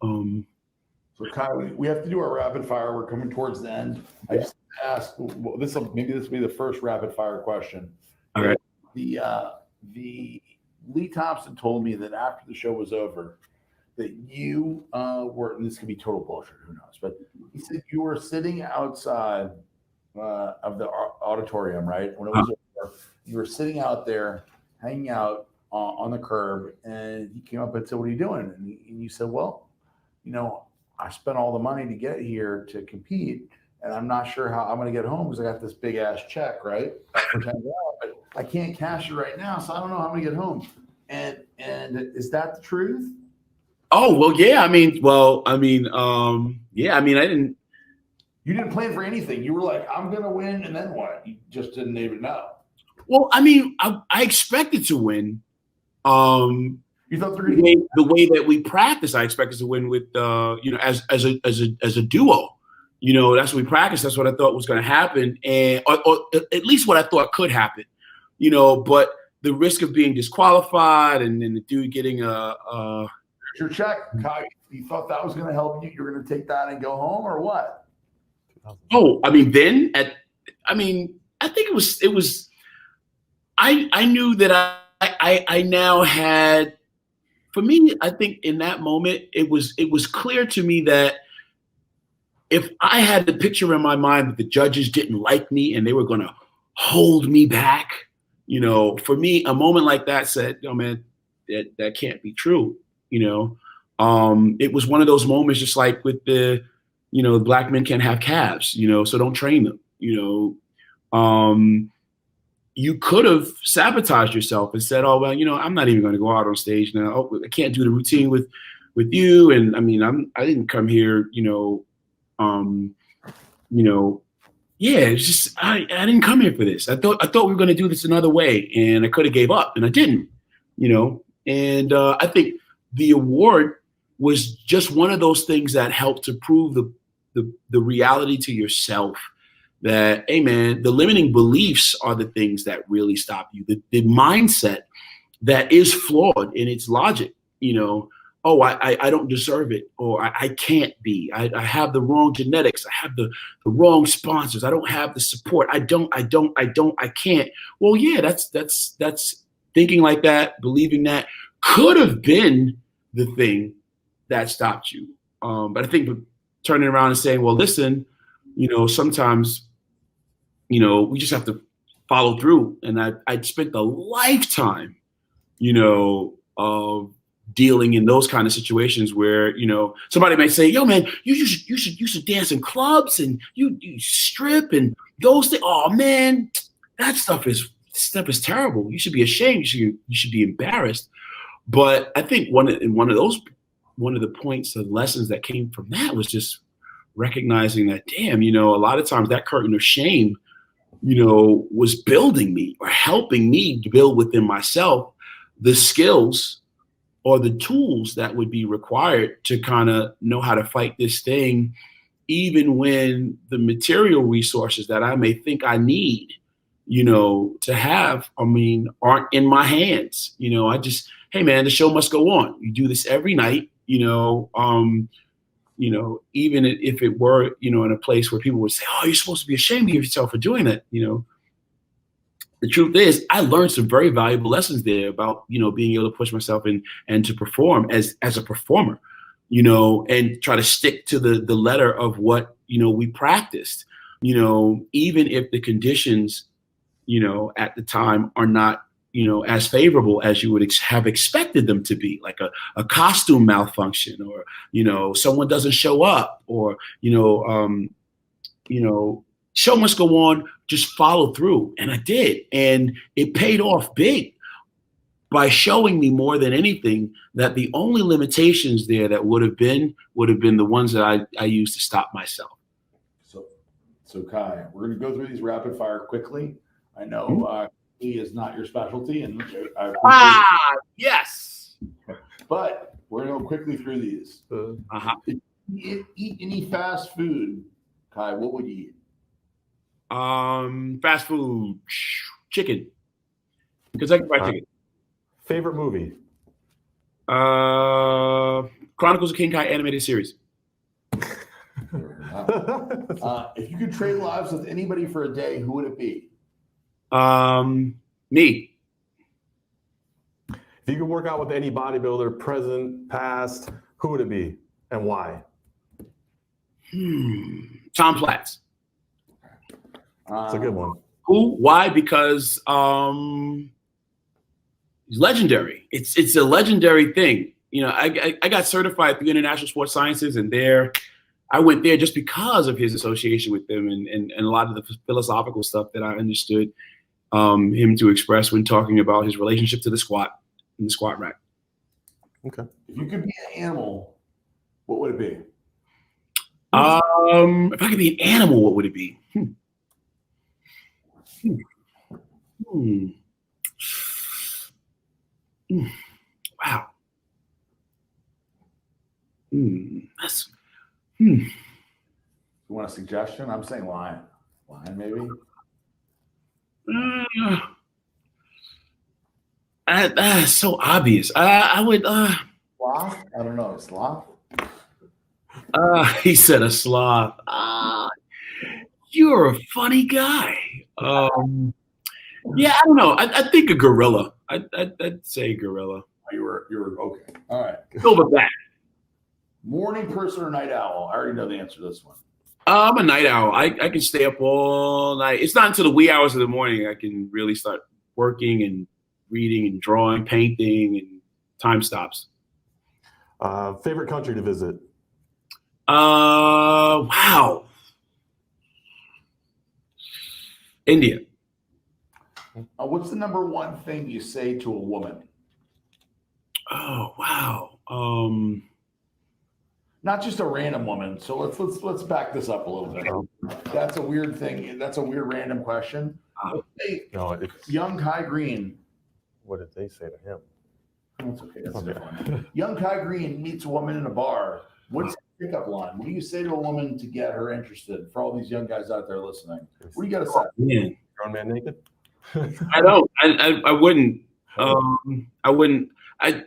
So Kyle, we have to do our rapid fire. We're coming towards the end. I just asked, this will be the first rapid fire question. All right. The Lee Thompson told me that after the show was over, that you were, and this could be total bullshit, who knows, but he said you were sitting outside of the auditorium, right? When it was over, you were sitting out there, hanging out on the curb, and he came up and said, what are you doing? And you said, well, I spent all the money to get here to compete, and I'm not sure how I'm going to get home because I got this big ass check, right? For $10, but I can't cash it right now, so I don't know how I'm going to get home. And is that the truth? Oh, well, yeah. I didn't. You didn't plan for anything. You were like, I'm going to win, and then what? You just didn't even know. Well, I expected to win. You thought the way that we practice, I expected to win with, as a duo. That's what we practiced. That's what I thought was going to happen, and or at least what I thought could happen. But the risk of being disqualified and then the dude getting your check, Kai, you thought that was going to help you? You're going to take that and go home, or what? Oh, I think it was. I knew that I now had. For me, I think in that moment, it was clear to me that if I had the picture in my mind that the judges didn't like me and they were going to hold me back, for me, a moment like that said, "Oh man, that can't be true." It was one of those moments, just like with the, black men can't have calves, so don't train them. You could have sabotaged yourself and said, "Oh well, I'm not even going to go out on stage now. Oh, I can't do the routine with you." And I didn't come here, it's just I didn't come here for this. I thought we were going to do this another way, and I could have gave up, and I didn't. And I think the award was just one of those things that helped to prove the reality to yourself. That, hey man, the limiting beliefs are the things that really stop you. The mindset that is flawed in its logic, oh, I don't deserve it, or I can't be. I have the wrong genetics. I have the wrong sponsors. I don't have the support. I can't. Well, yeah, that's thinking like that, believing that could have been the thing that stopped you. But I think turning around and saying, well, listen, sometimes, we just have to follow through. And I'd spent a lifetime, of dealing in those kind of situations where, somebody might say, yo, man, you should dance in clubs and you strip and those things. Oh man, that stuff is terrible. You should be ashamed. You should be embarrassed. But I think one of the points of lessons that came from that was just recognizing that, damn, a lot of times that curtain of shame, was building me or helping me to build within myself the skills or the tools that would be required to kind of know how to fight this thing, even when the material resources that I may think I need, to have, aren't in my hands. I just, hey man, the show must go on. You do this every night, even if it were, in a place where people would say, oh, you're supposed to be ashamed of yourself for doing that. The truth is I learned some very valuable lessons there about, being able to push myself and to perform as a performer, and try to stick to the letter of what, we practiced, even if the conditions, at the time are not, as favorable as you would have expected them to be, like a costume malfunction, or, someone doesn't show up, or, show must go on, just follow through. And I did. And it paid off big by showing me more than anything that the only limitations there that would have been the ones that I used to stop myself. So Kai, we're going to go through these rapid fire quickly. I know he is not your specialty, and I appreciate yes. But we're going to go quickly through these. If you eat any fast food, Kai, what would you eat? Fast food, chicken. Because I can buy chicken. Favorite movie? Chronicles of King Kai animated series. If you could trade lives with anybody for a day, who would it be? Me. If you could work out with any bodybuilder, present, past, who would it be and why? Tom Platz. That's a good one. Who? Why? Because he's legendary. It's a legendary thing. I got certified through International Sports Sciences, and I went there just because of his association with them and a lot of the philosophical stuff that I understood him to express when talking about his relationship to the squat and the squat rack. Okay. If you could be an animal, what would it be? If I could be an animal, what would it be? Wow. That's. You want a suggestion? I'm saying lion. Lion, maybe. That's so obvious. I would. Sloth? I don't know. Sloth? He said a sloth. You're a funny guy. Yeah, I don't know. I think a gorilla. I'd say gorilla. You were okay. All right. Silverback. Morning person or night owl? I already know the answer to this one. I'm a night owl. I can stay up all night. It's not until the wee hours of the morning I can really start working and reading and drawing, painting, and time stops. Favorite country to visit? Wow. India. What's the number one thing you say to a woman? Oh, wow. Not just a random woman. So let's back this up a little bit. That's a weird thing. That's a weird random question. Young Kai Greene. What did they say to him? That's okay. That's different. Young Kai Greene meets a woman in a bar. What's the pickup line? What do you say to a woman to get her interested? For all these young guys out there listening, what do you got to say? Grown man naked? I don't. I wouldn't. I wouldn't. I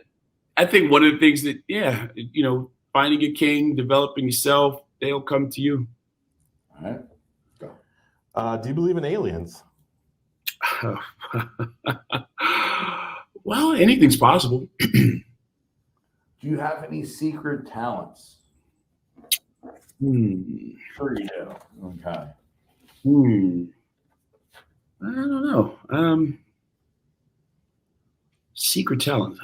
think one of the things that, finding your king, developing yourself, they'll come to you. All right. Go. Do you believe in aliens? Well, anything's possible. Do you have any secret talents? Sure you do. Okay. I don't know. Secret talent.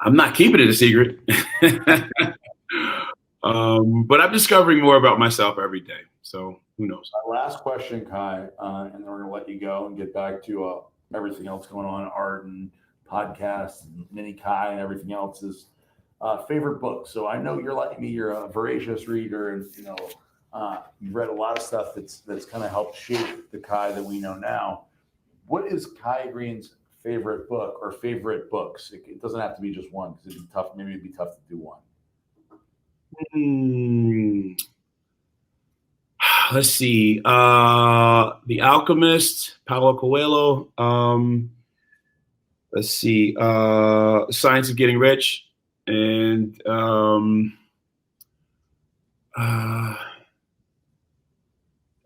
I'm not keeping it a secret. But I'm discovering more about myself every day. So who knows? My last question, Kai, and then we're going to let you go and get back to everything else going on, art and podcasts and mini Kai and everything else is favorite book. So I know you're like me, you're a voracious reader, and you've read a lot of stuff that's kind of helped shape the Kai that we know now. What is Kai Greene's favorite book or favorite books? It doesn't have to be just one, because it'd be tough. Maybe it'd be tough to do one. let's see. The Alchemist, Paulo Coelho. Let's see. Science of Getting Rich, and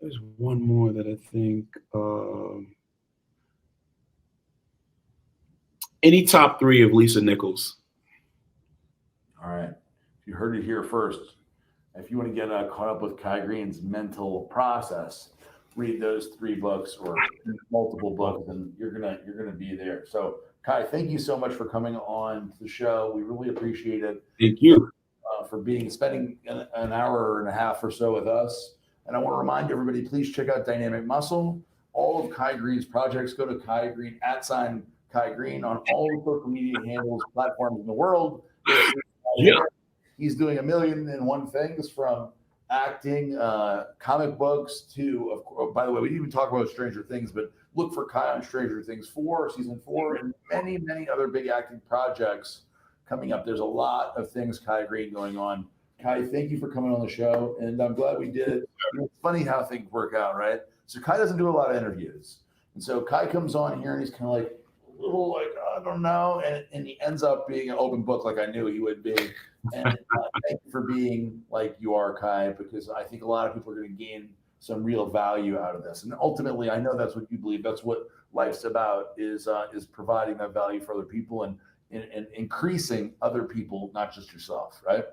there's one more that I think. Any top 3 of Lisa Nichols. All right. You heard it here first. If you want to get caught up with Kai Greene's mental process, read those 3 books or multiple books, and you're gonna be there. So, Kai, thank you so much for coming on the show. We really appreciate it. Thank you for spending an hour and a half or so with us. And I want to remind everybody, please check out Dynamic Muscle. All of Kai Greene's projects. Go to Kai Greene @Kai Greene on all the social media handles, platforms in the world. Yeah. He's doing 1,000,001 things, from acting, comic books to, by the way, we didn't even talk about Stranger Things, but look for Kai on Stranger Things 4, season 4, and many, many other big acting projects coming up. There's a lot of things Kai Greene going on. Kai, thank you for coming on the show, and I'm glad we did it. It's funny how things work out, right? So Kai doesn't do a lot of interviews. And so Kai comes on here and he's kind of like, a little like, I don't know. And he ends up being an open book like I knew he would be. And thank you for being like you are, Kai, because I think a lot of people are going to gain some real value out of this. And ultimately, I know that's what you believe. That's what life's about, is providing that value for other people and increasing other people, not just yourself, right?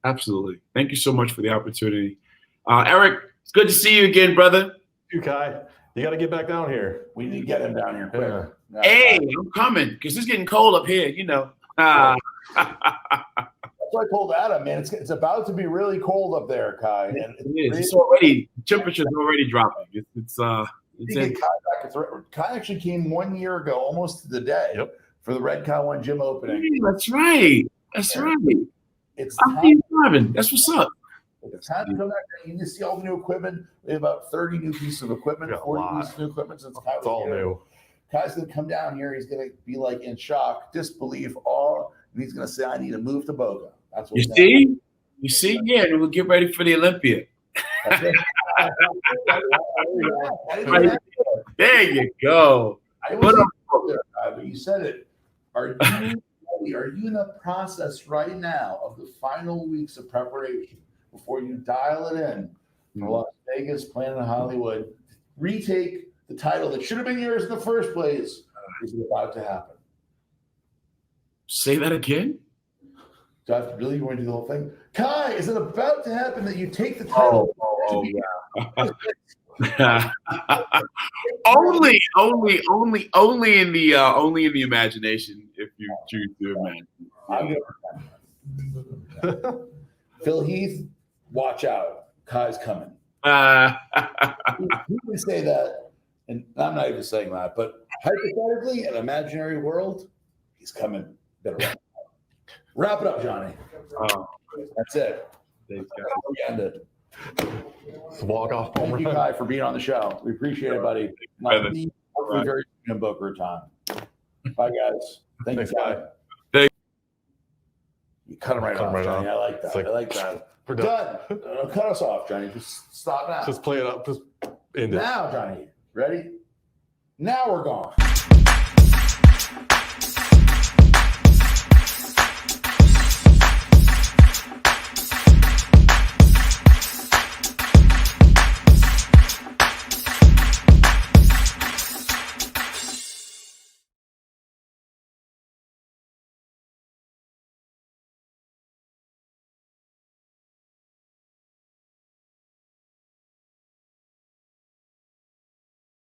Absolutely. Thank you so much for the opportunity. Eric, it's good to see you again, brother. You, Kai. You got to get back down here. We need to get him down here quick. Yeah. Hey, I'm coming because it's getting cold up here, you know. That's what I told Adam, man. It's about to be really cold up there, Kai. And it's already, temperature's already dropping. It's Kai back. Kai actually came 1 year ago, almost to the day, for the Red Cow 1 gym opening. Hey, that's right. That's right. It's time. That's what's up. It's time to come back. You can see all the new equipment. We have about 30 new pieces of equipment, 40 pieces of new equipment since Kai was all here. new. Kai's going to come down here. He's going to be like in shock, disbelief, awe, and he's going to say, I need to move to Boca. That's what You see? Yeah, and we'll get ready for the Olympia. There you go. But you said it. Are you in the process right now of the final weeks of preparation before you dial it in for Las Vegas, Planet Hollywood, retake the title that should have been yours in the first place? Is it about to happen? Say that again? Do I have to really want to do the whole thing? Kai, is it about to happen that you take the title? Yeah. only in the imagination, if you choose to imagine. Phil Heath, watch out. Kai's coming. You can say that, and I'm not even saying that, but hypothetically, in an imaginary world, he's coming. Better wrap it up, Johnny. That's it. End it. Walk off. Thank you, Kai, for being on the show. We appreciate it, buddy. Hopefully very soon in Boca Raton. Bye, guys. Thanks, Kai. You cut him right off, Johnny. I like that. I like that. We're done. Cut us off, Johnny. Just stop now. Just play it up. Just end it. Now, Johnny. Ready? Now we're gone.